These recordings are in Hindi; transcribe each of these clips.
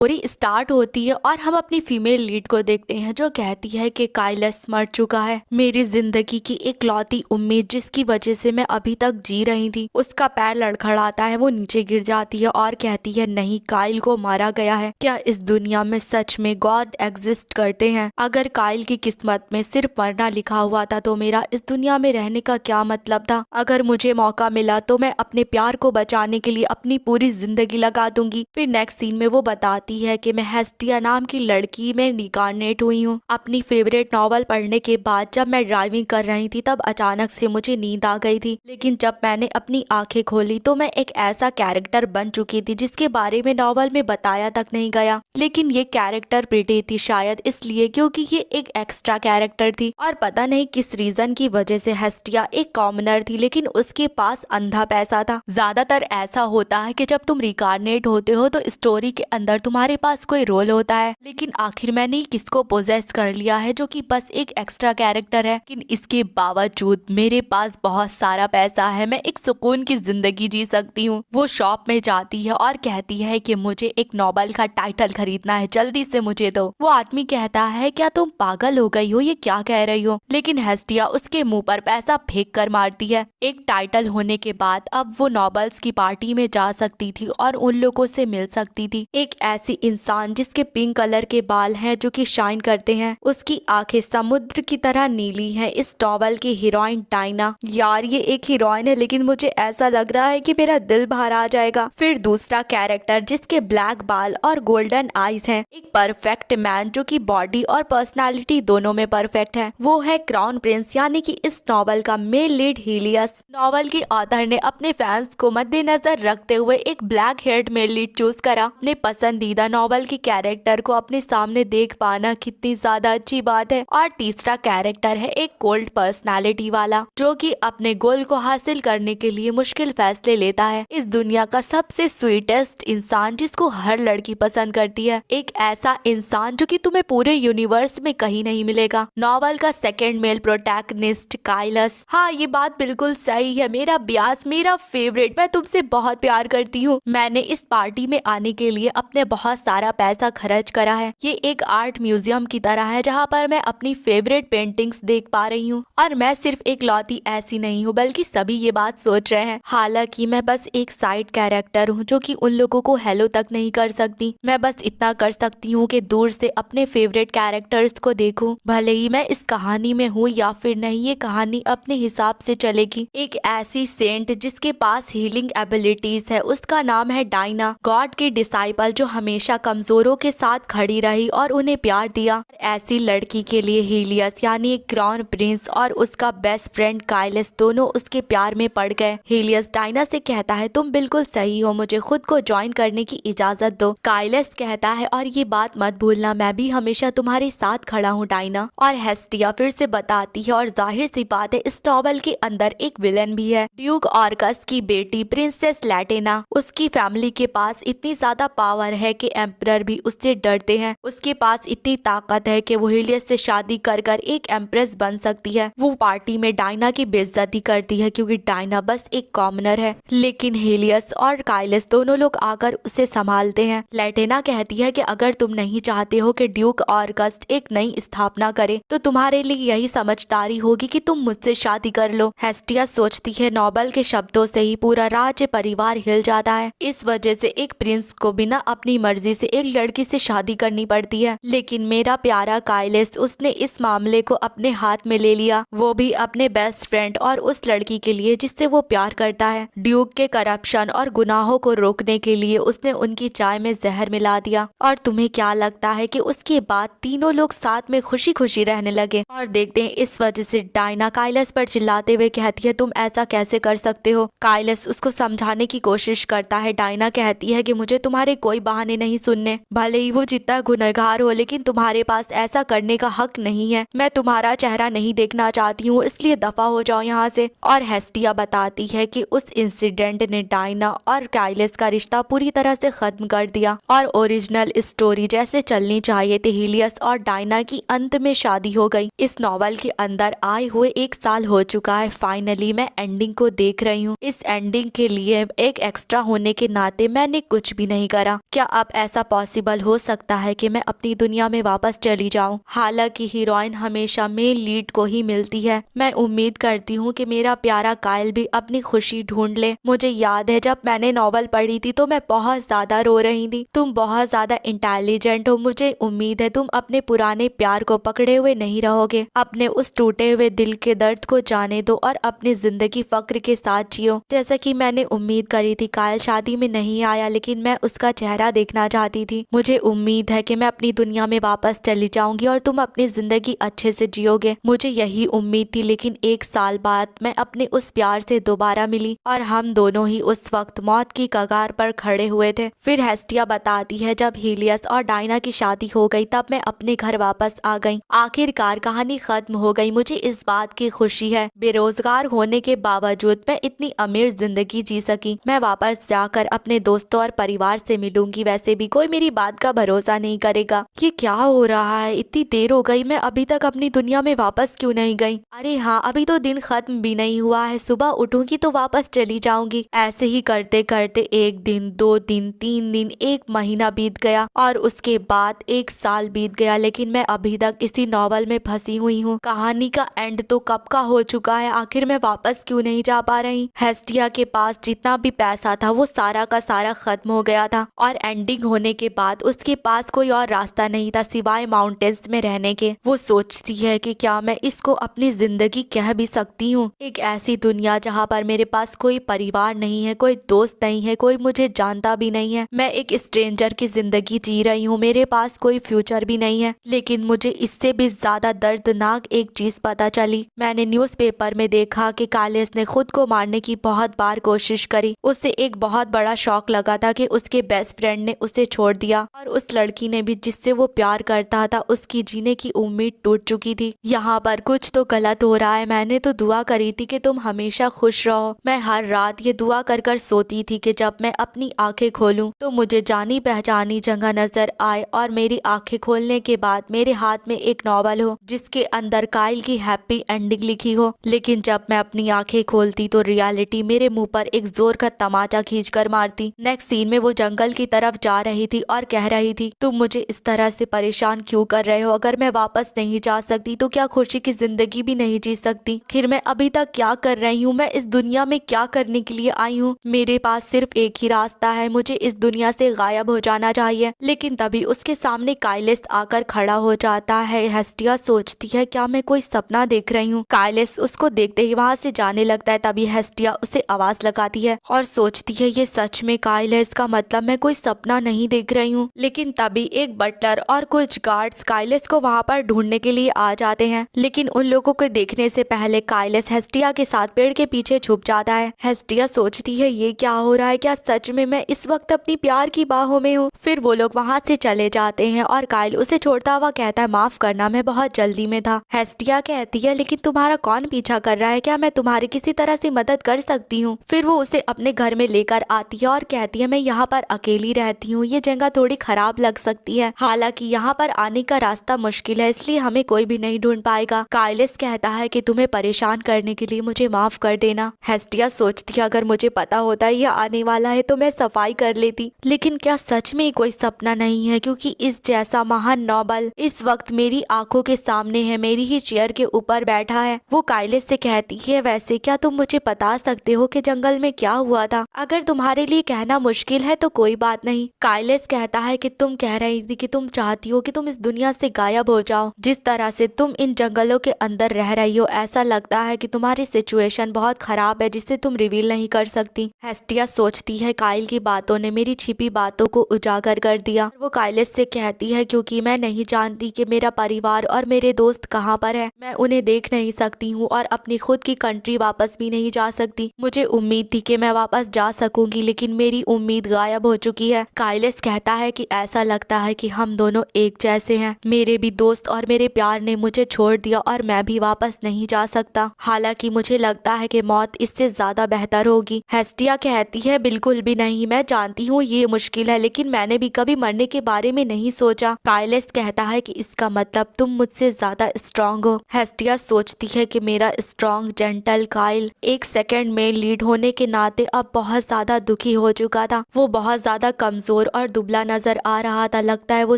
स्टोरी स्टार्ट होती है और हम अपनी फीमेल लीड को देखते हैं जो कहती है कि काइलस मर चुका है। मेरी जिंदगी की इकलौती उम्मीद जिसकी वजह से मैं अभी तक जी रही थी। उसका पैर लड़खड़ाता है, वो नीचे गिर जाती है और कहती है नहीं, काइल को मारा गया है। क्या इस दुनिया में सच में गॉड एग्जिस्ट करते हैं? अगर काइल की किस्मत में सिर्फ मरना लिखा हुआ था तो मेरा इस दुनिया में रहने का क्या मतलब था? अगर मुझे मौका मिला तो मैं अपने प्यार को बचाने के लिए अपनी पूरी जिंदगी लगा दूंगी। फिर नेक्स्ट सीन में वो बताती है कि मैं हेस्टिया नाम की लड़की में रिकार्नेट हुई हूँ। अपनी फेवरेट नॉवल पढ़ने के बाद जब मैं ड्राइविंग कर रही थी तब अचानक से मुझे नींद आ गई थी, लेकिन जब मैंने अपनी आंखें खोली तो मैं एक ऐसा कैरेक्टर बन चुकी थी जिसके बारे में नॉवल में बताया तक नहीं गया। लेकिन ये कैरेक्टर प्रिटी थी, शायद इसलिए क्योंकि ये एक एक्स्ट्रा कैरेक्टर थी और पता नहीं किस रीजन की वजह से हेस्टिया एक कॉमनर थी लेकिन उसके पास अंधा पैसा था। ज्यादातर ऐसा होता है कि जब तुम रिकार्नेट होते हो तो स्टोरी के अंदर तुम्हारे पास कोई रोल होता है, लेकिन आखिर मैंने किसको पोजेस कर लिया है जो कि बस एक एक्स्ट्रा कैरेक्टर है। लेकिन इसके बावजूद मेरे पास बहुत सारा पैसा है, मैं एक सुकून की जिंदगी जी सकती हूँ। वो शॉप में जाती है और कहती है कि मुझे एक नॉवल का टाइटल खरीदना है, जल्दी से मुझे दो। वो आदमी कहता है क्या तुम पागल हो गई हो, ये क्या कह रही हो? लेकिन हेस्टिया उसके मुंह पर पैसा फेंक कर मारती है। एक टाइटल होने के बाद अब वो नॉवेल्स की पार्टी में जा सकती थी और उन लोगों से मिल सकती थी। एक ऐसी इंसान जिसके पिंक कलर के बाल हैं जो कि शाइन करते हैं, उसकी आंखें समुद्र की तरह नीली हैं। इस नॉवल की हीरोइन डायना। यार ये एक हीरोइन है लेकिन मुझे ऐसा लग रहा है कि मेरा दिल बाहर आ जाएगा। फिर दूसरा कैरेक्टर जिसके ब्लैक बाल और गोल्डन आईज हैं, एक परफेक्ट मैन जो कि बॉडी और पर्सनालिटी दोनों में परफेक्ट है, वो है क्राउन प्रिंस यानी कि इस नॉवल का मेल लीड हीलियस। नॉवल की ऑथर ने अपने फैंस को मद्देनजर रखते हुए एक black heard male lead choose करा। अपने पसंदीदा नॉवल के कैरेक्टर को अपने सामने देख पाना कितनी ज्यादा अच्छी बात है। और तीसरा कैरेक्टर है एक कोल्ड पर्सनालिटी वाला जो कि अपने गोल को हासिल करने के लिए मुश्किल फैसले लेता है। इस दुनिया का सबसे स्वीटेस्ट इंसान जिसको हर लड़की पसंद करती है, एक ऐसा इंसान जो कि तुम्हें पूरे यूनिवर्स में कहीं नहीं मिलेगा। नॉवल का सेकंड मेल प्रोटैगनिस्ट काइलस। हाँ ये बात बिल्कुल सही है, मेरा ब्यास, मेरा फेवरेट, मैं तुमसे बहुत प्यार करती हूँ। मैंने इस पार्टी में आने के लिए अपने बहुत सारा पैसा खर्च करा है। ये एक आर्ट म्यूजियम की तरह है जहाँ पर मैं अपनी फेवरेट पेंटिंग्स देख पा रही हूँ और मैं सिर्फ एक लौती ऐसी नहीं हूँ बल्कि सभी ये बात सोच रहे हैं। हालांकि मैं बस एक साइड कैरेक्टर हूँ जो कि उन लोगों को हेलो तक नहीं कर सकती। मैं बस इतना कर सकती हूँ कि दूर से अपने फेवरेट कैरेक्टर्स को देखूं, भले ही मैं इस कहानी में हूँ या फिर नहीं, ये कहानी अपने हिसाब से चलेगी। एक ऐसी सेंट जिसके पास हीलिंग एबिलिटीज है, उसका नाम है डायना, गॉड की डिसाइपल जो हमेशा कमजोरों के साथ खड़ी रही और उन्हें प्यार दिया। ऐसी लड़की के लिए हीलियस यानी एक क्राउन प्रिंस और उसका बेस्ट फ्रेंड काइलस दोनों उसके प्यार में पड़ गए। हीलियस डायना से कहता है तुम बिल्कुल सही हो, मुझे खुद को ज्वाइन करने की इजाजत दो। काइलस कहता है और ये बात मत भूलना, मैं भी हमेशा तुम्हारे साथ खड़ा हूँ डायना। और हेस्टिया फिर से बताती है और जाहिर सी बात है इस नॉवल के अंदर एक विलन भी है, ड्यूक ऑर्कस की बेटी प्रिंसेस लैटेना। उसकी फैमिली के पास इतनी ज्यादा पावर है कि एम्परर भी उससे डरते हैं। उसके पास इतनी ताकत है कि वो हीलियस से शादी कर कर एक एम्प्रेस बन सकती है। वो पार्टी में डायना की बेइज्जती करती है क्योंकि डायना बस एक कॉमनर है, लेकिन हीलियस और काइलस दोनों लोग आकर उसे संभालते हैं। लैटेना कहती है कि अगर तुम नहीं चाहते हो कि ड्यूक ऑर्कस एक नई स्थापना करे तो तुम्हारे लिए यही समझदारी होगी कि तुम मुझसे शादी कर लो। हेस्टिया सोचती है नॉबल के शब्दों से ही पूरा राज्य परिवार हिल जाता है। इस वजह से एक प्रिंस को बिना अपनी मर्जी से एक लड़की से शादी करनी पड़ती है, लेकिन मेरा प्यारा काइलस उसने इस मामले को अपने हाथ में ले लिया, वो भी अपने बेस्ट फ्रेंड और उस लड़की के लिए जिससे वो प्यार करता है। ड्यूक के करप्शन और गुनाहों को रोकने के लिए उसने उनकी चाय में जहर मिला दिया। और तुम्हें क्या लगता है कि उसके बाद तीनों लोग साथ में खुशी खुशी रहने लगे? और देखते हैं इस वजह से डायना काइलस पर चिल्लाते हुए कहती है तुम ऐसा कैसे कर सकते हो? काइलस उसको समझाने की कोशिश करता है। डायना कहती है कि मुझे तुम्हारे कोई बहाने नहीं सुनने, भले ही वो जितना गुनहगार हो लेकिन तुम्हारे पास ऐसा करने का हक नहीं है। मैं तुम्हारा चेहरा नहीं देखना चाहती हूँ, इसलिए दफा हो जाओ यहाँ से। और हेस्टिया बताती है कि उस इंसिडेंट ने डायना और काइलस का रिश्ता पूरी तरह से खत्म कर दिया और ओरिजिनल स्टोरी जैसे चलनी चाहिए थी हीलियस और डायना की अंत में शादी हो गई। इस नॉवल के अंदर आए हुए 1 साल हो चुका है। फाइनली मैं एंडिंग को देख रही हूँ। इस एंडिंग के लिए एक एक्स्ट्रा होने के नाते मैंने कुछ भी नहीं करा। क्या आप ऐसा पॉसिबल हो सकता है कि मैं अपनी दुनिया में वापस चली जाऊं। हालांकि हीरोइन हमेशा मेन लीड को ही मिलती है। मैं उम्मीद करती हूँ कि मेरा प्यारा कायल भी अपनी खुशी ढूंढ ले। मुझे याद है जब मैंने नॉवल पढ़ी थी तो मैं बहुत ज्यादा रो रही थी। तुम बहुत ज्यादा इंटेलिजेंट हो, मुझे उम्मीद है तुम अपने पुराने प्यार को पकड़े हुए नहीं रहोगे। अपने उस टूटे हुए दिल के दर्द को जाने दो और अपनी जिंदगी फक्र के साथ जियो। जैसा कि मैंने उम्मीद करी थी, कायल शादी में नहीं आया लेकिन मैं उसका चेहरा देखना चाहती थी। मुझे उम्मीद है कि मैं अपनी दुनिया में वापस चली जाऊंगी और तुम अपनी जिंदगी अच्छे से जियोगे। मुझे यही उम्मीद थी, लेकिन 1 साल बाद मैं अपने उस प्यार से दोबारा मिली और हम दोनों ही उस वक्त मौत की कगार पर खड़े हुए थे। फिर हेस्टिया बताती है जब हीलियस और डायना की शादी हो गई तब मैं अपने घर वापस आ गई। आखिरकार कहानी खत्म हो गई। मुझे इस बात की खुशी है, बेरोजगार होने के बावजूद मैं इतनी अमीर जिंदगी जी सकी। मैं वापस जाकर अपने दोस्तों और परिवार से मिलूंगी। वैसे भी कोई मेरी बात का भरोसा नहीं करेगा। ये क्या हो रहा है, इतनी देर हो गई, मैं अभी तक अपनी दुनिया में वापस क्यों नहीं गई? अरे हाँ, अभी तो दिन खत्म भी नहीं हुआ है, सुबह उठूंगी तो वापस चली जाऊंगी। ऐसे ही करते करते 1 दिन, 2 दिन, 3 दिन, 1 महीना बीत गया और उसके बाद 1 साल बीत गया। लेकिन मैं अभी तक इसी नॉवल में फंसी हुई हूँ। कहानी का एंड तो कब का हो चुका है, आखिर मैं वापस क्यों नहीं जा पा रही? हेस्टिया के पास जितना भी पैसा था वो सारा का सारा खत्म हो गया था और एंडिंग होने के बाद उसके पास कोई और रास्ता नहीं था सिवाय माउंटेन्स में रहने के। वो सोचती है कि क्या मैं इसको अपनी जिंदगी कह भी सकती हूँ? एक ऐसी दुनिया जहाँ पर मेरे पास कोई परिवार नहीं है, कोई दोस्त नहीं है, कोई मुझे जानता भी नहीं है। मैं एक स्ट्रेंजर की जिंदगी जी रही हूँ, मेरे पास कोई फ्यूचर भी नहीं है। लेकिन मुझे इससे भी ज्यादा दर्दनाक एक चीज पता चली। मैंने न्यूज़पेपर में देखा कि कालिस ने खुद को मारने की बहुत बार कोशिश करी। उसे एक बहुत बड़ा शौक लगा था कि उसके बेस्ट फ्रेंड ने उसे छोड़ दिया और उस लड़की ने भी जिससे वो प्यार करता था उसकी जीने की उम्मीद टूट चुकी थी। यहाँ पर कुछ तो गलत हो रहा है। मैंने तो दुआ करी थी कि तुम हमेशा खुश रहो। मैं हर रात ये दुआ कर कर सोती थी कि जब मैं अपनी आंखें खोलूं तो मुझे जानी पहचानी जगह नजर आए और मेरी आंखें खोलने के बाद मेरे हाथ में एक नॉवल हो जिसके अंदर कायल की हैप्पी एंडिंग लिखी हो। लेकिन जब मैं अपनी आंखें खोलती तो रियलिटी मेरे मुंह पर एक जोर का तमाचा खींच कर मारती। नेक्स्ट सीन में वो जंगल की तरफ जा रही थी और कह रही थी, तुम मुझे इस तरह से परेशान क्यों कर रहे हो? अगर मैं वापस नहीं जा सकती तो क्या खुशी की जिंदगी भी नहीं जी सकती? फिर मैं अभी तक क्या कर रही हूँ? मैं इस दुनिया में क्या करने के लिए आई हूँ? मेरे पास सिर्फ एक ही रास्ता है, मुझे इस दुनिया से गायब हो जाना चाहिए। लेकिन तभी उसके सामने काइलिस आकर खड़ा हो जाता है। हेस्टिया सोचती है क्या मैं कोई सपना देख रही हूँ? काइलिस उसको देखते ही वहाँ से जाने लगता है। तभी हेस्टिया उसे आवाज लगाती है और सोचती है ये सच में काइल है, इसका मतलब मैं कोई सपना नहीं देख रही हूँ। लेकिन तभी एक बटलर और कुछ गार्ड्स काइलिस को वहाँ पर ढूंढने के लिए आ जाते हैं। लेकिन उन लोगों को देखने से पहले काइलिस हेस्टिया के साथ पेड़ के पीछे छुप जाता है। हेस्टिया सोचती है ये क्या हो रहा है, क्या सच में मैं इस वक्त अपनी प्यार की बाहों में हूँ? फिर वो लोग वहाँ से चले जाते हैं और काइल उसे छोड़ता हुआ कहता है माफ करना, मैं बहुत जल्दी में था। हेस्टिया कहती है लेकिन तुम्हारा कौन पीछा कर रहा है, क्या मैं तुम्हारी किसी तरह से मदद कर सकती हूँ? फिर वो उसे अपने घर में लेकर आती है और कहती है मैं यहाँ पर अकेली रहती हूँ, ये जगह थोड़ी खराब लग सकती है, हालांकि यहाँ पर आने का रास्ता मुश्किल है इसलिए हमें कोई भी नहीं ढूंढ पाएगा। काइलिस कहता है कि तुम्हें परेशान करने के लिए मुझे माफ कर देना। हेस्टिया सोचती है अगर मुझे पता होता है ये आने वाला है तो मैं सफाई कर लेती। लेकिन क्या सच में कोई सपना नहीं है, क्योंकि इस जैसा महान नॉवल इस वक्त मेरी आंखों के सामने है, मेरी ही चेयर के ऊपर बैठा है। वो काइलिस से कहती है वैसे क्या तुम मुझे बता सकते हो कि जंगल में क्या हुआ था? अगर तुम्हारे लिए कहना मुश्किल है तो कोई बात नहीं। काइलिस कहता है कि तुम कह रही थी कि तुम चाहती हो कि तुम इस दुनिया से गायब हो जाओ। जिस तरह से तुम इन जंगलों के अंदर रह रही हो ऐसा लगता है कि तुम्हारी सिचुएशन बहुत खराब है जिसे तुम रिवील नहीं कर सकती। हेस्टिया सोचती है काइल की बातों ने मेरी छिपी बातों को उजागर कर दिया। वो काइलिस से कहती है क्योंकि मैं नहीं जानती कि मेरा परिवार और मेरे दोस्त कहाँ पर है, मैं उन्हें देख नहीं सकती हूँ और अपनी खुद की कंट्री वापस भी नहीं जा सकती। मुझे उम्मीद थी कि मैं वापस जा सकूंगी लेकिन मेरी उम्मीद गायब हो चुकी है। काइलिस कहता है कि ऐसा लगता है कि हम दोनों एक जैसे हैं, मेरे भी दोस्त और मेरे प्यार ने मुझे छोड़ दिया और मैं भी वापस नहीं जा सकता, हालांकि मुझे लगता है कि मौत इससे ज्यादा बेहतर होगी। हेस्टिया कहती है बिल्कुल भी नहीं, मैं जानती हूँ ये मुश्किल है लेकिन मैंने भी कभी मरने के बारे में नहीं सोचा। काइलिस कहता है कि इसका मतलब तुम मुझसे ज्यादा स्ट्रांग हो। हेस्टिया सोचती है कि मेरा स्ट्रांग जेंटल काइल एक सेकंड में लीड होने के नाते अब बहुत ज्यादा दुखी हो चुका था। वो बहुत ज्यादा कमजोर कमजोर और दुबला नजर आ रहा था। लगता है वो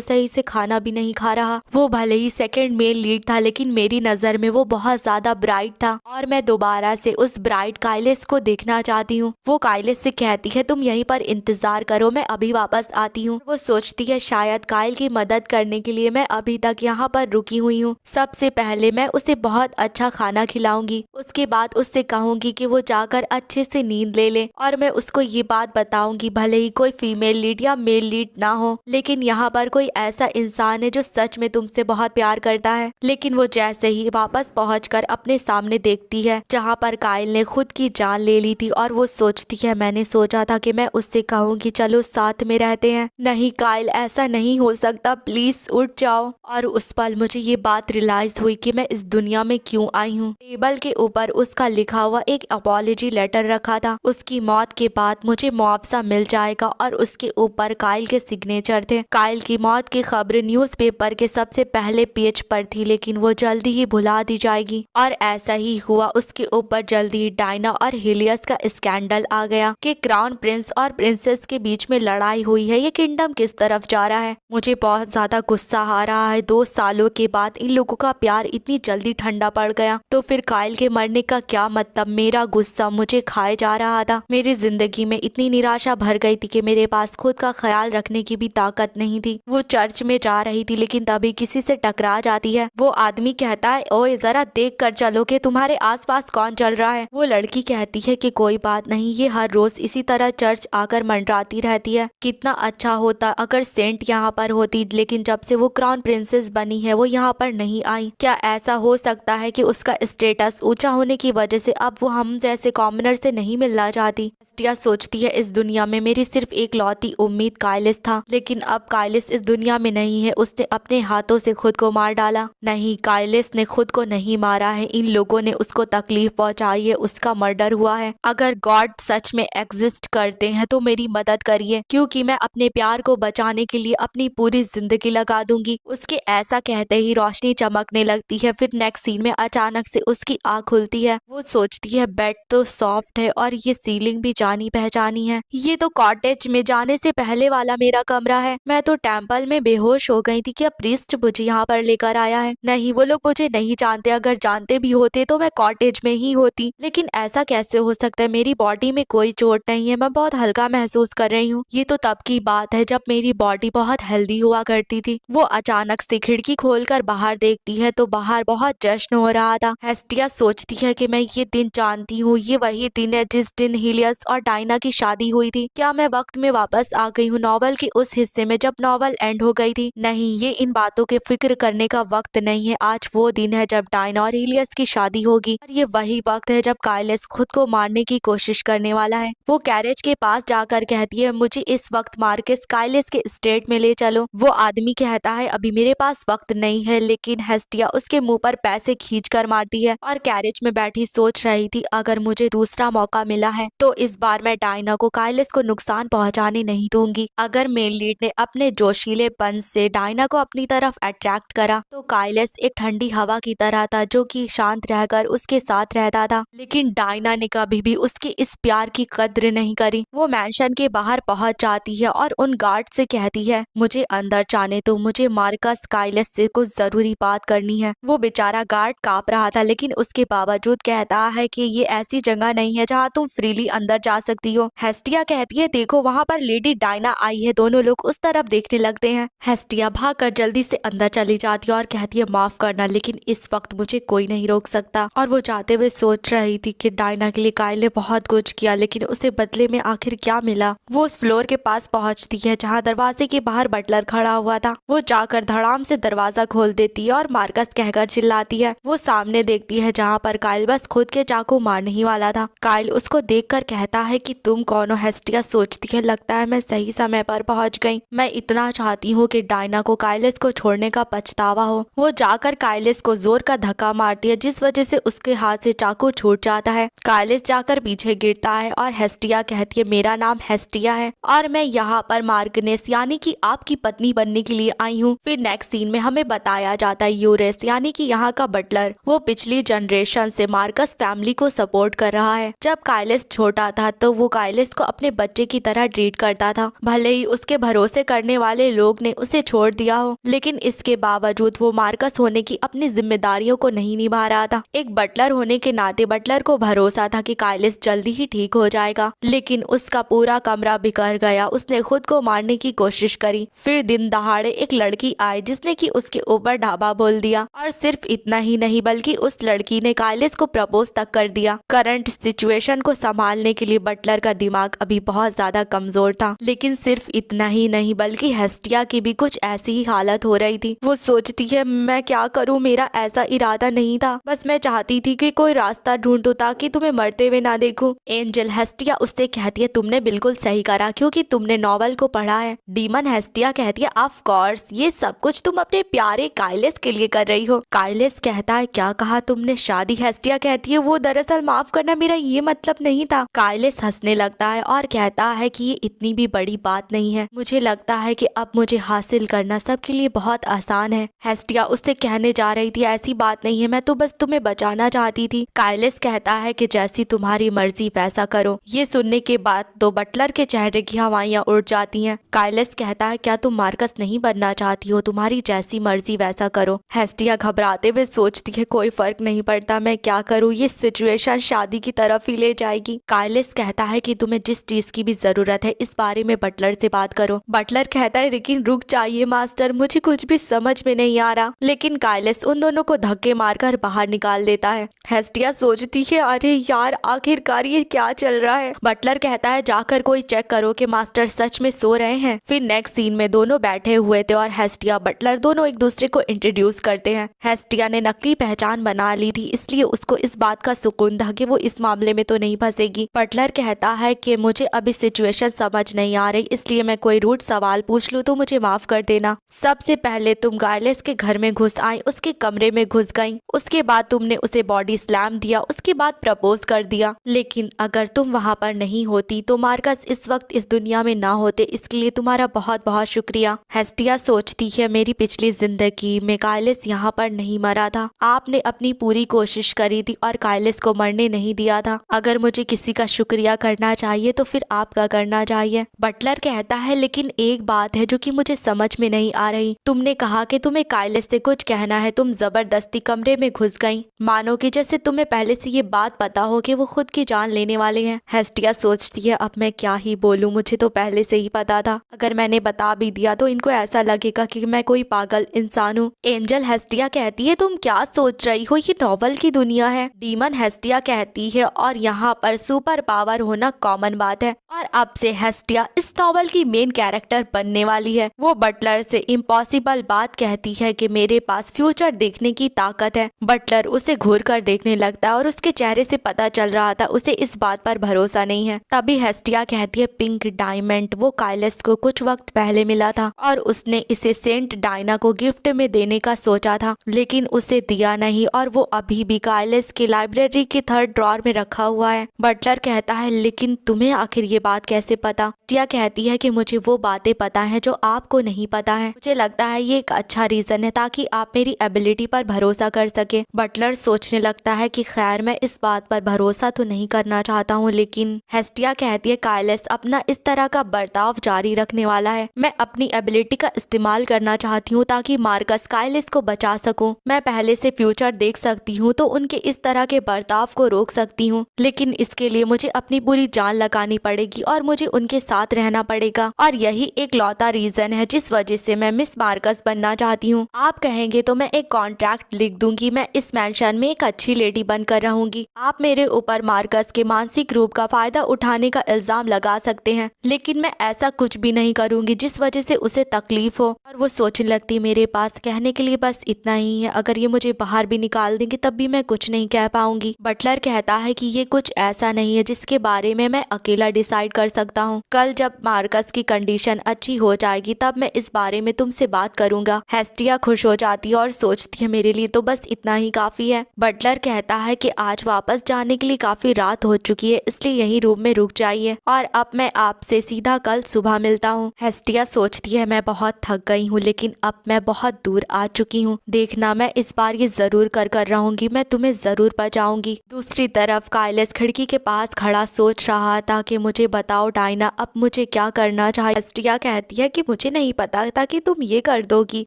सही से खाना भी नहीं खा रहा। वो भले ही सेकंड मेल लीड था लेकिन मेरी नजर में वो बहुत ज्यादा ब्राइट था और मैं दोबारा से उस ब्राइट काइलिस को देखना चाहती हूँ। वो काइलिस से कहती है तुम यहीं पर इंतजार करो, मैं अभी वापस आती हूँ। वो सोचती है शायद काइल की मदद करने के लिए मैं अभी तक यहाँ पर रुकी हुई हूँ। सबसे पहले मैं उसे बहुत अच्छा खाना खिलाऊंगी, उसके बाद उससे कहूंगी कि वो जाकर अच्छे से नींद ले ले और मैं उसको ये बात बताऊंगी भले ही कोई फीमेल लीड या मेल लीड ना हो लेकिन यहाँ पर कोई ऐसा इंसान है जो सच में तुमसे बहुत प्यार करता है। लेकिन वो जैसे ही वापस पहुंचकर अपने सामने देखती है जहाँ पर काइल ने खुद की जान ले ली थी और वो सोचती है मैंने सोचा था कि मैं उससे कहूंगी चलो साथ में रहते हैं। नहीं काइल, ऐसा नहीं हो सकता, प्लीज उठ जाओ। और उस पल मुझे ये बात रियलाइज हुई कि मैं इस दुनिया में क्यों आई हूँ। टेबल के ऊपर उसका लिखा हुआ एक अपॉलजी लेटर रखा था। उसकी मौत के बाद मुझे मुआवजा मिल जाएगा और उसके ऊपर काइल के सिग्नेचर थे। काइल की मौत की खबर न्यूज़पेपर के सबसे पहले पेज पर थी लेकिन वो जल्दी ही भुला दी जाएगी और ऐसा ही हुआ। उसके ऊपर जल्दी ही डायना और हिलियस का स्कैंडल आ गया कि क्राउन प्रिंस और प्रिंसेस के बीच में लड़ाई हुई है, ये किंगडम किस तरफ जा रहा है। मुझे बहुत ज्यादा गुस्सा आ रहा है। 2 सालों के बाद इन लोगों का प्यार इतनी जल्दी ठंडा पड़ गया तो फिर काइल के मरने का क्या मतलब। मेरा गुस्सा मुझे खाए जा रहा था। मेरी जिंदगी में इतनी निराशा भर गई थी कि मेरे पास खुद का ख्याल रखने की भी ताकत नहीं थी। वो चर्च में जा रही थी लेकिन तभी किसी से टकरा जाती है। वो आदमी कहता है ओए जरा देख कर चलो कि तुम्हारे आसपास कौन चल रहा है। वो लड़की कहती है कि कोई बात नहीं, ये हर रोज इसी तरह चर्च आकर मंडराती रहती है। कितना अच्छा होता अगर सेंट यहाँ पर होती, लेकिन जब से वो क्राउन प्रिंसेस बनी है वो यहाँ पर नहीं आई। क्या ऐसा हो सकता है कि उसका स्टेटस ऊंचा होने की वजह से अब वो हम जैसे कॉमनर से नहीं मिलना चाहती। एस्टिया सोचती है इस दुनिया में मेरी सिर्फ एक लौती उम्मीद काइलिस था लेकिन अब काइलिस इस दुनिया में नहीं है। उसने अपने हाथों से खुद को मार डाला। नहीं, काइलिस ने खुद को नहीं मारा है, इन लोगों ने उसको तकलीफ पहुंचाई है, उसका मर्डर हुआ है। अगर गॉड सच में एग्जिस्ट करते हैं तो मेरी मदद करिए क्योंकि मैं अपने प्यार को बचाने के लिए अपनी पूरी जिंदगी लगा दूंगी। उसके ऐसा कहते ही रोशनी चमकने लगती है। फिर नेक्स्ट सीन में अचानक से उसकी आँख खुलती है। वो सोचती है बेड तो सॉफ्ट है और ये सीलिंग भी जानी पहचानी है। ये तो कॉटेज में जाने से पहले वाला मेरा कमरा है। मैं तो टेम्पल में बेहोश हो गई थी। क्या प्रीस्ट मुझे यहाँ पर लेकर आया है? नहीं, वो लोग मुझे नहीं जानते। अगर जानते भी होते तो मैं कॉटेज में ही होती। लेकिन ऐसा कैसे हो सकता है? मेरी बॉडी में कोई चोट नहीं है, मैं बहुत हल्का महसूस कर रही हूँ। ये तो तब की बात है जब मेरी बॉडी बहुत हेल्दी हुआ करती थी। वो अचानक से खिड़की खोलकर बाहर देखती है तो बाहर बहुत जश्न हो रहा था। हेस्टिया सोचती है कि मैं ये दिन जानती हूँ, ये वही दिन है जिस दिन हिलियस और डायना की शादी हुई थी। क्या मैं वक्त में वापस आ गई हूँ नॉवल के उस हिस्से में जब नॉवल एंड हो गई थी? नहीं, ये इन बातों के फिक्र करने का वक्त नहीं है। आज वो दिन है जब डायना और हिलियस की शादी होगी और ये वही वक्त है जब काइलिस खुद को मारने की कोशिश करने वाला है। वो कैरेज के पास जाकर कहती है मुझे इस वक्त मार्केस काइलिस के स्टेट में ले चलो। वो आदमी कहता है अभी मेरे पास वक्त नहीं है, लेकिन हेस्टिया उसके मुंह पर पैसे खींच कर मारती है और कैरेज में बैठी सोच रही थी अगर मुझे दूसरा मौका मिला है तो इस बार मैं डायना को काइलिस को नुकसान पहुंचाने नहीं दूंगी। अगर मेन लीड ने अपने जोशीलेपन से डायना को अपनी तरफ अट्रैक्ट करा तो काइलिस एक ठंडी हवा की तरह था जो कि शांत रहकर उसके साथ रहता था। लेकिन डायना ने कभी भी उसके इस प्यार की कद्र नहीं करी। वो मैंशन के बाहर पहुंच जाती है और उन गार्ड से कहती है मुझे अंदर जाने दो, मुझे मार्कस काइलिस से कुछ जरूरी बात करनी है। वो बेचारा गार्ड कांप रहा था लेकिन उसके बावजूद कहता है कि ये ऐसी जगह नहीं है जहाँ तुम फ्रीली अंदर जा सकती हो। हेस्टिया कहती है देखो वहाँ पर लेडी डायना आई है। दोनों लोग उस तरफ देखने लगते हैं। हेस्टिया भागकर जल्दी से अंदर चली जाती है और कहती है माफ करना लेकिन इस वक्त मुझे कोई नहीं रोक सकता। और वो जाते हुए सोच रही थी कि डायना के लिए काइल ने बहुत कुछ किया लेकिन उसे बदले में आखिर क्या मिला। वो उस फ्लोर के पास पहुंचती है जहाँ दरवाजे के बाहर बटलर खड़ा हुआ था। वो जाकर धड़ाम से दरवाजा खोल देती है और मार्कस कहकर चिल्लाती है। वो सामने देखती है जहाँ पर काइल बस खुद के चाकू मारने ही वाला था। काइल उसको देखकर कहता है कि तुम कौन हो? हेस्टिया सोचती है लगता है मैं सही समय पर पहुंच गई। मैं इतना चाहती हूँ कि डायना को काइलिस को छोड़ने का पछतावा हो। वो जाकर काइलिस को जोर का धक्का मारती है जिस वजह से उसके हाथ से चाकू छूट जाता है। काइलिस जाकर पीछे गिरता है और हेस्टिया कहती है मेरा नाम हेस्टिया है और मैं यहाँ पर मार्गनेस यानी कि आपकी पत्नी बनने के लिए आई हूँ। फिर नेक्स्ट सीन में हमें बताया जाता है यूरेस यानी कि यहाँ का बटलर वो पिछली जनरेशन से मार्कस फैमिली को सपोर्ट कर रहा है। जब काइलिस छोटा था तो वो काइलिस को अपने बच्चे की तरह ट्रीट करता था। भले ही उसके भरोसे करने वाले लोग ने उसे छोड़ दिया हो, लेकिन इसके बावजूद वो मार्कस होने की अपनी जिम्मेदारियों को नहीं निभा रहा था। एक बटलर होने के नाते बटलर को भरोसा था कि काइलिस जल्दी ही ठीक हो जाएगा, लेकिन उसका पूरा कमरा बिखर गया। उसने खुद को मारने की कोशिश करी। फिर दिन दहाड़े एक लड़की आई जिसने कि उसके ऊपर ढाबा बोल दिया, और सिर्फ इतना ही नहीं बल्कि उस लड़की ने काइलिस को प्रपोज तक कर दिया। करंट सिचुएशन को संभालने के लिए बटलर का दिमाग अभी बहुत ज्यादा कमजोर था, लेकिन सिर्फ इतना ही नहीं बल्कि हेस्टिया की भी कुछ ऐसी ही हालत हो रही थी। वो सोचती है मैं क्या करूं, मेरा ऐसा इरादा नहीं था, बस मैं चाहती थी कि कोई रास्ता ढूंढूं ताकि तुम्हें मरते हुए ना देखूं। एंजल हेस्टिया उससे कहती है तुमने बिल्कुल सही करा क्योंकि तुमने नॉवल को पढ़ा है। डीमन हेस्टिया कहती है ऑफ कोर्स, ये सब कुछ तुम अपने प्यारे काइलिस के लिए कर रही हो। काइलिस कहता है क्या कहा तुमने शादी? हेस्टिया कहती है वो दरअसल माफ करना, मेरा ये मतलब नहीं था। काइलिस हंसने लगता है और कहता है कि ये इतनी भी बड़ी बात नहीं है, मुझे लगता है कि अब मुझे हासिल करना सबके लिए बहुत आसान है। हेस्टिया उससे कहने जा रही थी ऐसी बात नहीं है, मैं तो बस तुम्हें बचाना चाहती थी। काइलिस कहता है कि जैसी तुम्हारी मर्जी वैसा करो। ये सुनने के बाद तो बटलर के चेहरे की हवाइयां उड़ जाती हैं। काइलिस कहता है क्या तुम मार्कस नहीं बनना चाहती हो? तुम्हारी जैसी मर्जी वैसा करो। हेस्टिया घबराते हुए सोचती है कोई फर्क नहीं पड़ता, मैं क्या करूँ, ये सिचुएशन शादी की तरफ ही ले जाएगी। काइलिस कहता है कि तुम्हें जिस चीज की भी जरूरत है इस बारे में बटलर से बात करो। बटलर कहता है लेकिन रुक जाइए मास्टर, मुझे कुछ भी समझ में नहीं आ रहा। लेकिन काइलिस उन दोनों को धक्के मारकर बाहर निकाल देता है। हेस्टिया सोचती है अरे यार आखिरकार ये क्या चल रहा है। बटलर कहता है जाकर कोई चेक करो कि मास्टर सच में सो रहे हैं। फिर नेक्स्ट सीन में दोनों बैठे हुए थे और हेस्टिया बटलर दोनों एक दूसरे को इंट्रोड्यूस करते हैं। हेस्टिया ने नकली पहचान बना ली थी, इसलिए उसको इस बात का सुकून था कि वो इस मामले में तो नहीं फंसेगी। बटलर कहता है कि मुझे अभी सिचुएशन समझ नहीं आ रही, इसलिए मैं कोई रूट सवाल पूछ लूं तो मुझे माफ कर देना। सबसे पहले तुम काइलिस के घर में घुस आई, उसके कमरे में घुस गई, उसके बाद तुमने उसे बॉडी स्लैम दिया, उसके बाद प्रपोज कर दिया। लेकिन अगर तुम वहाँ पर नहीं होती तो मार्कस इस वक्त इस दुनिया में ना होते, इसके लिए तुम्हारा बहुत बहुत शुक्रिया। हेस्टिया सोचती है मेरी पिछली जिंदगी में काइलिस यहाँ पर नहीं मरा था, आपने अपनी पूरी कोशिश करी थी और काइलिस को मरने नहीं दिया था। अगर मुझे किसी का शुक्रिया करना चाहिए तो फिर आपका करना चाहिए। बटलर कहता है लेकिन एक बात है जो कि मुझे समझ में नहीं आ रही, तुमने कहा कि तुम्हें काइलिस से कुछ कहना है, तुम जबरदस्ती कमरे में घुस गई, मानो कि जैसे तुम्हें पहले से ये बात पता हो कि वो खुद की जान लेने वाले हैं। हेस्टिया सोचती है अब मैं क्या ही बोलूं, मुझे तो पहले से ही पता था, अगर मैंने बता भी दिया तो इनको ऐसा लगेगा कि मैं कोई पागल इंसान हूँ। एंजल हेस्टिया कहती है तुम क्या सोच रही हो, ये नॉवल की दुनिया है। डीमन हेस्टिया कहती है और यहाँ पर सुपर पावर होना कॉमन बात है, और अब से हेस्टिया इस नॉवल की मेन कैरेक्टर बनने वाली है। वो बटलर से इम्पॉसिबल बात कहती है कि मेरे पास फ्यूचर देखने की ताकत है। बटलर उसे घूर कर देखने लगता है और उसके चेहरे से पता चल रहा था उसे इस बात पर भरोसा नहीं है। तभी हेस्टिया कहती है पिंक डायमंड वो काइलिस को कुछ वक्त पहले मिला था और उसने इसे सेंट डायना को गिफ्ट में देने का सोचा था, लेकिन उसे दिया नहीं और वो अभी भी काइलिस की लाइब्रेरी के 3rd ड्रॉर में रखा हुआ है। बटलर कहता है लेकिन तुम्हें आखिर ये बात कैसे पता? टिया कहती है कि मुझे वो बातें पता हैं जो आपको नहीं पता है, मुझे लगता है ये एक अच्छा रीजन है ताकि आप मेरी एबिलिटी पर भरोसा कर सके। बटलर सोचने लगता है कि खैर मैं इस बात पर भरोसा तो नहीं करना चाहता हूँ, लेकिन हेस्टिया कहती है काइलिस अपना इस तरह का बर्ताव जारी रखने वाला है, मैं अपनी एबिलिटी का इस्तेमाल करना चाहती हूँ ताकि मार्कस काइलिस को बचा सकूं। मैं पहले से फ्यूचर देख सकती हूँ तो उनके इस तरह के बर्ताव को रोक सकती हूँ, लेकिन इसके लिए मुझे अपनी पूरी जान लगानी पड़ेगी और मुझे उनके साथ रहना पड़ेगा, और यही एक लौता रीजन है जिस वजह से मैं मिस मार्कस बनना चाहती हूँ। आप कहेंगे तो मैं एक कॉन्ट्रैक्ट लिख दूंगी, मैं इस मैंशन में एक अच्छी लेडी बनकर रहूंगी। आप मेरे ऊपर मार्कस के मानसिक रूप का फायदा उठाने का इल्जाम लगा सकते हैं, लेकिन मैं ऐसा कुछ भी नहीं करूंगी जिस वजह से उसे तकलीफ हो। और वो सोचने लगती मेरे पास कहने के लिए बस इतना ही है, अगर ये मुझे बाहर भी निकाल देंगे तब भी मैं कुछ नहीं कह पाऊंगी। बटलर कहता है कि ये कुछ ऐसा नहीं है जिसके बारे में मैं अकेला डिसाइड कर सकता हूँ, कल जब मार्कस की कंडीशन अच्छी हो जाएगी तब मैं इस बारे में तुमसे बात करूंगा। हेस्टिया खुश हो जाती है और सोचती है मेरे लिए तो बस इतना ही काफी है। बटलर कहता है कि आज वापस जाने के लिए काफी रात हो चुकी है, इसलिए यही रूम में रुक जाइए और अब मैं आपसे सीधा कल सुबह मिलता हूँ। हेस्टिया सोचती है मैं बहुत थक गई हूँ, लेकिन अब मैं बहुत दूर आ चुकी हूँ, देखना मैं इस बार ये जरूर कर रहूंगी, मैं तुम्हें जरूर बचाऊंगी। दूसरी तरफ काइलिस खिड़की के पास खड़ा सोच रहा था कि मुझे बताओ डायना अब मुझे मुझे क्या करना चाहिए। हेस्टिया कहती है कि मुझे नहीं पता था कि तुम ये कर दोगी।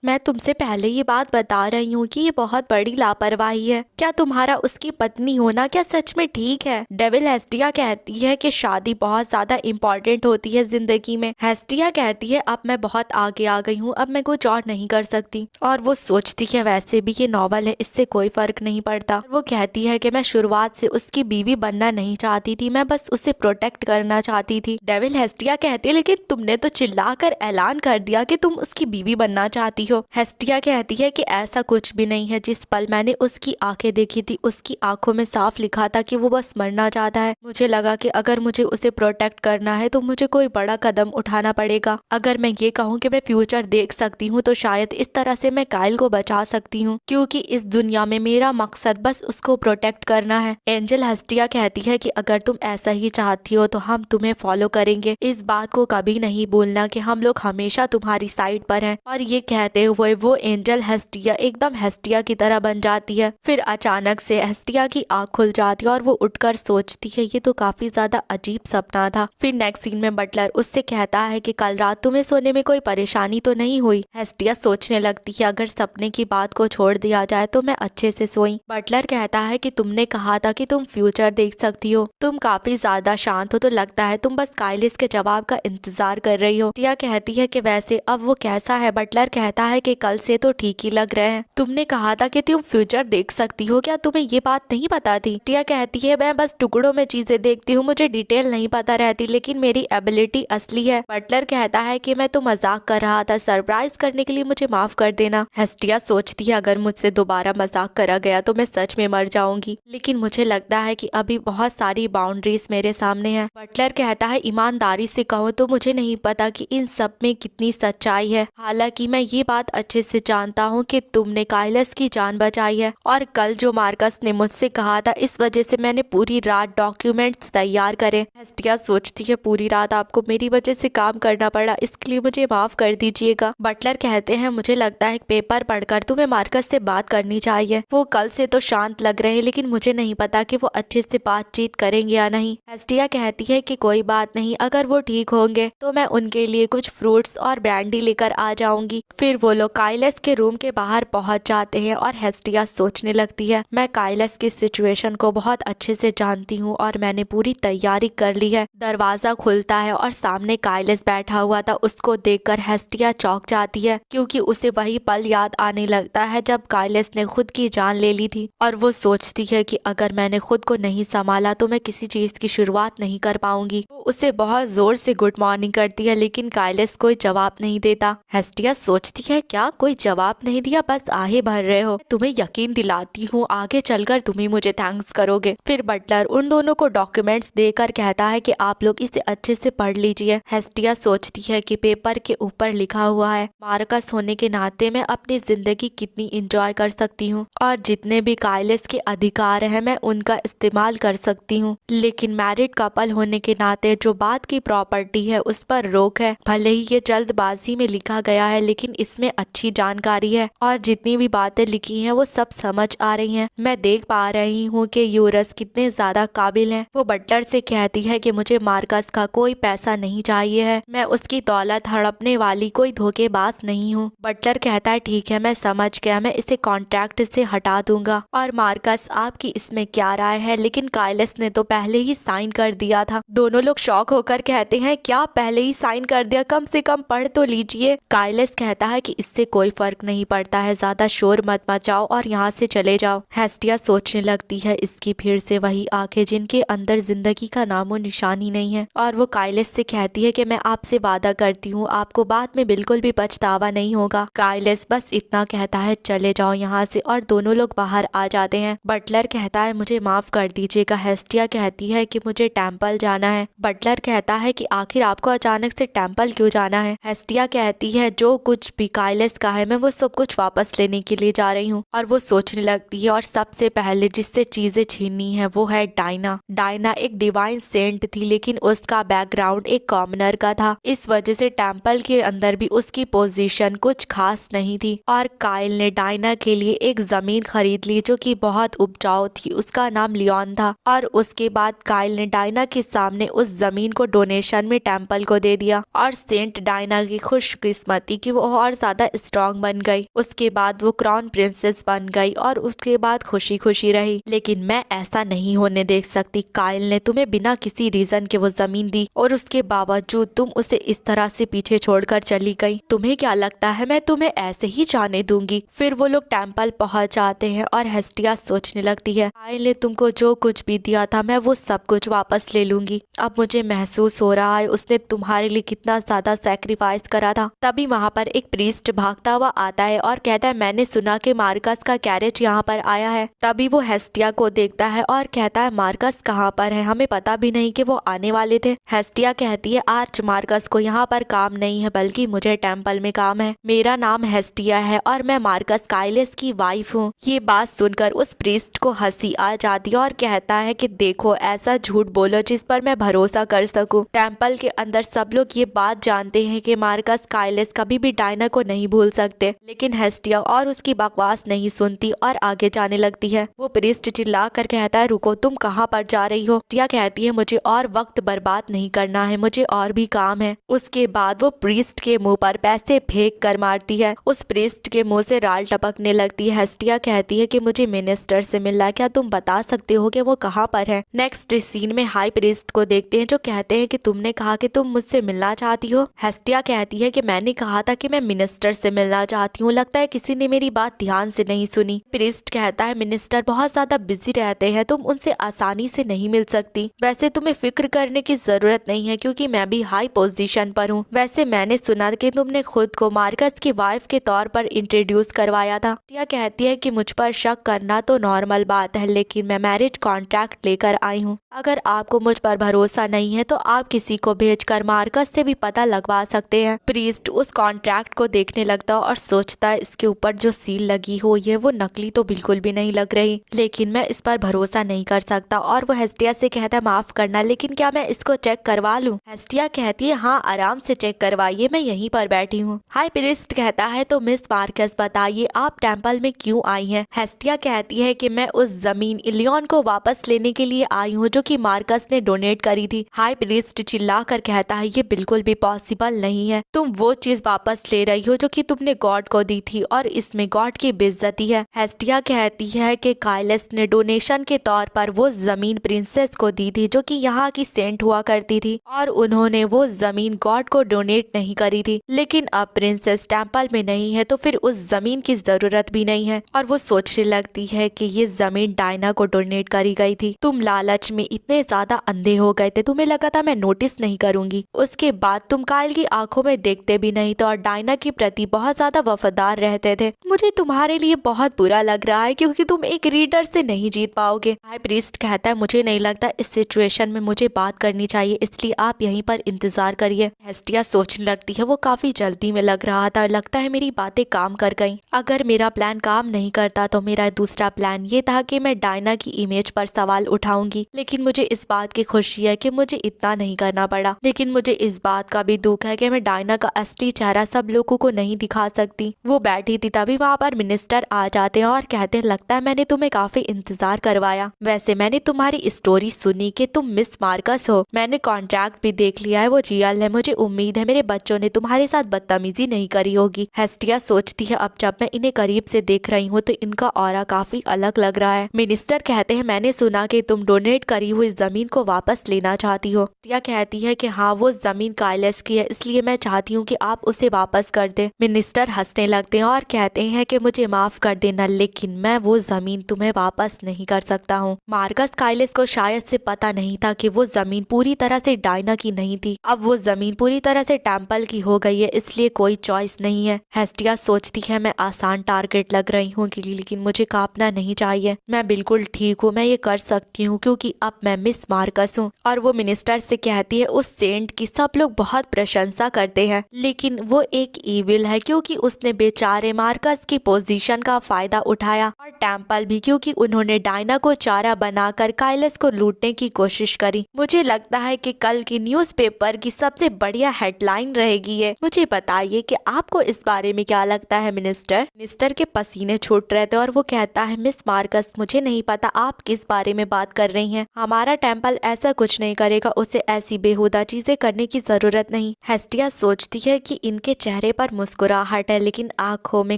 मैं तुमसे पहले ये बात बता रही हूँ कि ये बहुत बड़ी लापरवाही है। क्या तुम्हारा उसकी पत्नी होना क्या सच में ठीक है? डेविल हेस्टिया कहती है कि शादी बहुत ज्यादा इम्पोर्टेंट होती है जिंदगी में। हेस्टिया कहती है अब मैं बहुत आगे आ गई हूँ, अब मैं कुछ और नहीं कर सकती। और वो सोचती है वैसे भी ये नॉवल है, इससे कोई फर्क नहीं पड़ता। वो कहती है कि मैं शुरुआत से उसकी बीवी बनना नहीं चाहती थी, मैं बस उसे प्रोटेक्ट करना चाहती थी। डेविल हेस्टिया कहती है लेकिन तुमने तो चिल्लाकर ऐलान कर दिया कि तुम उसकी बीवी बनना चाहती हो। हेस्टिया कहती है कि ऐसा कुछ भी नहीं है। जिस पल मैंने उसकी आंखें देखी थी उसकी आंखों में साफ लिखा था कि वो बस मरना चाहता है। मुझे लगा कि अगर मुझे उसे प्रोटेक्ट करना है तो मुझे कोई बड़ा कदम उठाना पड़ेगा। अगर मैं ये कहूँ कि मैं फ्यूचर देख सकती हूँ तो शायद इस तरह से मैं काइल को बचा सकती हूँ, क्योंकि इस दुनिया में मेरा मकसद बस उसको प्रोटेक्ट करना है। एंजल हेस्टिया कहती है कि अगर तुम ऐसा ही चाहती हो तो हम तुम्हें फॉलो करेंगे। इस बात को कभी नहीं बोलना कि हम लोग हमेशा तुम्हारी साइड पर हैं। और ये कहते हुए वो एंजल हेस्टिया एकदम हेस्टिया की तरह बन जाती है। फिर अचानक से हेस्टिया की आंख खुल जाती है और वो उठकर सोचती है ये तो काफी ज्यादा अजीब सपना था। फिर नेक्स्ट सीन में बटलर उससे कहता है कि कल रात तुम्हें सोने में कोई परेशानी तो नहीं हुई? हेस्टिया सोचने लगती है अगर सपने की बात को छोड़ दिया जाए तो मैं अच्छे से सोई। बटलर कहता है कि तुमने कहा था कि तुम फ्यूचर देख सकती हो, तुम काफी ज्यादा शांत हो तो लगता है तुम बस काइलिस के जवाब का इंतजार कर रही हो। टिया कहती है कि वैसे अब वो कैसा है? बटलर कहता है कि कल से तो ठीक ही लग रहे हैं। तुमने कहा था कि तुम फ्यूचर देख सकती हो, क्या तुम्हें ये बात नहीं पता थी? टिया कहती है मैं बस टुकड़ों में चीजें देखती हूँ, मुझे डिटेल नहीं पता रहती, लेकिन मेरी एबिलिटी असली है। बटलर कहता है कि मैं तो मजाक कर रहा था, सरप्राइज करने के लिए मुझे माफ कर देना। हेस्टिया सोचती है अगर मुझसे दोबारा मजाक करा गया तो मैं सच में मर जाऊंगी, लेकिन मुझे लगता है कि अभी बहुत सारी बाउंड्रीज मेरे सामने है। बटलर कहता है ईमानदारी से कहो तो मुझे नहीं पता कि इन सब में कितनी सच्चाई है। हालांकि मैं ये बात अच्छे से जानता हूँ कि तुमने काइलस की जान बचाई है, और कल जो मार्कस ने मुझसे कहा था इस वजह से मैंने पूरी रात डॉक्यूमेंट्स तैयार करे। हेस्टिया सोचती है पूरी रात आपको मेरी वजह से काम करना पड़ा, इसके लिए मुझे माफ कर दीजिएगा। बटलर कहते हैं मुझे लगता है पेपर पढ़कर तुम्हें मार्कस से बात करनी चाहिए। वो कल से तो शांत लग रहे हैं लेकिन मुझे नहीं पता कि वो अच्छे से बातचीत करेंगे या नहीं। हेस्टिया कहती है कि कोई बात नहीं, अगर वो ठीक होंगे तो मैं उनके लिए कुछ फ्रूट्स और ब्रांडी लेकर आ जाऊंगी। फिर वो लोग काइलस के रूम के बाहर पहुंच जाते हैं और हेस्टिया सोचने लगती है मैं काइलस की सिचुएशन को बहुत अच्छे से जानती हूँ और मैंने पूरी तैयारी कर ली है। दरवाजा खुलता है और सामने काइलस बैठा हुआ था। उसको देखकर हेस्टिया चौंक जाती है क्योंकि उसे वही पल याद आने लगता है जब काइलस ने खुद की जान ले ली थी, और वो सोचती है कि अगर मैंने खुद को नहीं संभाला तो मैं किसी चीज की शुरुआत नहीं कर पाऊंगी। वो उसे बहुत जोर से गुड मॉर्निंग करती है लेकिन काइलस कोई जवाब नहीं देता। हेस्टिया सोचती है क्या कोई जवाब नहीं दिया, बस आहे भर रहे हो? तुम्हें यकीन दिलाती हूँ आगे चलकर तुम ही मुझे थैंक्स करोगे। फिर बटलर उन दोनों को डॉक्यूमेंट्स देकर कहता है कि आप लोग इसे अच्छे से पढ़ लीजिए। हेस्टिया सोचती है कि पेपर के ऊपर लिखा हुआ है मार्कस होने के नाते मैं अपनी जिंदगी कितनी इंजॉय कर सकती हूँ और जितने भी काइलस के अधिकार है मैं उनका इस्तेमाल कर सकती हूँ, लेकिन मैरिड कपल होने के नाते जो बात की प्रॉपर्टी है उस पर रोक है। भले ही ये जल्दबाजी में लिखा गया है लेकिन इसमें अच्छी जानकारी है और जितनी भी बातें लिखी हैं वो सब समझ आ रही हैं। मैं देख पा रही हूँ कि यूरस कितने ज्यादा काबिल हैं। वो बटलर से कहती है कि मुझे मार्कस का कोई पैसा नहीं चाहिए है, मैं उसकी दौलत हड़पने वाली कोई धोखेबाज नहीं हूँ। बटलर कहता है ठीक है मैं समझ गया, मैं इसे कॉन्ट्रैक्ट से हटा दूंगा। और मार्कस आपकी इसमें क्या राय है? लेकिन काइलस ने तो पहले ही साइन कर दिया था। दोनों लोग शॉक होकर कहते हैं क्या पहले ही साइन कर दिया? कम से कम पढ़ तो लीजिए। काइलस कहता है कि इससे कोई फर्क नहीं पड़ता है, ज्यादा शोर मत मचाओ और यहाँ से चले जाओ। हेस्टिया सोचने लगती है इसकी फिर से वही आंखें जिनके अंदर जिंदगी का नामो निशान ही नहीं है, और वो काइलस से कहती है कि मैं आपसे वादा करती हूँ आपको बाद में बिल्कुल भी पछतावा नहीं होगा। काइलस बस इतना कहता है चले जाओ यहाँ से, और दोनों लोग बाहर आ जाते हैं। बटलर कहता है मुझे माफ कर दीजिएगा। हेस्टिया कहती है कि मुझे टेम्पल जाना है। बटलर कहता है कि आखिर आपको अचानक से टेम्पल क्यों जाना है? हेस्टिया कहती है जो कुछ भी काइलस का है मैं वो सब कुछ वापस लेने के लिए जा रही हूँ। और वो सोचने लगती है और सबसे पहले जिससे चीजें छीननी है वो है डायना। डायना एक डिवाइन सेंट थी लेकिन उसका बैकग्राउंड एक कॉमनर का था, इस वजह से टेम्पल के अंदर भी उसकी पोजीशन कुछ खास नहीं थी। और काइल ने डायना के लिए एक जमीन खरीद ली जो कि बहुत उपजाऊ थी, उसका नाम लियोन था। और उसके बाद काइल ने डायना के सामने उस जमीन को डोनेशन पोजीशन में टेम्पल को दे दिया और सेंट डायना की खुशकिस्मती कि वो और ज्यादा स्ट्रॉन्ग बन गई। उसके बाद वो क्राउन प्रिंसेस बन गई और उसके बाद खुशी खुशी रही। लेकिन मैं ऐसा नहीं होने देख सकती। काइल ने तुम्हें बिना किसी रीजन के वो जमीन दी और उसके बावजूद तुम उसे इस तरह से पीछे छोड़कर चली गई। तुम्हें क्या लगता है मैं तुम्हें ऐसे ही जाने दूंगी? फिर वो लोग टेम्पल पहुंच जाते हैं और हेस्टिया सोचने लगती है, काइल ने तुमको जो कुछ भी दिया था मैं वो सब कुछ वापस ले लूंगी। अब मुझे महसूस हो रहा है उसने तुम्हारे लिए कितना ज्यादा सैक्रिफाइस करा था। तभी वहाँ पर एक प्रीस्ट भागता हुआ आता है और कहता है, मैंने सुना कि मार्कस का कैरेज यहाँ पर आया है। तभी वो हेस्टिया को देखता है और कहता है, मार्कस कहाँ पर है? हमें पता भी नहीं कि वो आने वाले थे। हेस्टिया कहती है, आज मार्कस को यहाँ पर काम नहीं है बल्कि मुझे टेम्पल में काम है। मेरा नाम हेस्टिया है और मैं मार्कस काइलस की वाइफ हूँ। ये बात सुनकर उस प्रीस्ट को हंसी आ जाती है और कहता है कि देखो ऐसा झूठ बोलो जिस पर मैं भरोसा कर सकूं। टेम्पल के अंदर सब लोग ये बात जानते हैं कि मार्कस काइलस कभी भी डायना को नहीं भूल सकते। लेकिन हेस्टिया और उसकी बकवास नहीं सुनती और आगे जाने लगती है। वो प्रीस्ट चिल्ला कर कहता है, रुको, तुम कहाँ पर जा रही हो? हेस्टिया कहती है, मुझे और वक्त बर्बाद नहीं करना है, मुझे और भी काम है। उसके बाद वो प्रीस्ट के मुंह पर पैसे फेंक कर मारती है। उस प्रीस्ट के मुंह से राल टपकने लगती है। हेस्टिया कहती है कि मुझे मिनिस्टर से मिलना है, क्या तुम बता सकते हो कि वो कहाँ पर है? नेक्स्ट सीन में हाई प्रीस्ट को देखते हैं जो कहते हैं कि तुमने कहा कि तुम मुझसे मिलना चाहती हो। हेस्टिया कहती है कि मैंने कहा था कि मैं मिनिस्टर से मिलना चाहती हूँ, लगता है किसी ने मेरी बात ध्यान से नहीं सुनी। प्रीस्ट कहता है, मिनिस्टर बहुत ज्यादा बिजी रहते हैं, तुम उनसे आसानी से नहीं मिल सकती। वैसे तुम्हें फिक्र करने की जरूरत नहीं है क्योंकि मैं भी हाई पोजीशन पर हूँ। वैसे मैंने सुना कि तुमने खुद को मार्कस की वाइफ के तौर पर इंट्रोड्यूस करवाया था। टिया कहती है कि मुझ पर शक करना तो नॉर्मल बात है, लेकिन मैं मैरिज कॉन्ट्रैक्ट लेकर आई हूँ। अगर आपको मुझ पर भरोसा नहीं है तो आप किसी को भेजकर मार्कस से भी पता लगवा सकते हैं। प्रीस्ट उस कॉन्ट्रैक्ट को देखने लगता है और सोचता है, इसके ऊपर जो सील लगी हुई है वो नकली तो बिल्कुल भी नहीं लग रही, लेकिन मैं इस पर भरोसा नहीं कर सकता। और वो हेस्टिया से कहता है, माफ करना लेकिन क्या मैं इसको चेक करवा लूं? हेस्टिया कहती है, हाँ आराम से चेक करवाइए, मैं यहीं पर बैठी हूँ। हाई प्रीस्ट कहता है, तो मिस मार्कस बताइए आप टेम्पल में क्यों आई हैं? हेस्टिया कहती है कि मैं उस जमीन इलियन को वापस लेने के लिए आई हूँ जो कि मार्कस ने डोनेट करी थी। हाई प्रीस्ट चिल्ला कर कहता है, ये बिल्कुल भी पॉसिबल नहीं है, तुम वो चीज वापस ले रही हो जो कि तुमने गॉड को दी थी और इसमें गॉड की बेइज्जती है। हेस्टिया कहती है कि काइलस ने डोनेशन के तौर पर वो जमीन प्रिंसेस को दी थी जो कि यहाँ की सेंट हुआ करती थी और उन्होंने वो जमीन गॉड को डोनेट नहीं करी थी। लेकिन अब प्रिंसेस टेम्पल में नहीं है तो फिर उस जमीन की जरूरत भी नहीं है और वो सोचने लगती है कि ये जमीन डायना को डोनेट करी गई थी। तुम लालच में इतने ज्यादा अंधे हो गए थे, तुम्हें लगा था मैं नोटिस नहीं करूंगी। उसके बाद तुम काइल की आंखों में देखते भी नहीं थे और डायना के प्रति बहुत ज्यादा वफादार रहते थे। मुझे तुम्हारे लिए बहुत बुरा लग रहा है क्योंकि तुम एक रीडर से नहीं जीत पाओगे। हाई प्रीस्ट कहता है, मुझे नहीं लगता इस सिचुएशन में मुझे बात करनी चाहिए, इसलिए आप यहीं पर इंतजार करिए। हेस्टिया सोचने लगती है, वो काफी जल्दी में लग रहा था, लगता है मेरी बातें काम कर गईं। अगर मेरा प्लान काम नहीं करता तो मेरा दूसरा प्लान ये था कि मैं डायना की इमेज पर सवाल उठाऊंगी, लेकिन मुझे इस बात की खुशी है कि मुझे इतना नहीं करना पड़ा। लेकिन मुझे इस बात का भी दुख है कि मैं डायना का असली चेहरा सब लोगों को नहीं दिखा सकती। वो बैठी थी, तभी वहाँ पर मिनिस्टर आ जाते हैं और कहते हैं, लगता है मैंने तुम्हें काफी इंतजार करवाया। वैसे मैंने तुम्हारी स्टोरी सुनी कि तुम मिस मार्कस हो, मैंने कॉन्ट्रैक्ट भी देख लिया है, वो रियल है। मुझे उम्मीद है मेरे बच्चों ने तुम्हारे साथ बदतमीजी नहीं करी होगी। हेस्टिया सोचती है, अब जब मैं इन्हें करीब से देख रही हूँ तो इनका ऑरा काफी अलग लग रहा है। मिनिस्टर कहते हैं, मैंने सुना कि तुम डोनेट करी हुई जमीन को वापस लेना चाहती हो। टिया कहती है कि हाँ, वो जमीन काइलस की है, इसलिए मैं चाहती हूँ कि आप उसे वापस कर दे। मिनिस्टर हंसने लगते हैं और कहते हैं कि मुझे माफ कर देना, लेकिन मैं वो जमीन तुम्हें वापस नहीं कर सकता हूँ। मार्कस काइलस को शायद से पता नहीं था कि वो जमीन पूरी तरह से डायना की नहीं थी। अब वो जमीन पूरी तरह से टेम्पल की हो गई है, इसलिए कोई चॉइस नहीं है। हेस्टिया सोचती है, मैं आसान टारगेट लग रही हूँ लेकिन मुझे कांपना नहीं चाहिए, मैं बिल्कुल ठीक हूँ, मैं ये कर सकती हूँ क्योंकि अब मैं मिस मार्कस हूँ। और वो मिनिस्टर से कहती है, उस सेंट की सब लोग बहुत प्रशंसा करते हैं, लेकिन वो एक ईविल है क्योंकि उसने बेचारे मार्कस की पोजीशन का फायदा उठाया, और टेम्पल भी क्योंकि उन्होंने डायना को चारा बनाकर काइलस को लूटने की कोशिश करी। मुझे लगता है कि कल की न्यूज़पेपर की सबसे बढ़िया हेडलाइन रहेगी ये। मुझे बताइए कि आपको इस बारे में क्या लगता है मिनिस्टर के पसीने छूट रहे थे और वो कहता है, मिस मार्कस मुझे नहीं पता आप किस बारे में बात कर रही हैं, हमारा टेम्पल ऐसा कुछ नहीं करेगा, उसे ऐसी बेहुदा चीजें करने की जरूरत नहीं। हेस्टिया सोचती है कि इनके चेहरे पर मुस्कुराहट है लेकिन आंखों में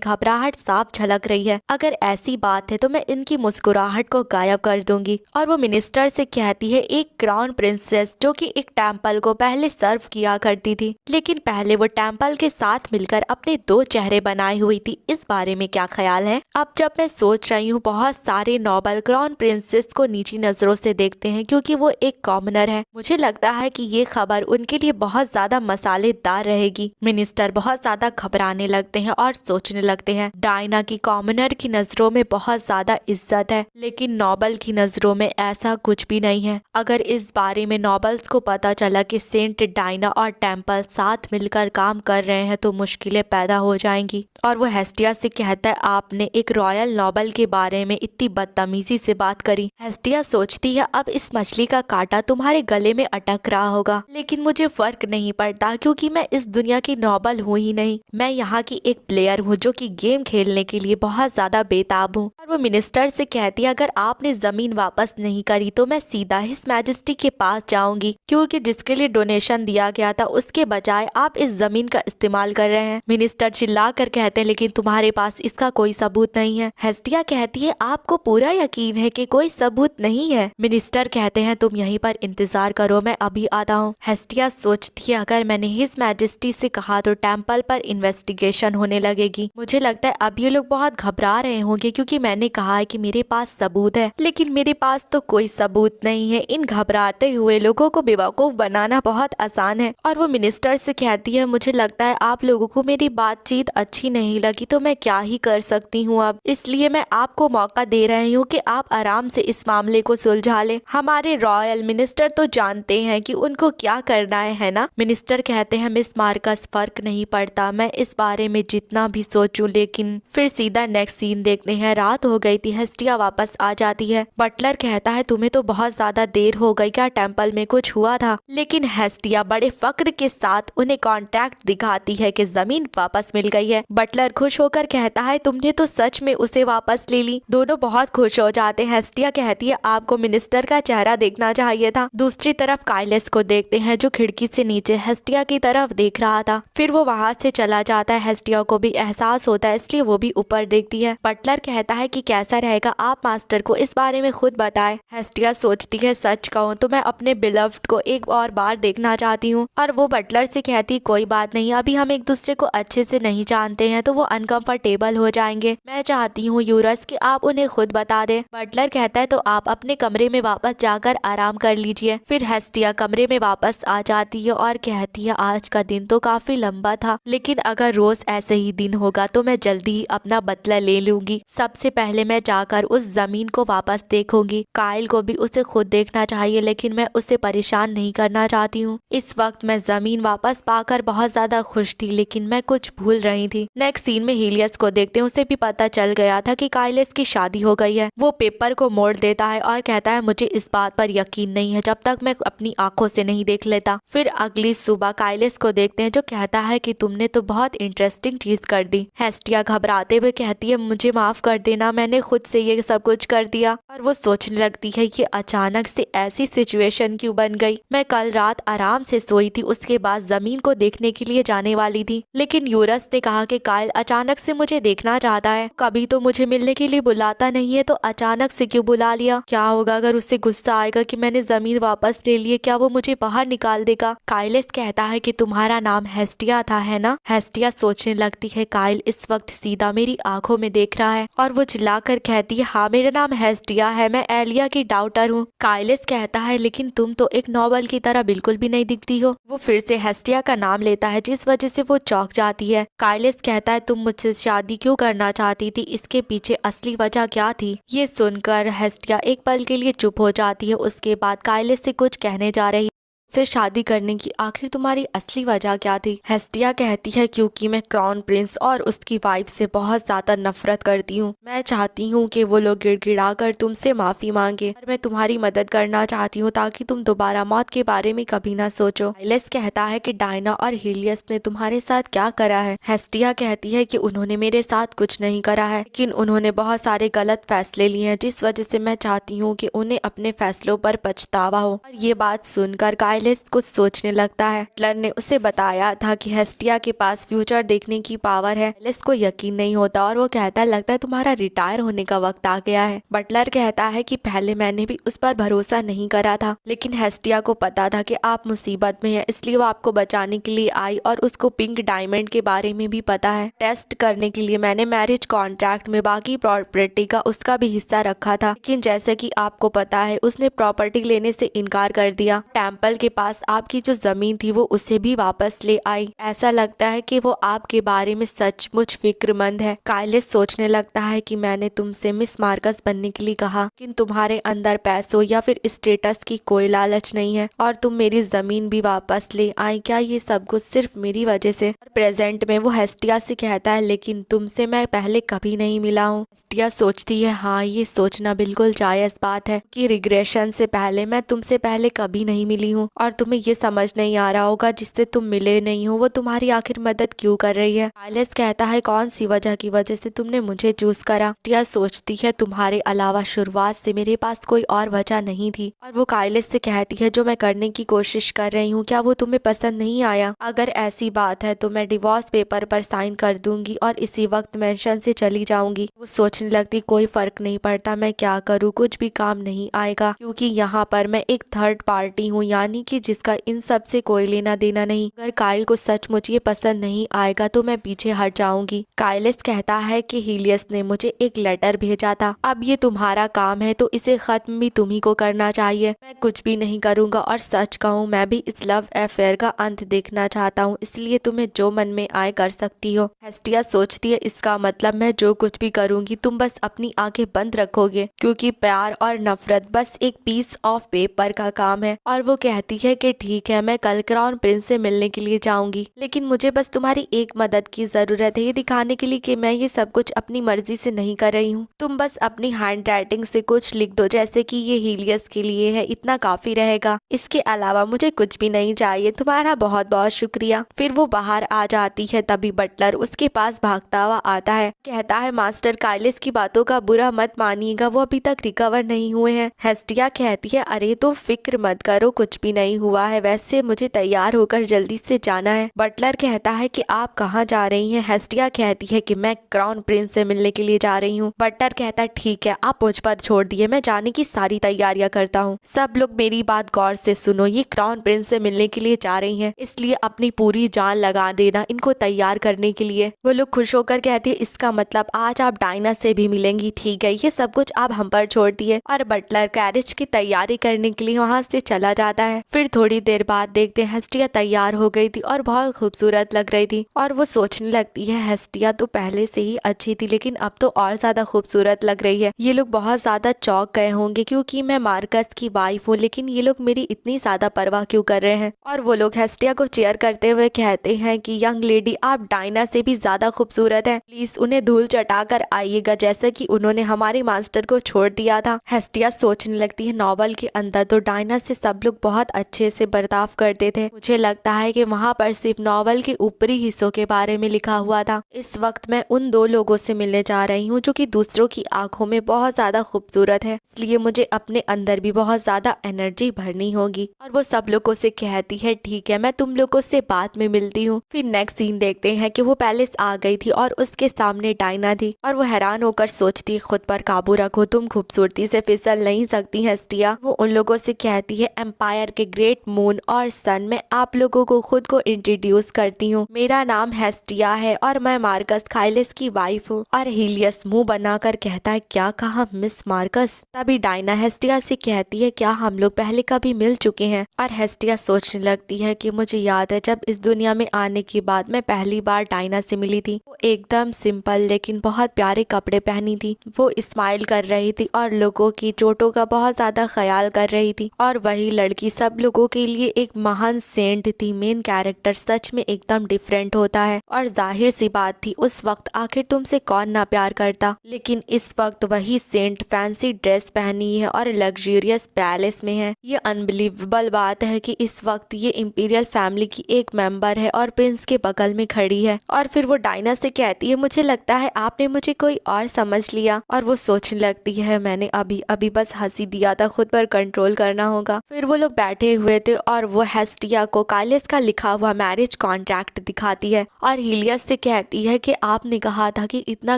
घबराहट साफ झलक रही है। अगर ऐसी बात है तो मैं इनकी मुस्कुराहट को गायब कर दूंगी। और वो मिनिस्टर से कहती है एक क्राउन प्रिंसेस जो कि एक टेम्पल को पहले सर्व किया करती थी, लेकिन पहले वो टेम्पल के साथ मिलकर अपने 2 चेहरे बनाई हुई थी। इस बारे में क्या ख्याल है? अब जब मैं सोच रही हूँ बहुत सारे नोबल क्राउन प्रिंसेस को नीची नजरों से देखते हैं क्योंकि वो एक कॉमनर है। मुझे लगता है कि ये खबर उनके लिए बहुत ज्यादा मसालेदार रहेगी। मिनिस्टर बहुत ज्यादा घबराने लगते हैं और सोचने लगते हैं डायना की कॉमनर की नजरों में बहुत ज्यादा इज्जत है लेकिन नोबल की नजरों में ऐसा कुछ भी नहीं है। अगर इस बारे में नोबल्स को पता चला कि सेंट डायना और टेम्पल साथ मिलकर काम कर रहे हैं तो मुश्किलें पैदा हो जाएंगी। और वो हेस्टिया से कहता है आपने एक रॉयल नोबल के बारे में इतनी बदतमीजी से बात करी। हेस्टिया सोचती है अब इस मछली का कांटा तुम्हारे गले में अटक रहा होगा, लेकिन मुझे फर्क नहीं पड़ता क्योंकि मैं इस दुनिया की नोबल हूँ ही नहीं, मैं यहाँ की एक प्लेयर हूँ जो कि गेम खेलने के लिए बहुत ज्यादा बेताब हूँ। और वो मिनिस्टर से कहती है अगर आपने जमीन वापस नहीं करी तो मैं सीधा हिज मैजेस्टी के पास जाऊंगी क्योंकि जिसके लिए डोनेशन दिया गया था उसके बजाय आप इस जमीन का इस्तेमाल कर रहे हैं। मिनिस्टर चिल्ला कर कहते हैं लेकिन तुम्हारे पास इसका कोई सबूत नहीं है। हेस्टिया कहती है आपको पूरा यकीन है कि कोई सबूत नहीं है? मिनिस्टर कहते हैं तुम यहीं पर इंतजार करो, मैं अभी आता हूँ। हेस्टिया सोचती है अगर मैंने हिज मैजेस्टी से कहा तो टेम्पल पर इन्वेस्टिगेशन होने लगेगी। मुझे लगता है अब ये लोग बहुत घबरा रहे होंगे क्योंकि मैंने कहा है कि मेरे पास सबूत है, लेकिन मेरे पास तो कोई सबूत नहीं है। इन घबराते हुए लोगों को बेवकूफ बनाना बहुत आसान है। और वो मिनिस्टर से कहती है मुझे लगता है आप लोगों को मेरी बातचीत अच्छी नहीं लगी तो मैं क्या ही कर सकती हूँ अब, इसलिए मैं आपको मौका दे रही हूँ कि आप आराम से इस मामले को सुलझा लें। हमारे रॉयल मिनिस्टर तो जानते हैं कि उनको क्या करना है ना? मिनिस्टर कहते हैं मिस मार्कस फर्क नहीं पड़ता, मैं इस बारे में जितना भी सोचूं। लेकिन फिर सीधा नेक्स्ट सीन देखते हैं। रात हो गई थी, हेस्टिया वापस आ जाती है। बटलर कहता है तुम्हें तो बहुत ज्यादा देर हो गई, क्या टेम्पल में कुछ हुआ था? लेकिन हेस्टिया बड़े फक्र के साथ उन्हें कॉन्ट्रैक्ट दिखाती है कि जमीन वापस मिल गई है। बटलर खुश होकर कहता है तुमने तो सच में उसे वापस ले ली। दोनों बहुत खुश हो जाते हैं। हेस्टिया कहती है आपको मिनिस्टर का चेहरा देखना चाहिए था। दूसरी तरफ काइलस को देखते हैं जो खिड़की से नीचे हेस्टिया की तरफ देख रहा था, फिर वो वहाँ से चला जाता है। हेस्टिया को भी एहसास होता है इसलिए वो भी ऊपर देखती है। बटलर कहता है कि कैसा रहेगा आप मास्टर को इस बारे में खुद बताएं। हेस्टिया सोचती है सच कहूँ तो मैं अपने बिलव्ड को एक और बार देखना चाहती हूँ। और वो बटलर से कहती कोई बात नहीं, अभी हम एक दूसरे को अच्छे से नहीं जानते हैं तो वो अनकंफर्टेबल हो जाएंगे। मैं चाहती हूँ यूरस कि आप उन्हें खुद बता दें। बटलर कहता है तो आप अपने कमरे में वापस जाकर आराम कर लीजिए। फिर हेस्टिया कमरे में वापस आ जाती है और कहती है आज का दिन तो काफी लंबा था, लेकिन अगर रोज ऐसे ही दिन होगा तो मैं जल्दी ही अपना बदला ले लूंगी। सबसे पहले मैं जाकर उस जमीन को वापस देखूंगी। काइल को भी उसे खुद देखना चाहिए लेकिन मैं उसे परेशान नहीं करना चाहती हूँ। इस वक्त मैं जमीन वापस पाकर बहुत ज्यादा खुश थी लेकिन मैं कुछ भूल रही थी। नेक्स्ट सीन में हीलियस को देखते हैं, उसे भी पता चल गया था कि काइलस की शादी हो गई है। वो पेपर को मोड़ देता है और कहता है मुझे इस बात पर यकीन नहीं है जब तक मैं अपनी आंखों से नहीं देख लेता। फिर अगली सुबह काइलस को देखते हैं जो कहता है कि तुमने तो बहुत इंटरेस्टिंग चीज कर दी। हेस्टिया घबराते हुए कहती है मुझे माफ कर देना, मैंने खुद से ये सब कुछ कर दिया। और वो सोचने लगती है कि अचानक से ऐसी सिचुएशन क्यों बन गई। मैं कल रात आराम से सोई थी, उसके बाद जमीन को देखने के लिए जाने वाली थी, लेकिन यूरस ने कहा कि काइल अचानक से मुझे देखना चाहता है, कभी तो मुझे मिलने के लिए बुलाता नहीं है तो अचानक से क्यों बुला लिया। क्या होगा अगर उससे गुस्सा आएगा कि मैंने जमीन वापस ले ली, क्या वो मुझे बाहर निकाल देगा। काइलस कहता है कि तुम्हारा नाम हेस्टिया था है ना? हेस्टिया सोचने लगती है काइल इस वक्त सीधा मेरी आंखों में देख रहा है और वो चिल्लाकर कहती है हाँ मेरा नाम हेस्टिया है, मैं एलिया की डाउटर हूँ। काइलस कहता है लेकिन तुम तो एक नोबल की तरह बिल्कुल भी नहीं दिखती हो। वो फिर से हेस्टिया का नाम लेता है जिस वजह से वो चौंक जाती है। काइलस कहता है तुम मुझसे शादी क्यों करना चाहती थी, इसके पीछे असली वजह क्या थी? ये सुनकर हेस्टिया एक पल के लिए चुप हो जाती है। उसके बाद काइलस से कुछ कहने जा रही से शादी करने की आखिर तुम्हारी असली वजह क्या थी? हेस्टिया कहती है क्योंकि मैं क्राउन प्रिंस और उसकी वाइफ से बहुत ज्यादा नफरत करती हूँ। मैं चाहती हूँ कि वो लोग गिड़गिड़ा कर तुमसे माफी मांगे और मैं तुम्हारी मदद करना चाहती हूँ ताकि तुम दोबारा मौत के बारे में कभी ना सोचो। काइलस कहता है कि डायना और हीलियस ने तुम्हारे साथ क्या करा है? हेस्टिया कहती है कि उन्होंने मेरे साथ कुछ नहीं करा है, लेकिन उन्होंने बहुत सारे गलत फैसले लिए हैं जिस वजह से मैं चाहती हूँ कि उन्हें अपने फैसलों पर पछतावा हो। और ये बात सुनकर काइलिस कुछ सोचने लगता है। बटलर ने उसे बताया था कि हेस्टिया के पास फ्यूचर देखने की पावर है। काइलिस को यकीन नहीं होता और वो कहता है लगता है तुम्हारा रिटायर होने का वक्त आ गया है। बटलर कहता है कि पहले मैंने भी उस पर भरोसा नहीं करा था, लेकिन हेस्टिया को पता था कि आप मुसीबत में हैं, इसलिए वो आपको बचाने के लिए आई और उसको पिंक डायमंड के बारे में भी पता है। टेस्ट करने के लिए मैंने मैरिज कॉन्ट्रैक्ट में बाकी प्रॉपर्टी का उसका भी हिस्सा रखा था, लेकिन जैसे कि आपको पता है उसने प्रॉपर्टी लेने से इनकार कर दिया। टेम्पल के पास आपकी जो जमीन थी वो उसे भी वापस ले आई। ऐसा लगता है कि वो आपके बारे में सचमुच फिक्रमंद है। काइलिस सोचने लगता है कि मैंने तुमसे मिस मार्कस बनने के लिए कहा, लेकिन तुम्हारे अंदर पैसों या फिर स्टेटस की कोई लालच नहीं है और तुम मेरी जमीन भी वापस ले आई। क्या ये सब कुछ सिर्फ मेरी वजह से? प्रेजेंट में वो हेस्टिया से कहता है लेकिन तुमसे मैं पहले कभी नहीं मिला हूँ। हेस्टिया सोचती है हाँ ये सोचना बिल्कुल जायज बात है कि रिग्रेशन से पहले मैं तुमसे पहले कभी नहीं मिली हूँ और तुम्हें ये समझ नहीं आ रहा होगा जिससे तुम मिले नहीं हो वो तुम्हारी आखिर मदद क्यों कर रही है। काइलिस कहता है कौन सी वजह की वजह से तुमने मुझे चूज करा? हेस्टिया सोचती है तुम्हारे अलावा शुरुआत से मेरे पास कोई और वजह नहीं थी और वो काइलिस से कहती है जो मैं करने की कोशिश कर रही हूँ क्या वो तुम्हें पसंद नहीं आया? अगर ऐसी बात है तो मैं डिवोर्स पेपर पर साइन कर दूंगी और इसी वक्त मेंशन से चली जाऊंगी। वो सोचने लगती कोई फर्क नहीं पड़ता मैं क्या करूँ, कुछ भी काम नहीं आएगा क्योंकि यहाँ पर मैं एक थर्ड पार्टी हूँ, यानी कि जिसका इन सब से कोई लेना देना नहीं। अगर काइल को सचमुच ये पसंद नहीं आएगा तो मैं पीछे हट जाऊंगी। काइलिस कहता है कि हीलियस ने मुझे एक लेटर भेजा था, अब ये तुम्हारा काम है तो इसे खत्म भी तुम्ही को करना चाहिए। मैं कुछ भी नहीं करूंगा और सच कहूँ मैं भी इस लव अफेयर का अंत देखना चाहता हूँ, इसलिए तुम्हें जो मन में आए कर सकती हो। हेस्टिया सोचती है इसका मतलब मैं जो कुछ भी करूंगी तुम बस अपनी आंखें बंद रखोगे क्योंकि प्यार और नफरत बस एक पीस ऑफ पेपर का काम है। और वो कहती है कि ठीक है मैं कल क्राउन प्रिंस से मिलने के लिए जाऊंगी, लेकिन मुझे बस तुम्हारी एक मदद की जरूरत है ये दिखाने के लिए कि मैं ये सब कुछ अपनी मर्जी से नहीं कर रही हूँ। तुम बस अपनी हैंड राइटिंग से कुछ लिख दो जैसे कि ये हीलियस के लिए है, इतना काफी रहेगा। इसके अलावा मुझे कुछ भी नहीं चाहिए। तुम्हारा बहुत बहुत शुक्रिया। फिर वो बाहर आ जाती है, तभी बटलर उसके पास भागता हुआ आता है, कहता है मास्टर काइलिस की बातों का बुरा मत मानिएगा, वो अभी तक रिकवर नहीं हुए हैं। हेस्टिया कहती है अरे तुम फिक्र मत करो कुछ भी नहीं हुआ है, वैसे मुझे तैयार होकर जल्दी से जाना है। बटलर कहता है कि आप कहाँ जा रही हैं? हेस्टिया कहती है कि मैं क्राउन प्रिंस से मिलने के लिए जा रही हूँ। बटलर कहता है ठीक है आप मुझ पर छोड़ दिए, मैं जाने की सारी तैयारियां करता हूँ। सब लोग मेरी बात गौर से सुनो, ये क्राउन प्रिंस से मिलने के लिए जा रही हैं, इसलिए अपनी पूरी जान लगा देना इनको तैयार करने के लिए। वो लोग खुश होकर कहते हैं इसका मतलब आज आप डायना से भी मिलेंगी, ठीक है ये सब कुछ आप हम पर छोड़ दिए। और बटलर कैरेज की तैयारी करने के लिए वहाँ से चला जाता है। फिर थोड़ी देर बाद देखते हैं हेस्टिया तैयार हो गई थी और बहुत खूबसूरत लग रही थी और वो सोचने लगती है हेस्टिया तो पहले से ही अच्छी थी लेकिन अब तो और ज्यादा खूबसूरत लग रही है। ये लोग बहुत ज्यादा चौंक गए होंगे क्योंकि मैं मार्कस की वाइफ हूँ, लेकिन ये लोग मेरी इतनी ज्यादा परवाह क्यों कर रहे हैं। और वो लोग हेस्टिया को चेयर करते हुए कहते हैं कि यंग लेडी आप डायना से भी ज्यादा खूबसूरत हैं, प्लीज उन्हें धूल चटाकर आइएगा जैसा कि उन्होंने हमारे मास्टर को छोड़ दिया था। हेस्टिया सोचने लगती है नॉवल के अंदर तो डायना से सब लोग बहुत अच्छे से बर्ताव करते थे, मुझे लगता है कि वहाँ पर सिर्फ नॉवल के ऊपरी हिस्सों के बारे में लिखा हुआ था। इस वक्त मैं उन दो लोगों से मिलने जा रही हूँ जो कि दूसरों की आंखों में बहुत ज्यादा खूबसूरत है, इसलिए मुझे अपने अंदर भी बहुत ज्यादा एनर्जी भरनी होगी। और वो सब लोगों से कहती है ठीक है मैं तुम लोगों से बाद में मिलती हूँ। फिर नेक्स्ट सीन देखते हैं कि वो पैलेस आ गई थी और उसके सामने डायना थी और वो हैरान होकर सोचती है खुद पर काबू रखो, तुम खूबसूरती से फिसल नहीं सकती हेस्टिया। वो उन लोगों से कहती है एम्पायर के ग्रेट मून और सन में आप लोगों को खुद को इंट्रोड्यूस करती हूँ, मेरा नाम हेस्टिया है और मैं मार्कस काइलिस की वाइफ हूँ। और हीलियस मुंह बनाकर कहता है क्या कहा मिस मार्कस? तभी डायना हेस्टिया से कहती है क्या हम लोग पहले कभी मिल चुके हैं? और हेस्टिया सोचने लगती है कि मुझे याद है जब इस दुनिया में आने के बाद मैं पहली बार डायना से मिली थी। वो एकदम सिंपल लेकिन बहुत प्यारे कपड़े पहनी थी, वो स्माइल कर रही थी और लोगों की चोटों का बहुत ज्यादा ख्याल कर रही थी। और वही लड़की सब लोगों के लिए एक महान सेंट थी। मेन कैरेक्टर सच में एकदम डिफरेंट होता है और जाहिर सी बात थी उस वक्त आखिर तुमसे कौन ना प्यार करता, लेकिन इस वक्त वही सेंट फैंसी ड्रेस पहनी है और लग्जरियस पैलेस में है। ये अनबिलीवेबल बात है कि इस वक्त ये इंपीरियल फैमिली की एक मेंबर है और प्रिंस के बगल में खड़ी है। और फिर वो डायना से कहती है मुझे लगता है आपने मुझे कोई और समझ लिया। और वो सोचने लगती है मैंने अभी अभी बस हंसी दिया था, खुद पर कंट्रोल करना होगा। फिर वो लोग बैठे बैठे हुए थे और वो हेस्टिया को काइलस का लिखा हुआ मैरिज कॉन्ट्रैक्ट दिखाती है और हीलियस से कहती है कि आपने कहा था कि इतना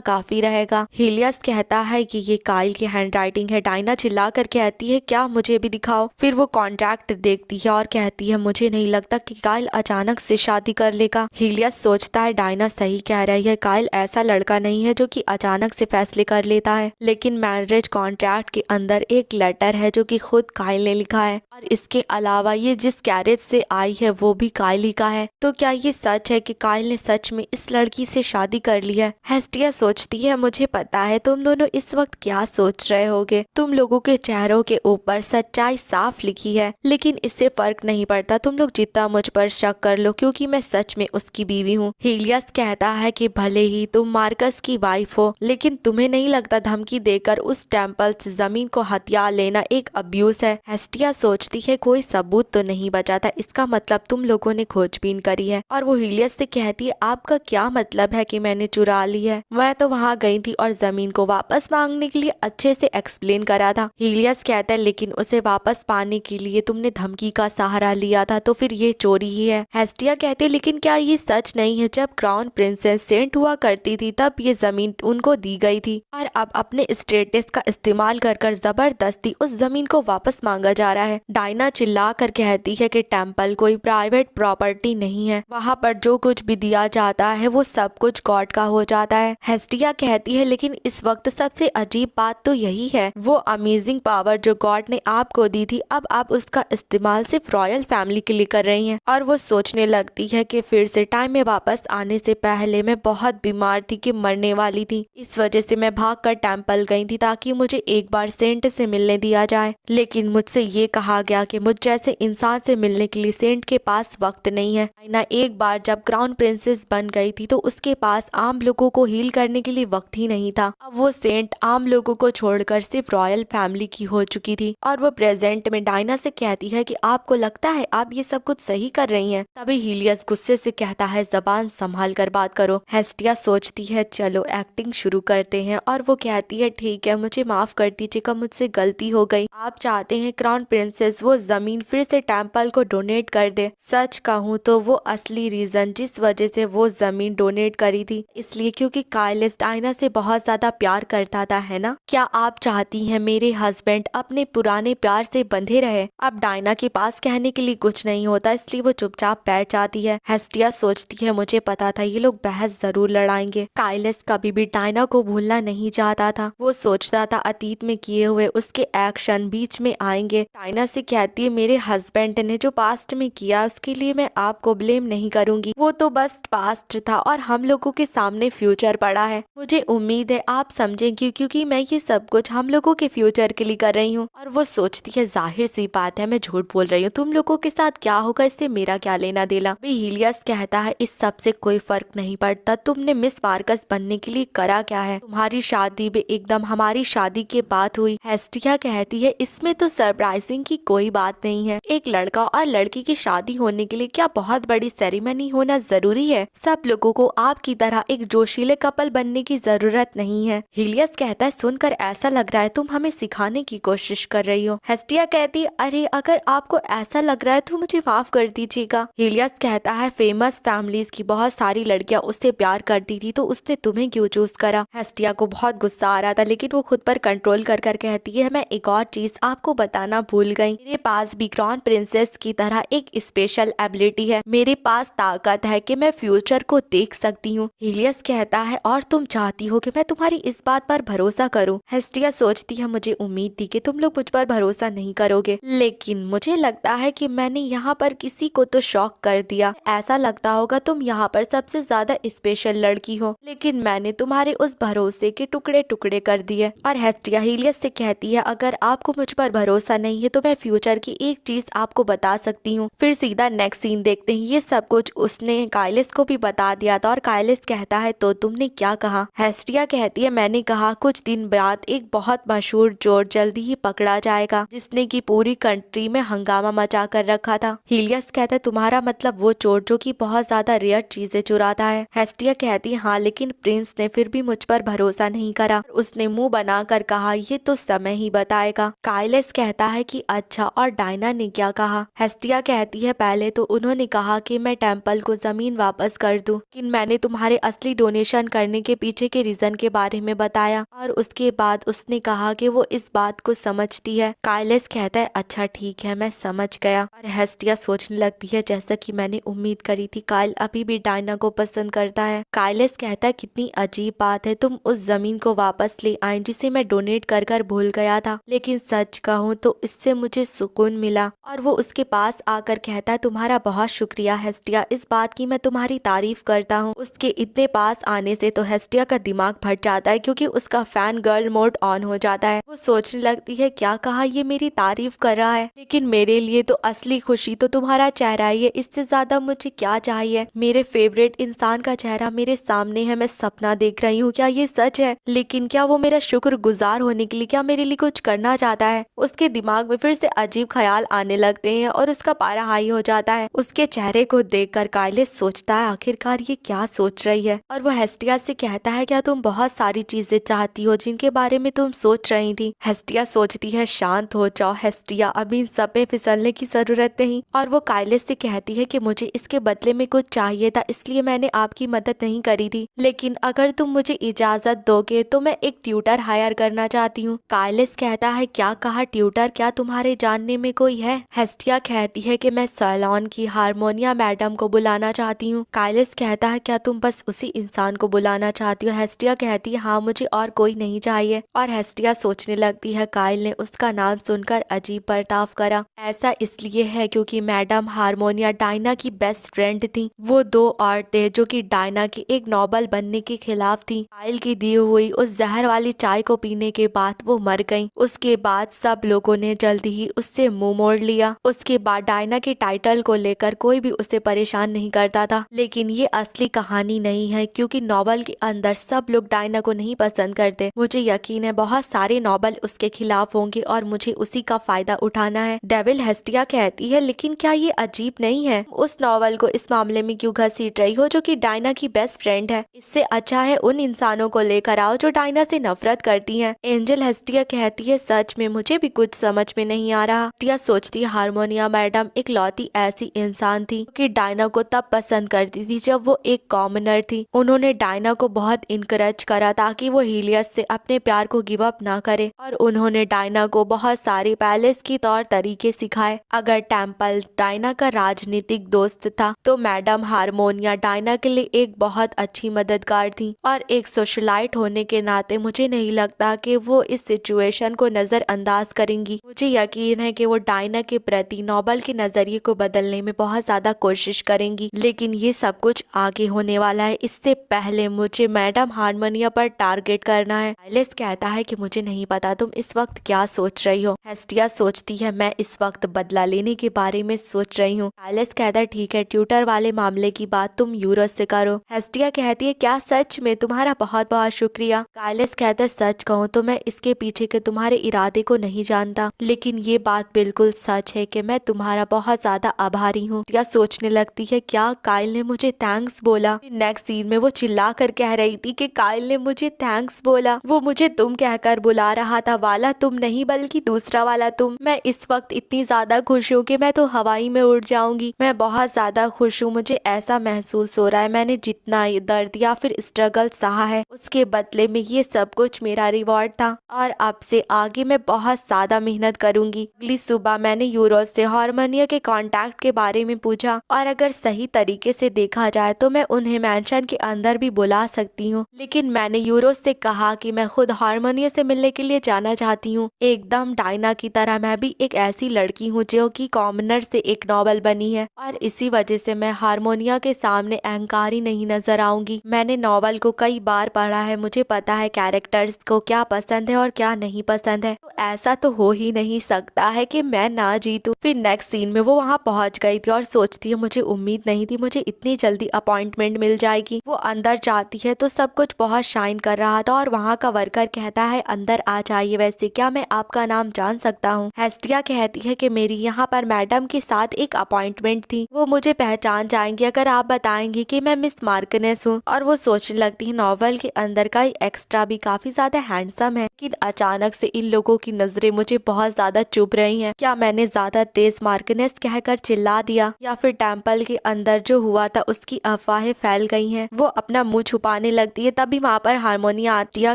काफी रहेगा। हीलियस कहता है कि ये काइल की हैंडराइटिंग है। डायना चिल्ला कर कहती है क्या मुझे भी दिखाओ। फिर वो कॉन्ट्रैक्ट देखती है और कहती है मुझे नहीं लगता कि काइल अचानक से शादी कर लेगा। हीलियस सोचता है डायना सही कह रही है, काइल ऐसा लड़का नहीं है जो कि अचानक से फैसले कर लेता है। लेकिन मैरिज कॉन्ट्रैक्ट के अंदर एक लेटर है जो कि खुद काइल ने लिखा है और इसके अलावा ये जिस कैरेज से आई है वो भी काइल ही का है। तो क्या ये सच है कि काइल ने सच में इस लड़की से शादी कर ली है? हेस्टिया सोचती है मुझे पता है तुम दोनों इस वक्त क्या सोच रहे होगे। तुम लोगों के चेहरों के ऊपर सच्चाई साफ लिखी है, लेकिन इससे फर्क नहीं पड़ता तुम लोग जितना मुझ पर शक कर लो, क्योंकि मैं सच में उसकी बीवी हूँ। हीलियस कहता है कि भले ही तुम मार्कस की वाइफ हो, लेकिन तुम्हें नहीं लगता धमकी देकर उस टेम्पल से जमीन को हथिया लेना एक अब्यूज है? हेस्टिया सोचती है कोई सबूत तो नहीं बचा था, इसका मतलब तुम लोगों ने खोजबीन करी है। और वो हीलियस से कहती है आपका क्या मतलब है कि मैंने चुरा ली है? मैं तो वहाँ गई थी और जमीन को वापस मांगने के लिए अच्छे से एक्सप्लेन करा था। हीलियस कहता है लेकिन उसे वापस पाने के लिए तुमने धमकी का सहारा लिया था, तो फिर ये चोरी ही है। हेस्टिया कहती है लेकिन क्या ये सच नहीं है, जब क्राउन प्रिंसेस सेंट हुआ करती थी तब ये जमीन उनको दी गई थी और अब अपने स्टेटस का इस्तेमाल कर कर जबरदस्ती उस जमीन को वापस मांगा जा रहा है। डायना चिल्ला कर कहती है कि टेम्पल कोई प्राइवेट प्रॉपर्टी नहीं है, वहाँ पर जो कुछ भी दिया जाता है वो सब कुछ गॉड का हो जाता है। हेस्टिया कहती है लेकिन इस वक्त सबसे अजीब बात तो यही है, वो अमेजिंग पावर जो गॉड ने आपको दी थी अब आप उसका इस्तेमाल सिर्फ रॉयल फैमिली के लिए कर रही हैं। और वो सोचने लगती है कि फिर से टाइम में वापस आने से पहले मैं बहुत बीमार थी कि मरने वाली थी, इस वजह से मैं भाग कर टेम्पल गई थी ताकि मुझे एक बार सेंट से मिलने दिया जाए। लेकिन मुझसे ये कहा गया कि मुझ जैसे इंसान से मिलने के लिए सेंट के पास वक्त नहीं है। डायना एक बार जब क्राउन प्रिंसेस बन गई थी तो उसके पास आम लोगों को हील करने के लिए वक्त ही नहीं था। अब वो सेंट आम लोगों को छोड़कर सिर्फ रॉयल फैमिली की हो चुकी थी और वो प्रेजेंट में डायना से कहती है कि आपको लगता है आप ये सब कुछ सही कर रही हैं। तभी हीलियस गुस्से से कहता है जबान संभाल कर बात करो। हेस्टिया सोचती है चलो एक्टिंग शुरू करते हैं और वो कहती है ठीक है मुझे माफ कर दीजिएगा, मुझसे गलती हो गई। आप चाहते हैं क्राउन प्रिंसेस वो जमीन फिर से टेम्पल को डोनेट कर दे। सच कहूँ तो वो असली रीजन जिस वजह से वो जमीन डोनेट करी थी इसलिए क्योंकि काइलस डायना से बहुत ज्यादा प्यार करता था, है ना? क्या आप चाहती हैं मेरे हस्बैंड अपने पुराने प्यार से बंधे रहे? अब डायना के पास कहने के लिए कुछ नहीं होता इसलिए वो चुपचाप बैठ जाती है। हेस्टिया सोचती है मुझे पता था ये लोग बहस जरूर लड़ाएंगे। काइलस कभी भी डायना को भूलना नहीं चाहता था, वो सोचता था अतीत में किए हुए उसके एक्शन बीच में आएंगे। डायना से कहती है मेरे हस्बैंड ने जो पास्ट में किया उसके लिए मैं आपको ब्लेम नहीं करूंगी, वो तो बस पास्ट था और हम लोगों के सामने फ्यूचर पड़ा है। मुझे उम्मीद है आप समझेंगी क्योंकि मैं ये सब कुछ हम लोगों के फ्यूचर के लिए कर रही हूँ। और वो सोचती है जाहिर सी बात है मैं झूठ बोल रही हूँ, तुम लोगों के साथ क्या होगा इससे मेरा क्या लेना देना। हीलियस कहता है इस सब से कोई फर्क नहीं पड़ता, तुमने मिस मार्कस बनने के लिए करा क्या है? तुम्हारी शादी भी एकदम हमारी शादी के बाद हुई। हेस्टिया कहती है इसमें तो सरप्राइजिंग की कोई बात नहीं है, एक लड़का और लड़की की शादी होने के लिए क्या बहुत बड़ी सेरेमनी होना जरूरी है? सब लोगों को आपकी तरह एक जोशीले कपल बनने की जरूरत नहीं है। हीलियस कहता है सुनकर ऐसा लग रहा है तुम हमें सिखाने की कोशिश कर रही हो। हेस्टिया कहती है अरे अगर आपको ऐसा लग रहा है तो मुझे माफ कर दीजिएगा। हीलियस कहता है फेमस फैमिलीज की बहुत सारी लड़कियां उससे प्यार करती थी तो उसने तुम्हें क्यों चूज करा? हेस्टिया को बहुत गुस्सा आ रहा था लेकिन वो खुद पर कंट्रोल कर कर कहती है मैं एक और चीज आपको बताना भूल गई, मेरे पास भी क्राउन प्रिंसेस की तरह एक स्पेशल एबिलिटी है, मेरे पास ताकत है कि मैं फ्यूचर को देख सकती हूँ। हीलियस कहता है और तुम चाहती हो कि मैं तुम्हारी इस बात पर भरोसा करूँ? हेस्टिया सोचती है मुझे उम्मीद थी कि तुम लोग मुझ पर भरोसा नहीं करोगे, लेकिन मुझे लगता है कि मैंने यहाँ पर किसी को तो शॉक कर दिया। ऐसा लगता होगा तुम यहाँ पर सबसे ज्यादा स्पेशल लड़की हो, लेकिन मैंने तुम्हारे उस भरोसे के टुकड़े टुकड़े कर दिए। और हेस्टिया हीलियस से कहती है अगर आपको मुझ पर भरोसा नहीं है तो मैं फ्यूचर की एक चीज आपको बता सकती हूँ। फिर सीधा नेक्स्ट सीन देखते हैं। ये सब कुछ उसने काइलस को भी बता दिया था और काइलस कहता है तो तुमने क्या कहा? हेस्टिया कहती है मैंने कहा कुछ दिन बाद एक बहुत मशहूर चोर जल्दी ही पकड़ा जाएगा जिसने की पूरी कंट्री में हंगामा मचा कर रखा था। हीलियस कहता है तुम्हारा मतलब वो चोर जो कि बहुत ज्यादा रेयर चीजें चुराता है? हेस्टिया कहती है हाँ, लेकिन प्रिंस ने फिर भी मुझ पर भरोसा नहीं करा, उसने मुंह बनाकर कहा ये तो समय ही बताएगा। काइलस कहता है कि अच्छा, और डायना डायना ने क्या कहा। हेस्टिया कहती है पहले तो उन्होंने कहा कि मैं टेम्पल को जमीन वापस कर दूं, लेकिन मैंने तुम्हारे असली डोनेशन करने के पीछे के रीजन के बारे में बताया और उसके बाद उसने कहा कि वो इस बात को समझती है। काइलस कहता है अच्छा ठीक है, मैं समझ गया। और हेस्टिया सोचने लगती है जैसा कि मैंने उम्मीद करी थी, काइल अभी भी डायना को पसंद करता है। काइलस कहता है कितनी अजीब बात है, तुम उस जमीन को वापस ले आए जिसे मैं डोनेट कर कर भूल गया था, लेकिन सच कहूँ तो इससे मुझे सुकून मिला। और वो उसके पास आकर कहता है तुम्हारा बहुत शुक्रिया हेस्टिया, इस बात की मैं तुम्हारी तारीफ करता हूँ। उसके इतने पास आने से तो हेस्टिया का दिमाग फट जाता है क्योंकि उसका फैन गर्ल मोड ऑन हो जाता है। वो सोचने लगती है क्या कहा, ये मेरी तारीफ कर रहा है, लेकिन मेरे लिए तो असली खुशी तो तुम्हारा चेहरा ही है, इससे ज्यादा मुझे क्या चाहिए। मेरे फेवरेट इंसान का चेहरा मेरे सामने है, मैं सपना देख रही हूँ, क्या ये सच है? लेकिन क्या वो मेरा शुक्रगुजार होने के लिए क्या मेरे लिए कुछ करना चाहता है? उसके दिमाग में फिर से अजीब ख्याल आने लगते हैं और उसका पारा हाई हो जाता है। उसके चेहरे को देखकर काइलिस सोचता है आखिरकार ये क्या सोच रही है, और वो हेस्टिया से कहता है क्या तुम बहुत सारी चीजें चाहती हो जिनके बारे में तुम सोच रही थी। हेस्टिया सोचती है शांत हो जाओ हेस्टिया, अभी इन सब में फिसलने की जरूरत नहीं। और वो काइलिस से कहती है कि मुझे इसके बदले में कुछ चाहिए था, इसलिए मैंने आपकी मदद नहीं करी थी, लेकिन अगर तुम मुझे इजाजत दोगे तो मैं एक ट्यूटर हायर करना चाहती हूँ। काइलिस कहता है क्या कहा ट्यूटर, क्या तुम्हारे जानने में कोई है? हेस्टिया कहती है कि मैं सैलॉन की हारमोनिया मैडम को बुलाना चाहती हूँ। काइलिस कहता है क्या तुम बस उसी इंसान को बुलाना चाहती हो? हेस्टिया कहती है हाँ, मुझे और कोई नहीं चाहिए। और हेस्टिया सोचने लगती है काइल ने उसका नाम सुनकर अजीब बर्ताव करा। ऐसा इसलिए है क्योंकि मैडम हारमोनिया डायना की बेस्ट फ्रेंड थी। वो दो औरतें जो कि डायना की एक नॉबल बनने के खिलाफ थी। काइल की दी हुई उस जहर वाली चाय को पीने के बाद वो मर गई। उसके बाद सब लोगों ने जल्दी ही उससे मुंह मोड़ लिया। उसके बाद डायना के टाइटल को लेकर कोई भी उसे परेशान नहीं करता था, लेकिन ये असली कहानी नहीं है क्योंकि नॉवल के अंदर सब लोग डायना को नहीं पसंद करते। मुझे यकीन है बहुत सारे नॉवल उसके खिलाफ होंगे और मुझे उसी का फायदा उठाना है। डेविल हेस्टिया कहती है लेकिन क्या ये अजीब नहीं है, उस नॉवल को इस मामले में क्यों घसीट रही हो जो कि डायना की बेस्ट फ्रेंड है? इससे अच्छा है उन इंसानों को लेकर आओ जो डायना से नफरत करती हैं। एंजल हेस्टिया कहती है सच में मुझे भी कुछ समझ में नहीं आ रहा। हेस्टिया सोचती है हारमोनिया मैडम एक लौती ऐसी इंसान थी कि डायना को तब पसंद करती थी जब वो एक कॉमनर थी। उन्होंने डायना को बहुत इनकरेज करा ताकि वो हीलियस से अपने प्यार को गिव अप ना करे, और उन्होंने डायना को बहुत सारे पैलेस की तौर तरीके सिखाए। अगर टेम्पल डायना का राजनीतिक दोस्त था तो मैडम हारमोनिया डायना के लिए एक बहुत अच्छी मददगार थी, और एक सोशलाइट होने के नाते मुझे नहीं लगता कि वो इस सिचुएशन को नजरअंदाज करेंगी। मुझे यकीन है कि वो डायना के प्रति नॉबल के नजरिए को बदलने में बहुत ज्यादा कोशिश करेंगी, लेकिन ये सब कुछ आगे होने वाला है। इससे पहले मुझे मैडम हारमोनिया पर टारगेट करना है। काइलिस कहता है कि मुझे नहीं पता तुम इस वक्त क्या सोच रही हो। हेस्टिया सोचती है मैं इस वक्त बदला लेने के बारे में सोच रही हूँ। काइलिस कहता है ठीक है, ट्यूटर वाले मामले की बात तुम यूरोस से करो। हेस्टिया कहती है क्या सच में? तुम्हारा बहुत बहुत शुक्रिया। काइलिस कहता है सच कहूँ तो मैं इसके पीछे के तुम्हारे इरादे को नहीं जानता, लेकिन ये बात बिल्कुल सच है कि मैं तुम्हारा बहुत ज्यादा आभारी हूँ। या सोचने लगती है क्या काइल ने मुझे थैंक्स बोला? नेक्स्ट सीन में वो चिल्ला कर कह रही थी कि काइल ने मुझे थैंक्स बोला, वो मुझे तुम कहकर बुला रहा था, वाला तुम नहीं बल्कि दूसरा वाला तुम। मैं इस वक्त इतनी ज्यादा खुश हूँ कि मैं तो हवाई में उड़ जाऊंगी। मैं बहुत ज्यादा खुश हूँ, मुझे ऐसा महसूस हो रहा है मैंने जितना दर्द या फिर स्ट्रगल सहा है उसके बदले में ये सब कुछ मेरा रिवॉर्ड था, और अब से आगे मैं बहुत ज्यादा मेहनत करूंगी। अगली सुबह मैंने यूरोस से हारमोनिया के कॉन्टैक्ट के बारे में पूछा, और अगर सही तरीके से देखा जाए तो मैं उन्हें मैंशन के अंदर भी बुला सकती हूँ, लेकिन मैंने यूरोस से कहा कि मैं खुद हारमोनिया से मिलने के लिए जाना चाहती हूँ। एकदम डायना की तरह मैं भी एक ऐसी लड़की हूँ जो कि कॉमनर से एक नॉवल बनी है, और इसी वजह से मैं हारमोनिया के सामने अहंकारी नहीं नजर आऊंगी। मैंने नॉवल को कई बार पढ़ा है, मुझे पता है कैरेक्टर्स को क्या पसंद है और क्या नहीं पसंद है, तो ऐसा तो हो ही नहीं सकता है कि मैं ना जीतूं। फिर नेक्स्ट सीन में वो वहाँ पहुँच गई थी और सोचती है मुझे उम्मीद नहीं थी मुझे इतनी जल्दी अपॉइंटमेंट मिल जाएगी। वो अंदर जाती है तो सब कुछ बहुत शाइन कर रहा था, और वहाँ का वर्कर कहता है अंदर आ जाइए, वैसे क्या मैं आपका नाम जान सकता हूँ? हेस्टिया कहती है कि मेरी यहाँ पर मैडम के साथ एक अपॉइंटमेंट थी, वो मुझे पहचान जाएंगी अगर आप बताएंगे कि मैं मिस मार्कनेस हूँ। और वो सोचने लगती है नॉवल के अंदर का एक्स्ट्रा भी काफी ज्यादा हैंडसम है, लेकिन अचानक से इन लोगों की नजरें मुझे बहुत ज्यादा चुभ रही हैं। क्या क्या मैंने ज्यादा तेज मार्कनेस कहकर चिल्ला दिया, या फिर टेम्पल के अंदर जो हुआ था उसकी अफवाहें फैल गई हैं। वो अपना मुंह छुपाने लगती है। तभी वहाँ पर हारमोनिया आती है,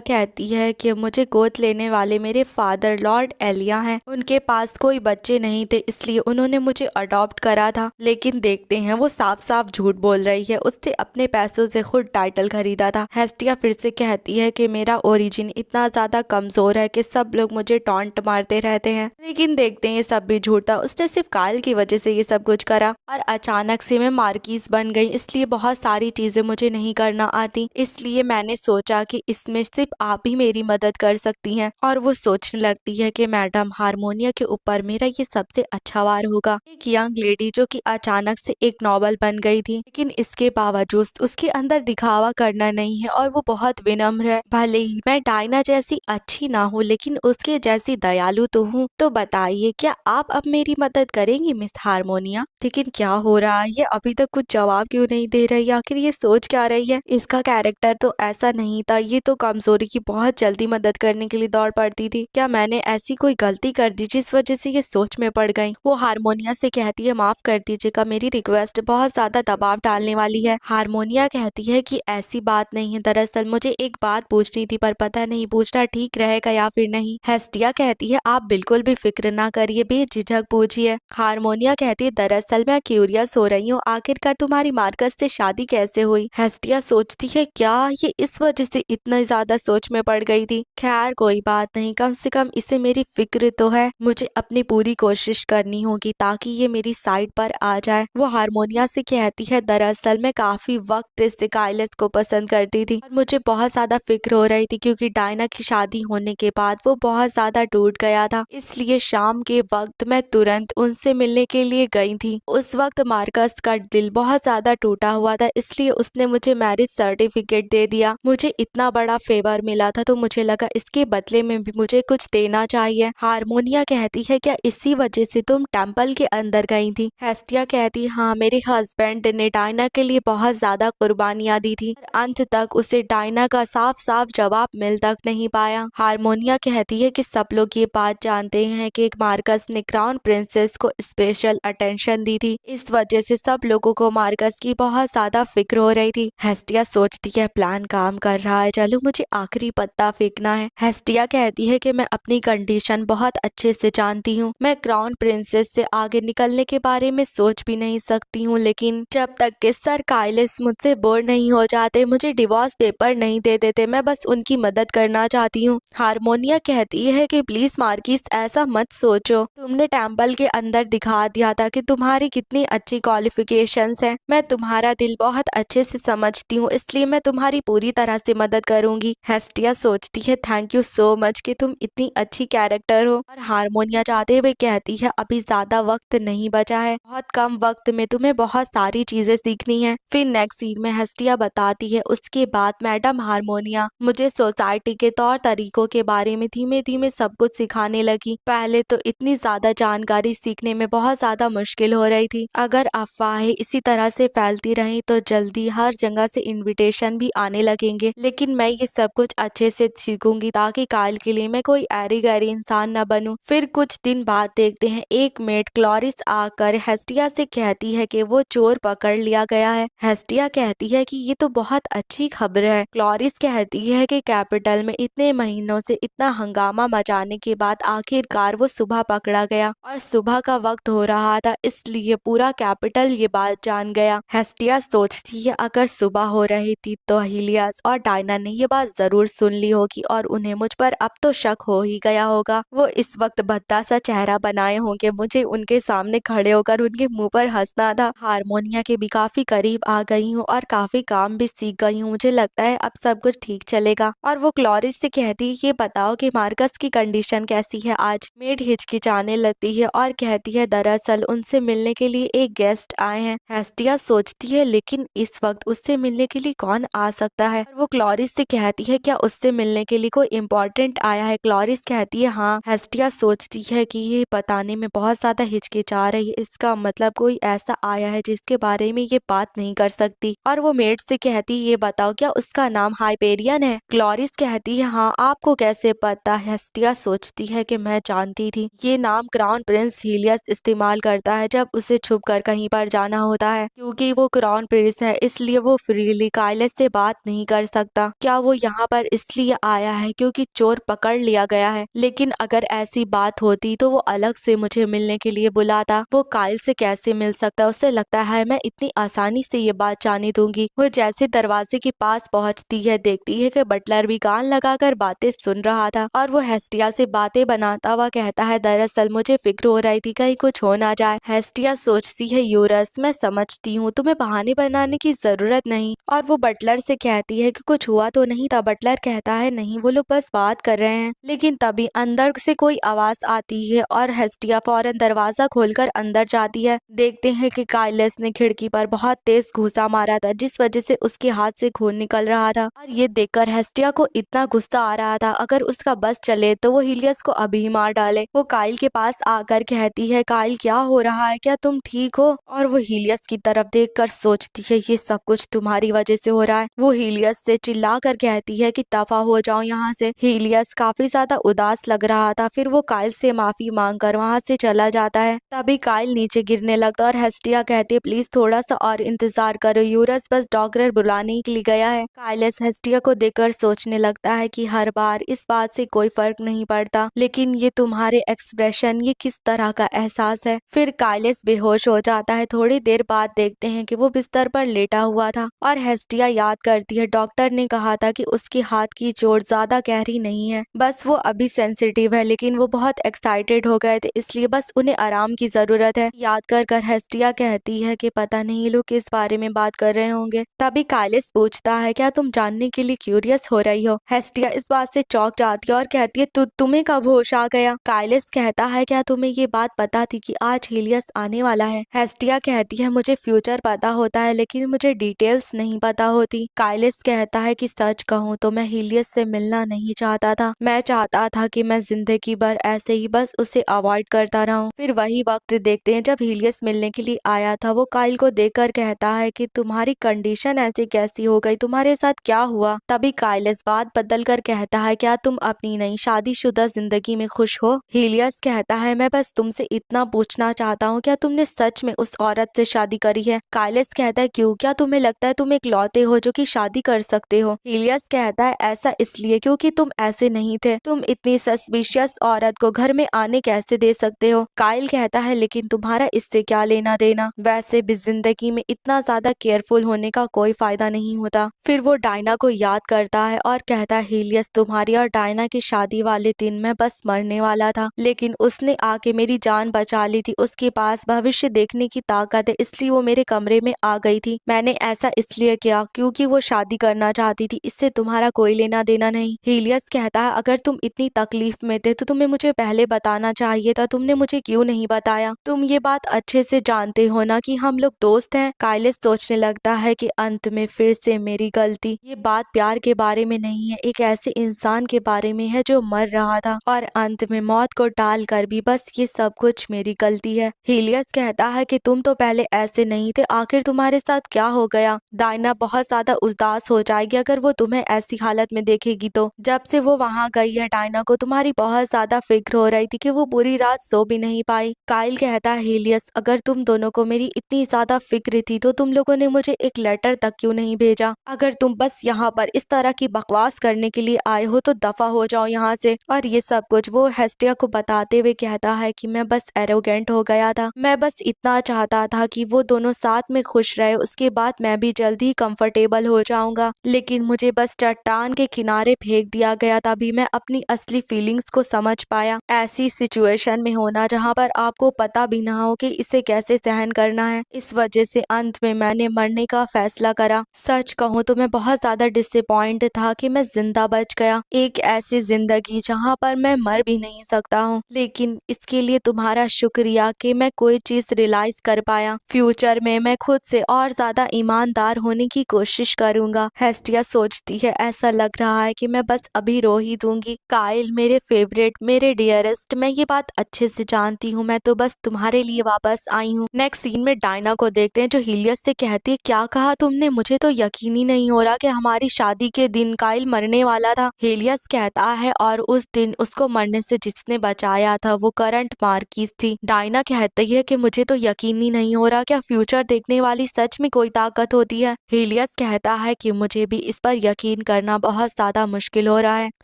कहती है कि मुझे गोद लेने वाले मेरे फादर लॉर्ड एलिया हैं। उनके पास कोई बच्चे नहीं थे, इसलिए उन्होंने मुझे अडॉप्ट करा था। लेकिन देखते हैं वो साफ साफ झूठ बोल रही है। उसने अपने पैसों से खुद टाइटल खरीदा था। हेस्टिया फिर से कहती है कि मेरा ओरिजिन इतना ज्यादा कमजोर है कि सब लोग मुझे टॉन्ट मारते रहते हैं। लेकिन देखते हैं ये सब भी झूठ था। उसने सिर्फ कायल की वजह से ये सब कुछ करा, और अचानक से मैं मार्किस बन गई। इसलिए बहुत सारी चीजें मुझे नहीं करना आती, इसलिए मैंने सोचा कि इसमें सिर्फ आप ही मेरी मदद कर सकती हैं। और वो सोचने लगती है कि मैडम हारमोनिया के ऊपर मेरा ये सबसे अच्छा वार होगा। एक यंग लेडी जो कि अचानक से एक नॉवल बन गई थी, लेकिन इसके बावजूद उसके अंदर दिखावा करना नहीं है और वो बहुत विनम्र है। भले ही मैं डायना जैसी अच्छी ना हूँ, लेकिन उसके जैसी दयालु तो हूँ। तो बताइए, क्या आप अब मेरी मदद करेंगी मिस हारमोनिया? लेकिन क्या हो रहा है, ये अभी तक कुछ जवाब क्यों नहीं दे रही? आखिर ये सोच क्या रही है? इसका कैरेक्टर तो ऐसा नहीं था। ये तो कमजोरी की बहुत जल्दी मदद करने के लिए दौड़ पड़ती थी। क्या मैंने ऐसी कोई गलती कर दी जिस वजह से ये सोच में पड़ गई? वो हारमोनिया से कहती है, माफ कर दीजिएगा, मेरी रिक्वेस्ट बहुत ज्यादा दबाव डालने वाली है। हारमोनिया कहती है कि ऐसी बात नहीं है, दरअसल मुझे एक बात पूछनी थी, पर पता नहीं पूछना ठीक रहेगा या फिर नहीं। हेस्टिया कहती है, आप बिल्कुल भी फिक्र ना करिए, बेझिझक पूछिए। हारमोनिया कहती है, दरअसल मैं क्यूरियस हो रही हूँ, आखिरकार तुम्हारी मार्कस से शादी कैसे हुई? हेस्टिया सोचती है, क्या ये इस वजह से इतना ज्यादा सोच में पड़ गई थी? खैर कोई बात नहीं, कम से कम इसे मेरी फिक्र तो है। मुझे अपनी पूरी कोशिश करनी होगी ताकि ये मेरी साइड पर आ जाए। वो हारमोनिया से कहती है, दरअसल मैं काफी वक्त से काइलस को पसंद करती थी और मुझे बहुत ज्यादा फिक्र हो रही थी, क्योंकि डायना की शादी होने के बाद वो बहुत ज्यादा टूट गया था। इसलिए शाम के वक्त मैं तुरंत उनसे मिलने के लिए गई थी। उस वक्त मार्कस का दिल बहुत ज्यादा टूटा हुआ था, इसलिए उसने मुझे मैरिज सर्टिफिकेट दे दिया। मुझे इतना बड़ा फेवर मिला था, तो मुझे लगा इसके बदले में भी मुझे कुछ देना चाहिए। हारमोनिया कहती है, क्या इसी वजह से तुम टेम्पल के अंदर गई थी? हेस्टिया कहती है, हाँ, मेरे हस्बैंड ने डायना के लिए बहुत ज्यादा कुर्बानियां दी थी। अंत तक उसे डायना का साफ साफ जवाब मिल तक नहीं पाया। हारमोनिया कहती है कि सब लोग ये बात जानते हैं कि मार्कस ने क्राउन प्रिंसेस को स्पेशल अटेंशन दी थी। इस वजह से सब लोगों को मार्कस की बहुत ज्यादा फिक्र हो रही थी। हेस्टिया सोचती है, प्लान काम कर रहा है, चलो मुझे आखिरी पत्ता फेंकना है। हेस्टिया कहती है कि मैं अपनी कंडीशन बहुत अच्छे से जानती हूँ। मैं क्राउन प्रिंसेस से आगे निकलने के बारे में सोच भी नहीं सकती हूँ, लेकिन जब तक कि सर काइलस मुझसे बोर नहीं हो जाते, मुझे डिवोर्स पेपर नहीं दे देते, मैं बस उनकी मदद करना चाहती हूँ। हारमोनिया कहती है कि प्लीज मार्किस, ऐसा मत सोचो। तुमने टेम्पल के अंदर दिखा दिया था कि तुम्हारी कितनी अच्छी क्वालिफिकेशंस हैं। मैं तुम्हारा दिल बहुत अच्छे से समझती हूँ, इसलिए मैं तुम्हारी पूरी तरह से मदद करूंगी। हेस्टिया सोचती है, थैंक यू सो मच कि तुम इतनी अच्छी कैरेक्टर हो। और हारमोनिया जाते हुए कहती है, अभी ज्यादा वक्त नहीं बचा है, बहुत कम वक्त में तुम्हें बहुत सारी चीजें सीखनी है। फिर नेक्स्ट सीन में हेस्टिया बताती है, उसके बाद मैडम हारमोनिया मुझे सोसाइटी के तौर तरीकों के बारे में धीमे धीमे सब कुछ सिखाने लगी। पहले तो इतनी ज्यादा जानकारी सीखने में बहुत ज्यादा मुश्किल हो रही थी। अगर अफवाहें इसी तरह से फैलती रही तो जल्दी हर जगह से इनविटेशन भी आने लगेंगे, लेकिन मैं ये सब कुछ अच्छे से सीखूंगी ताकि कायल के लिए मैं कोई ऐरी गैरी इंसान न बनूं। फिर कुछ दिन बाद देखते हैं एक मेड क्लोरिस आकर हेस्टिया से कहती है कि वो चोर पकड़ लिया गया है। हेस्टिया कहती है कि ये तो बहुत अच्छी खबर है। क्लोरिस कहती है कि कैपिटल में इतने महीनों से इतना हंगामा मचाने के बाद आखिरकार वो सुबह पकड़ा गया, और सुबह का वक्त हो रहा था, इसलिए पूरा कैपिटल ये बात जान गया। हेस्टिया सोचती है, अगर सुबह हो रही थी तो हिलियस और डायना ने ये बात जरूर सुन ली होगी और उन्हें मुझ पर अब तो शक हो ही गया होगा। वो इस वक्त भद्दा सा चेहरा बनाए होंगे, मुझे उनके सामने खड़े होकर उनके मुंह पर हंसना था। हारमोनिया के भी काफी करीब आ गई हूँ और काफी काम भी सीख गई हूँ, मुझे लगता है अब सब कुछ ठीक चलेगा। और वो क्लोरिस से कहती है, ये बताओ कि मार्कस की कंडीशन कैसी है आज? मेड हिचकिचाने लगती है और कहती है, दरअसल उनसे मिलने के लिए एक गेस्ट आए हैं। हेस्टिया सोचती है, लेकिन इस वक्त उससे मिलने के लिए कौन आ सकता है? और वो क्लोरिस से कहती है, क्या उससे मिलने के लिए कोई इम्पोर्टेंट आया है? क्लोरिस कहती है, हाँ। हेस्टिया सोचती है कि ये बताने में बहुत ज्यादा हिचकिचा रही है, इसका मतलब कोई ऐसा आया है जिसके बारे में ये बात नहीं कर सकती। और वो मेड से कहती है, ये बताओ क्या उसका नाम हाइपेरियन है? क्लोरिस कहती है, हाँ। आपको कैसे पता? हेस्टिया सोचती है कि मैं जानती थी, ये ये नाम क्राउन प्रिंस हीलियस इस्तेमाल करता है जब उसे छुपकर कहीं पर जाना होता है। क्योंकि वो क्राउन प्रिंस है इसलिए वो फ्रीली काइलस से बात नहीं कर सकता। क्या वो यहाँ पर इसलिए आया है क्योंकि चोर पकड़ लिया गया है? लेकिन अगर ऐसी बात होती तो वो अलग से मुझे मिलने के लिए बुलाता। वो काइल से कैसे मिल सकता? उसे लगता है मैं इतनी आसानी से ये बात जाने दूंगी। वो जैसे दरवाजे के पास पहुंचती है देखती है कि बटलर भी कान लगाकर बातें सुन रहा था और वो हेस्टिया से बातें बनाता हुआ कहता है, दरअसल मुझे फिक्र हो रही थी कहीं कुछ हो ना जाए। हेस्टिया सोचती है, यूरस मैं समझती हूँ, तुम्हें बहाने बनाने की जरूरत नहीं। और वो बटलर से कहती है कि कुछ हुआ तो नहीं था? बटलर कहता है नहीं, वो लोग बस बात कर रहे हैं। लेकिन तभी अंदर से कोई आवाज आती है और हेस्टिया फौरन दरवाजा खोलकर अंदर जाती है। देखते हैं कि काइलस ने खिड़की पर बहुत तेज घूसा मारा था जिस वजह से उसके हाथ से खून निकल रहा था। और ये देखकर हेस्टिया को इतना गुस्सा आ रहा था अगर उसका बस चले तो वो हीलियस को अभी ही मार डाले। वो काइल के पास आकर कहती है, काइल क्या हो रहा है, क्या तुम ठीक हो? और वो हीलियस की तरफ देखकर सोचती है ये सब कुछ तुम्हारी वजह से हो रहा है। वो हीलियस से चिल्लाकर कहती है कि दफा हो जाओ यहाँ से। हीलियस काफी ज्यादा उदास लग रहा था। फिर वो काइल से माफी मांगकर वहाँ से चला जाता है। तभी काइल नीचे गिरने लगता और हेस्टिया कहती है प्लीज थोड़ा सा और इंतजार करो, यूरस बस डॉक्टर बुलाने के लिए गया है। काइलस हेस्टिया को देखकर सोचने लगता है कि हर बार इस बात से कोई फर्क नहीं पड़ता, लेकिन ये तुम्हारे एक्सप्रेशन, ये किस तरह का एहसास है? फिर काइलस बेहोश हो जाता है। थोड़ी देर बाद देखते हैं कि वो बिस्तर पर लेटा हुआ था और हेस्टिया याद करती है डॉक्टर ने कहा था कि उसके हाथ की चोट ज्यादा गहरी नहीं है, बस वो अभी सेंसिटिव है। लेकिन वो बहुत एक्साइटेड हो गए थे इसलिए बस उन्हें आराम की जरूरत है। याद कर हेस्टिया कहती है कि पता नहीं लोग किस बारे में बात कर रहे होंगे। तभी काइलस पूछता है क्या तुम जानने के लिए क्यूरियस हो रही हो? हेस्टिया इस बात से चौंक जाती है और कहती है तुम्हें कब होश आ गया? काइलस कहता है क्या तुम्हें ये बात पता थी कि आज हीलियस आने वाला है? हेस्टिया कहती है मुझे फ्यूचर पता होता है लेकिन मुझे डिटेल्स नहीं पता होती। काइलस कहता है कि सच कहूँ तो मैं हीलियस से मिलना नहीं चाहता था। मैं चाहता था कि मैं जिंदगी भर ऐसे ही बस उसे अवॉइड करता रहूं। फिर वही वक्त देखते हैं जब हीलियस मिलने के लिए आया था। वो काइल को देखकर कहता है कि तुम्हारी कंडीशन ऐसी कैसी हो गई, तुम्हारे साथ क्या हुआ? तभी काइलस बात बदल कर कहता है क्या तुम अपनी नई शादीशुदा जिंदगी में खुश हो? हीलियस कहता है मैं बस तुमसे इतना पूछना चाहता हूँ, क्या तुमने सच में उस औरत से शादी करी है? काइलस कहता है क्यों, क्या तुम्हें लगता है तुम एक लौते हो जो कि शादी कर सकते हो? हीलियस कहता है ऐसा इसलिए क्योंकि तुम ऐसे नहीं थे, तुम इतनी सस्पिशियस औरत को घर में आने कैसे दे सकते हो? काइल कहता है लेकिन तुम्हारा इससे क्या लेना देना? वैसे भी जिंदगी में इतना ज्यादा केयरफुल होने का कोई फायदा नहीं होता। फिर वो डायना को याद करता है और कहता है हीलियस तुम्हारी और डायना की शादी वाले दिन मैं बस मरने वाला था, लेकिन उसने आके मेरी जान बचा ली थी। उसके पास भविष्य देखने की ताकत है इसलिए वो मेरे कमरे में आ गई थी। मैंने ऐसा इसलिए किया क्योंकि वो शादी करना चाहती थी, इससे तुम्हारा कोई लेना देना नहीं। हीलियस कहता है अगर तुम इतनी तकलीफ में थे तो तुम्हें मुझे पहले बताना चाहिए था, तुमने मुझे क्यों नहीं बताया? तुम ये बात अच्छे से जानते हो ना कि हम लोग दोस्त हैं। काइलस सोचने लगता है कि अंत में फिर से मेरी गलती। ये बात प्यार के बारे में नहीं है, एक ऐसे इंसान के बारे में है जो मर रहा था और अंत में मौत को टाल कर भी बस ये सब कुछ मेरी गलती है। हीलियस कहता है कि तुम तो पहले ऐसे नहीं थे, आखिर तुम्हारे साथ क्या हो गया? डायना बहुत ज्यादा उदास हो जाएगी अगर वो तुम्हें ऐसी हालत में देखेगी तो। जब से वो वहाँ गई है डायना को तुम्हारी बहुत ज्यादा फिक्र हो रही थी कि वो पूरी रात सो भी नहीं पाई। काइल कहता है हीलियस अगर तुम दोनों को मेरी इतनी ज्यादा फिक्र थी तो तुम लोगों ने मुझे एक लेटर तक क्यों नहीं भेजा? अगर तुम बस यहाँ पर इस तरह की बकवास करने के लिए आए हो तो दफा हो जाओ यहाँ से। और ये सब कुछ वो हेस्टिया को बताते हुए कहता है कि मैं बस एरोगेंट हो गया था, मैं बस इतना चाहता था कि वो दोनों साथ में खुश रहे, उसके बाद मैं भी जल्दी कंफर्टेबल हो जाऊंगा, लेकिन मुझे बस चट्टान के किनारे फेंक दिया गया। तभी मैं अपनी असली फीलिंग्स को समझ पाया। ऐसी सिचुएशन में होना जहाँ पर आपको पता भी ना हो कि इसे कैसे सहन करना है, इस वजह से अंत में मैंने मरने का फैसला करा। सच कहूँ तो मैं बहुत ज्यादा डिसअपॉइंट था कि मैं जिंदा बच गया, एक ऐसी जिंदगी जहाँ पर मैं मर भी नहीं सकता हूँ। लेकिन इसके लिए तुम्हारा शुक्रिया कि मैं कोई चीज रियलाइज कर पाया। फ्यूचर में मैं खुद से और ज्यादा ईमानदार होने की कोशिश करूंगा। हेस्टिया सोचती है ऐसा लग रहा है कि मैं बस अभी रो ही दूंगी। काइल मेरे फेवरेट, मेरे डियरेस्ट, मैं ये बात अच्छे से जानती हूँ, मैं तो बस तुम्हारे लिए वापस आई हूँ। नेक्स्ट सीन में डायना को देखते हैं जो हीलियस से कहती है क्या कहा तुमने? मुझे तो यकीन ही नहीं हो रहा कि हमारी शादी के दिन काइल मरने वाला था। हीलियस कहता है और उस दिन उसको मरने से जिसने बचाया आया था वो करंट मार्किस थी। डायना कहती है कि मुझे तो यकीन ही नहीं हो रहा, क्या फ्यूचर देखने वाली सच में कोई ताकत होती है। हीलियस कहता है कि मुझे भी इस पर यकीन करना बहुत ज्यादा मुश्किल हो रहा है।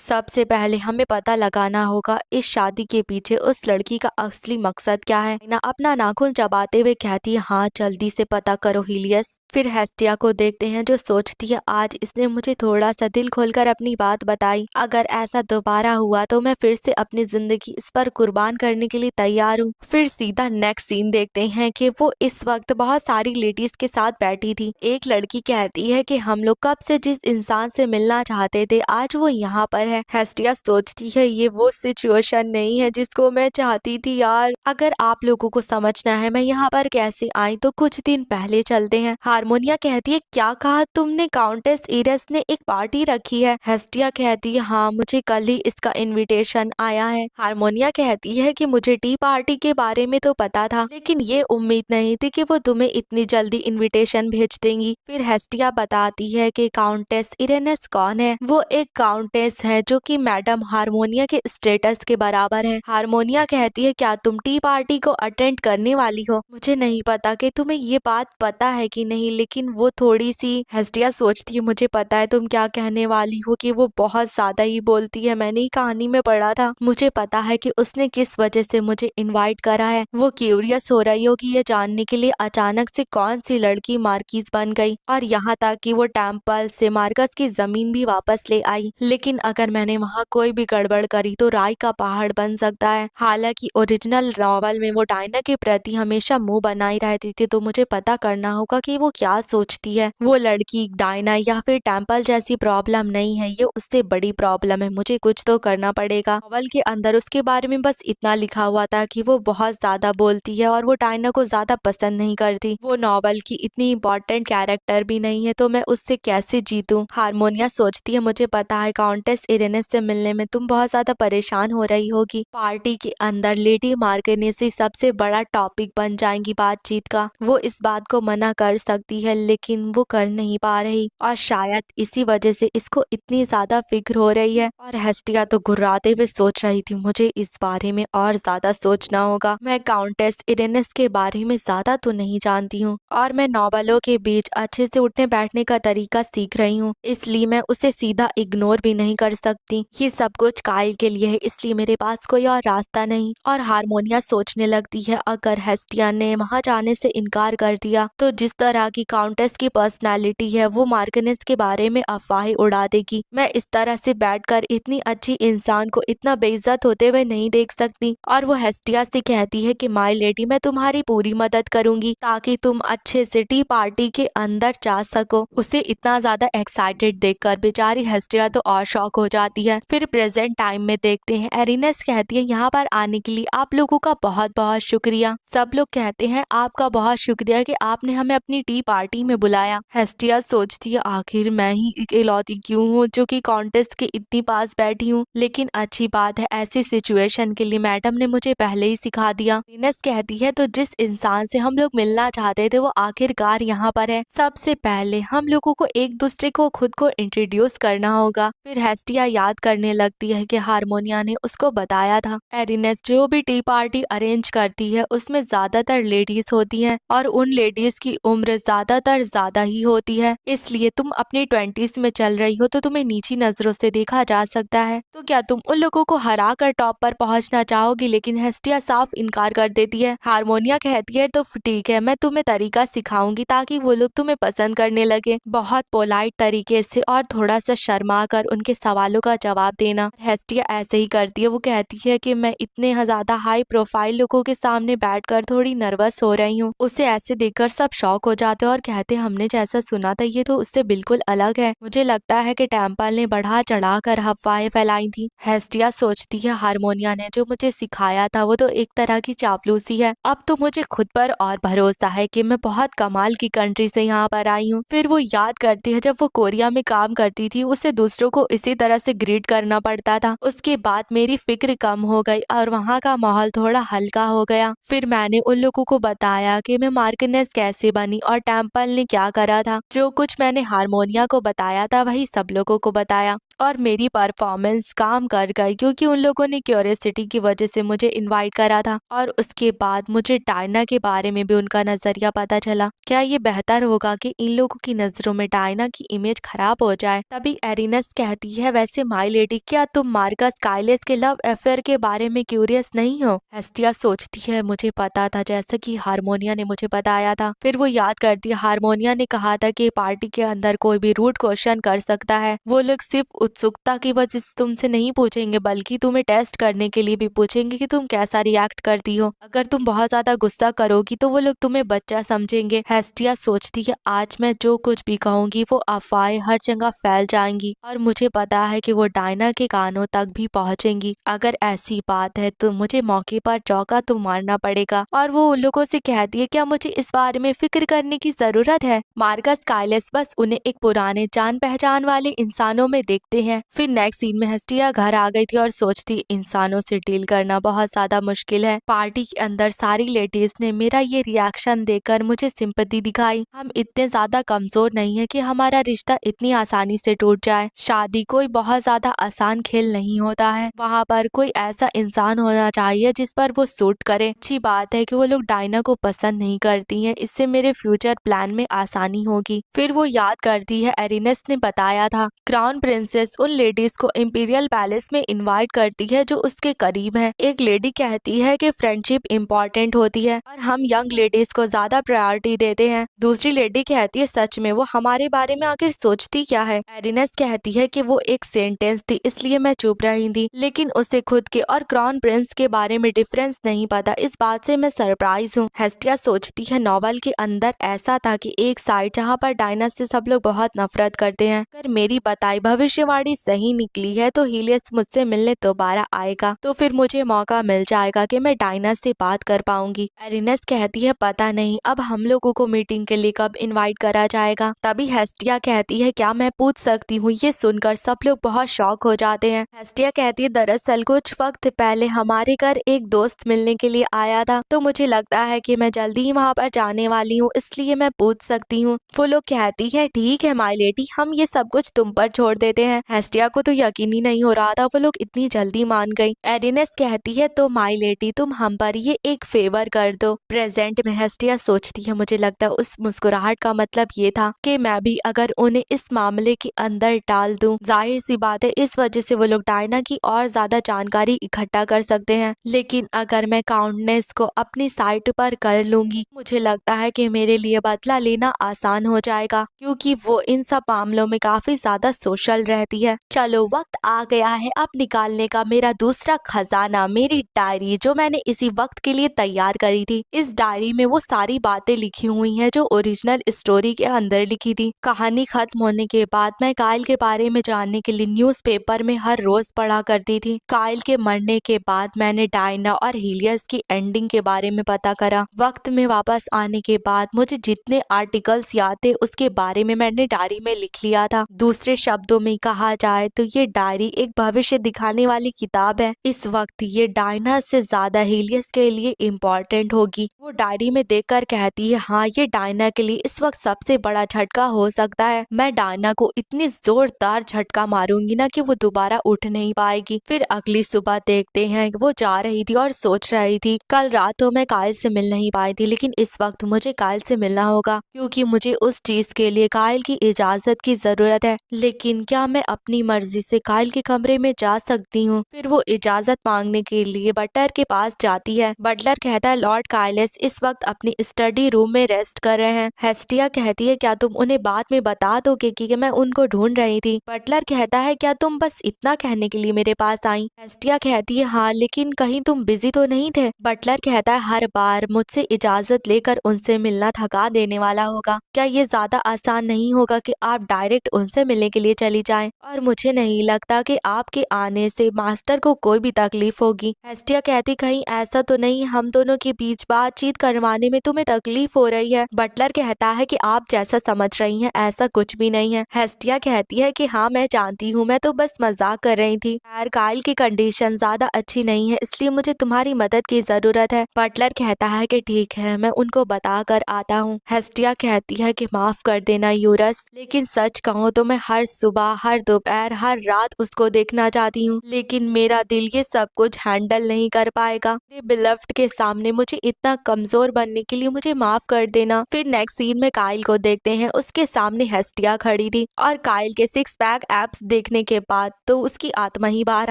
सबसे पहले हमें पता लगाना होगा इस शादी के पीछे उस लड़की का असली मकसद क्या है। डायना अपना नाखून चबाते हुए कहती है, हाँ जल्दी से पता करो हीलियस। फिर हेस्टिया को देखते हैं जो सोचती है, आज इसने मुझे थोड़ा सा दिल खोलकर अपनी बात बताई। अगर ऐसा दोबारा हुआ तो मैं फिर से अपनी जिंदगी इस पर कुर्बान करने के लिए तैयार हूँ। फिर सीधा नेक्स्ट सीन देखते हैं कि वो इस वक्त बहुत सारी लेडीज के साथ बैठी थी। एक लड़की कहती है कि हम लोग कब से जिस इंसान से मिलना चाहते थे आज वो यहाँ पर है। हेस्टिया सोचती है, ये वो सिचुएशन नहीं है जिसको मैं चाहती थी यार। अगर आप लोगों को समझना है मैं यहाँ पर कैसे आई तो कुछ दिन पहले चलते हैं। हारमोनिया कहती है, क्या कहा तुमने? काउंटेस इरेस ने एक पार्टी रखी है। हेस्टिया कहती है, हाँ मुझे कल ही इसका इनविटेशन आया है। हारमोनिया कहती है कि मुझे टी पार्टी के बारे में तो पता था, लेकिन ये उम्मीद नहीं थी कि वो तुम्हें इतनी जल्दी इनविटेशन भेज देंगी। फिर हेस्टिया बताती है कि काउंटेस इरेनेस कौन है। वो एक काउंटेस है जो कि मैडम हारमोनिया के स्टेटस के बराबर है। हारमोनिया कहती है, क्या तुम टी पार्टी को अटेंड करने वाली हो? मुझे नहीं पता कि तुम्हें ये बात पता है कि नहीं, लेकिन वो थोड़ी सी। हेस्टिया सोचती है, मुझे पता है तुम क्या कहने वाली हो कि वो बहुत ज्यादा ही बोलती है। मैंने ही कहानी में पढ़ा था। मुझे पता है कि उसने किस वजह से मुझे इनवाइट करा है। वो क्यूरियस हो रही होगी ये जानने के लिए अचानक से कौन सी लड़की मार्किस बन गई और यहाँ तक कि वो टेम्पल से मार्कस की जमीन भी वापस ले आई। लेकिन अगर मैंने वहाँ कोई भी गड़बड़ करी तो राय का पहाड़ बन सकता है। हालांकि ओरिजिनल नॉवल में वो डायना के प्रति हमेशा मुंह बनाई रहती थी, तो मुझे पता करना होगा कि वो क्या सोचती है। वो लड़की डायना या फिर टेम्पल जैसी प्रॉब्लम नहीं है, ये उससे बड़ी प्रॉब्लम है। मुझे कुछ तो करना पड़ेगा। नॉवल के अंदर उसके बारे में बस इतना लिखा हुआ था कि वो बहुत ज्यादा बोलती है और वो डायना को ज्यादा पसंद नहीं करती। वो नॉवल की इतनी इम्पोर्टेंट कैरेक्टर भी नहीं है, तो मैं उससे कैसे जीतूं। हारमोनिया सोचती है, मुझे पता है काउंटेस इरेनेस से मिलने में तुम बहुत ज्यादा परेशान हो रही होगी। पार्टी के अंदर लेडी मार्केनेसी सबसे बड़ा टॉपिक बन जाएंगी बातचीत का। वो इस बात को मना कर सकती है लेकिन वो कर नहीं पा रही और शायद इसी वजह से इसको इतनी ज्यादा फिक्र हो रही है। और हेस्टिया तो घुर्राते हुए सोच रही थी, मुझे इस बारे में और ज्यादा सोचना होगा। मैं काउंटेस इरेनेस के बारे में ज्यादा तो नहीं जानती हूँ और मैं नॉवलों के बीच अच्छे से उठने बैठने का तरीका सीख रही हूँ, इसलिए मैं उसे सीधा इग्नोर भी नहीं कर सकती। ये सब कुछ काइल के लिए है, इसलिए मेरे पास कोई और रास्ता नहीं। और हारमोनिया सोचने लगती है, अगर हेस्टिया ने वहाँ जाने से इनकार कर दिया तो जिस तरह की काउंटेस की पर्सनालिटी है वो मार्केनेस के बारे में अफवाहें उड़ा देगी। मैं इस तरह से बैठकर इतनी अच्छी इंसान को इतना बेइज्जत होते हुए नहीं देख सकती। और वो हेस्टिया से कहती है कि माय लेडी, मैं तुम्हारी पूरी मदद करूंगी ताकि तुम अच्छे से टी पार्टी के अंदर जा सको। उसे इतना ज्यादा एक्साइटेड देखकर बेचारी हेस्टिया तो और शॉक हो जाती है। फिर प्रेजेंट टाइम में देखते हैं, एरिनेस कहती है, यहाँ पर आने के लिए आप लोगों का बहुत बहुत शुक्रिया। सब लोग कहते हैं आपका बहुत शुक्रिया कि आपने हमें अपनी टी पार्टी में बुलाया। हेस्टिया सोचती है, आखिर मैं ही इकलौती क्यों हूँ जो कि कॉन्टेस्ट के इतनी पास बैठी हूँ, लेकिन अच्छी बात है ऐसी सिचुएशन के लिए मैडम ने मुझे पहले ही सिखा दिया। एरिनेस कहती है, तो जिस इंसान से हम लोग मिलना चाहते थे वो आखिरकार यहाँ पर है। सबसे पहले हम लोगों को एक दूसरे को खुद को इंट्रोड्यूस करना होगा। फिर हेस्टिया याद करने लगती है कि हारमोनिया ने उसको बताया था एरिनेस जो भी टी पार्टी अरेंज करती है उसमें ज्यादातर लेडीज होती हैं और उन लेडीज की उम्र ज्यादातर ज्यादा ही होती है, इसलिए तुम अपने 20s में चल रही हो तो तुम्हें नीची नजरों से देखा जा सकता है। तो क्या तुम उन लोगों को हरा कर टॉप पर पहुंचना चाहोगी? लेकिन हेस्टिया साफ इनकार कर देती है। हारमोनिया कहती है, तो ठीक है, मैं तुम्हें तरीका सिखाऊंगी ताकि वो लोग तुम्हें पसंद करने लगे। बहुत पोलाइट तरीके से और थोड़ा सा शर्मा कर उनके सवालों का जवाब देना। हेस्टिया ऐसे ही करती है। वो कहती है कि मैं इतने ज्यादा हाई प्रोफाइल लोगों के सामने बैठकर थोड़ी नर्वस हो रही हूँ। उसे ऐसे देखकर सब शॉक हो जाते हैं और कहते हैं, हमने जैसा सुना था ये तो उससे बिल्कुल अलग है। मुझे लगता है कि टेम्पल ने बढ़ा चढ़ा कर अफवाहें फैलाई थी। हेस्टिया सोचती है, हारमोनिया ने जो मुझे सिखाया था वो तो एक तरह की चापलूसी है। अब तो मुझे खुद पर और भरोसा है कि मैं बहुत कमाल की कंट्री से यहाँ पर आई हूँ। फिर वो याद करती है जब वो कोरिया में काम करती थी उसे दूसरों को इसी तरह से ग्रीट करना पड़ता था। उसके बाद मेरी फिक्र कम हो गई और वहाँ का माहौल थोड़ा हल्का हो गया। फिर मैंने उन लोगों को बताया कि मैं मार्केनेस कैसे बनी और टेम्पल ने क्या करा था। जो कुछ मैंने हारमोनिया को बताया था वही सब लोगों को बताया और मेरी परफॉर्मेंस काम कर गई क्योंकि उन लोगों ने क्यूरियोसिटी की वजह से मुझे इनवाइट करा था और उसके बाद मुझे डायना के बारे में भी उनका नजरिया पता चला। क्या ये बेहतर होगा कि इन लोगों की नजरों में डायना की इमेज खराब हो जाए? तभी एरिनस कहती है, वैसे माय लेडी, क्या तुम मार्कस काइलेस के लव अफेयर के बारे में क्यूरियस नहीं हो? हेस्टिया सोचती है, मुझे पता था, जैसा कि हारमोनिया ने मुझे बताया था। फिर वो याद करती है, हारमोनिया ने कहा था कि पार्टी के अंदर कोई भी रूड क्वेश्चन कर सकता है। वो लोग सिर्फ उत्सुकता की वजह से तुमसे नहीं पूछेंगे बल्कि तुम्हें टेस्ट करने के लिए भी पूछेंगे कि तुम कैसा रिएक्ट करती हो। अगर तुम बहुत ज्यादा गुस्सा करोगी तो वो लोग तुम्हें बच्चा समझेंगे। हेस्टिया सोचती है, आज मैं जो कुछ भी कहूंगी वो अफवाहें हर जगह फैल जाएंगी और मुझे पता है कि वो डायना के कानों तक भी पहुंचेंगी। अगर ऐसी बात है तो मुझे मौके पर चौका तो मारना पड़ेगा। और वो उन लोगों से कहती है, क्या मुझे इस बारे में फिक्र करने की जरूरत है? मार्कस काइलेस बस उन्हें एक पुराने जान पहचान वाले इंसानों में देखते हैं। फिर नेक्स्ट सीन में हेस्टिया घर आ गई थी और सोचती, इंसानों से डील करना बहुत ज्यादा मुश्किल है। पार्टी के अंदर सारी लेडीज ने मेरा ये रिएक्शन देखकर मुझे सिंपैथी दिखाई। हम इतने ज्यादा कमजोर नहीं है कि हमारा रिश्ता इतनी आसानी से टूट जाए। शादी कोई बहुत ज्यादा आसान खेल नहीं होता है। वहाँ पर कोई ऐसा इंसान होना चाहिए जिस पर वो सूट करे। अच्छी बात है कि वो लोग डायना को पसंद नहीं करती हैं, इससे मेरे फ्यूचर प्लान में आसानी होगी। फिर वो याद करती है, एरिनस ने बताया था क्राउन प्रिंसेस उन लेडीज को इंपीरियल पैलेस में इनवाइट करती है जो उसके करीब है। एक लेडी कहती है कि फ्रेंडशिप इम्पोर्टेंट होती है और हम यंग लेडीज को ज्यादा प्रायोरिटी देते हैं। दूसरी लेडी कहती है, सच में वो हमारे बारे में आखिर सोचती क्या है? एरिनस कहती है कि वो एक सेंटेंस थी इसलिए मैं चुप रही थी, लेकिन उसे खुद के और क्राउन प्रिंस के बारे में डिफरेंस नहीं पता। इस बात से मैं सरप्राइज हूँ। हेस्टिया सोचती है, नॉवल के अंदर ऐसा था कि एक साइड जहाँ पर डायना से सब लोग बहुत नफरत करते हैं। अगर मेरी बताई भविष्यवाणी सही निकली है तो हीलियस मुझसे मिलने दोबारा आएगा, तो फिर मुझे मौका मिल जाएगा कि मैं डायना से बात कर पाऊंगी। एरिनस कहती है, पता नहीं अब हम लोगों को मीटिंग के लिए कब इनवाइट करा जाएगा। तभी हेस्टिया कहती है, क्या मैं पूछ सकती हूँ? ये सुनकर सब लोग बहुत शॉक हो जाते हैं। हेस्टिया कहती है, दरअसल कुछ वक्त पहले हमारे घर एक दोस्त मिलने के लिए आया था, तो मुझे लगता है कि मैं जल्दी ही वहाँ पर जाने वाली हूँ, इसलिए मैं पूछ सकती हूँ। वो लोग कहती है, ठीक है माय लेडी, हम ये सब कुछ तुम पर छोड़ देते हैं। हेस्टिया को तो यकीन ही नहीं हो रहा था वो लोग इतनी जल्दी मान गई। एरिनस कहती है, तो माय लेडी तुम हम पर ये एक फेवर कर दो। प्रेजेंट में हेस्टिया सोचती है, मुझे लगता है उस मुस्कुराहट का मतलब ये था कि मैं भी अगर उन्हें इस मामले के अंदर डाल दूं, जाहिर सी बात है इस वजह से वो लोग डायना की और ज्यादा जानकारी इकट्ठा कर सकते हैं। लेकिन अगर मैं काउंटनेस को अपनी साइड पर कर लूंगी, मुझे लगता है कि मेरे लिए बदला लेना आसान हो जाएगा क्योंकि वो इन सब मामलों में काफी ज्यादा सोशल रहती है। चलो वक्त आ गया है अब निकालने का मेरा दूसरा खजाना, मेरी डायरी, जो मैंने इसी वक्त के लिए तैयार करी थी। इस डायरी में वो सारी बातें लिखी हुई हैं जो ओरिजिनल स्टोरी के अंदर लिखी थी। कहानी खत्म होने के बाद मैं काइल के बारे में जानने के लिए न्यूज़पेपर में हर रोज पढ़ा करती थी। काइल के मरने के बाद मैंने डायना और हीलियस की एंडिंग के बारे में पता करा। वक्त में वापस आने के बाद मुझे जितने आर्टिकल्स याद थे उसके बारे में मैंने डायरी में लिख लिया था। दूसरे शब्दों में कहा जाए तो ये डायरी एक भविष्य दिखाने वाली किताब है। इस वक्त ये डायना से ज्यादा हीलियस के लिए इम्पोर्टेंट होगी। वो डायरी में देखकर कहती है, हाँ ये डायना के लिए इस वक्त सबसे बड़ा झटका हो सकता है। मैं डायना को इतनी जोरदार झटका मारूंगी ना कि वो दोबारा उठ नहीं पाएगी। फिर अगली सुबह देखते हैं वो जा रही थी और सोच रही थी, कल रात तो मैं काइल से मिल नहीं पाई थी, लेकिन इस वक्त मुझे काइल से मिलना होगा क्योंकि मुझे उस चीज के लिए काइल की इजाजत की जरूरत है। लेकिन क्या मैं अपनी मर्जी से काइल के कमरे में जा सकती हूँ? फिर वो इजाजत मांगने के लिए बटलर के पास जाती है। बटलर कहता है, लॉर्ड काइलेस इस वक्त अपनी स्टडी रूम में रेस्ट कर रहे हैं। हेस्टिया कहती है, क्या तुम उन्हें बाद में बता दोगे कि मैं उनको ढूंढ रही थी? बटलर कहता है, क्या तुम बस इतना कहने के लिए मेरे पास आई? हेस्टिया कहती है, हाँ, लेकिन कहीं तुम बिजी तो नहीं थे? बटलर कहता है, हर बार मुझसे इजाजत लेकर उनसे मिलना थका देने वाला होगा। क्या ये ज्यादा आसान नहीं होगा कि आप डायरेक्ट उनसे मिलने के लिए चली जाएं? और मुझे नहीं लगता कि आपके आने से मास्टर को कोई भी तकलीफ होगी। हेस्टिया कहती, कहीं ऐसा तो नहीं हम दोनों के बीच बातचीत करवाने में तुम्हें तकलीफ हो रही है? बटलर कहता है कि आप जैसा समझ रही हैं ऐसा कुछ भी नहीं है। हेस्टिया कहती है कि हाँ मैं जानती हूँ, मैं तो बस मजाक कर रही थी। यार काइल की कंडीशन ज्यादा अच्छी नहीं है इसलिए मुझे तुम्हारी मदद की जरूरत है। बटलर कहता है कि ठीक है मैं उनको बता कर आता हूँ। हेस्टिया कहती है कि माफ कर देना यूरस, लेकिन सच कहूँ तो मैं हर सुबह हर दोपहर हर रात उसको देखना चाहती हूँ, लेकिन मेरा दिल ये सब कुछ हैंडल नहीं कर पाएगा। मेरे बिलव्ड के सामने मुझे इतना कमजोर बनने के लिए मुझे माफ कर देना। फिर नेक्स्ट सीन में काइल को देखते हैं, उसके सामने हेस्टिया खड़ी थी और काइल के सिक्स पैक एब्स देखने के बाद तो उसकी आत्मा ही बाहर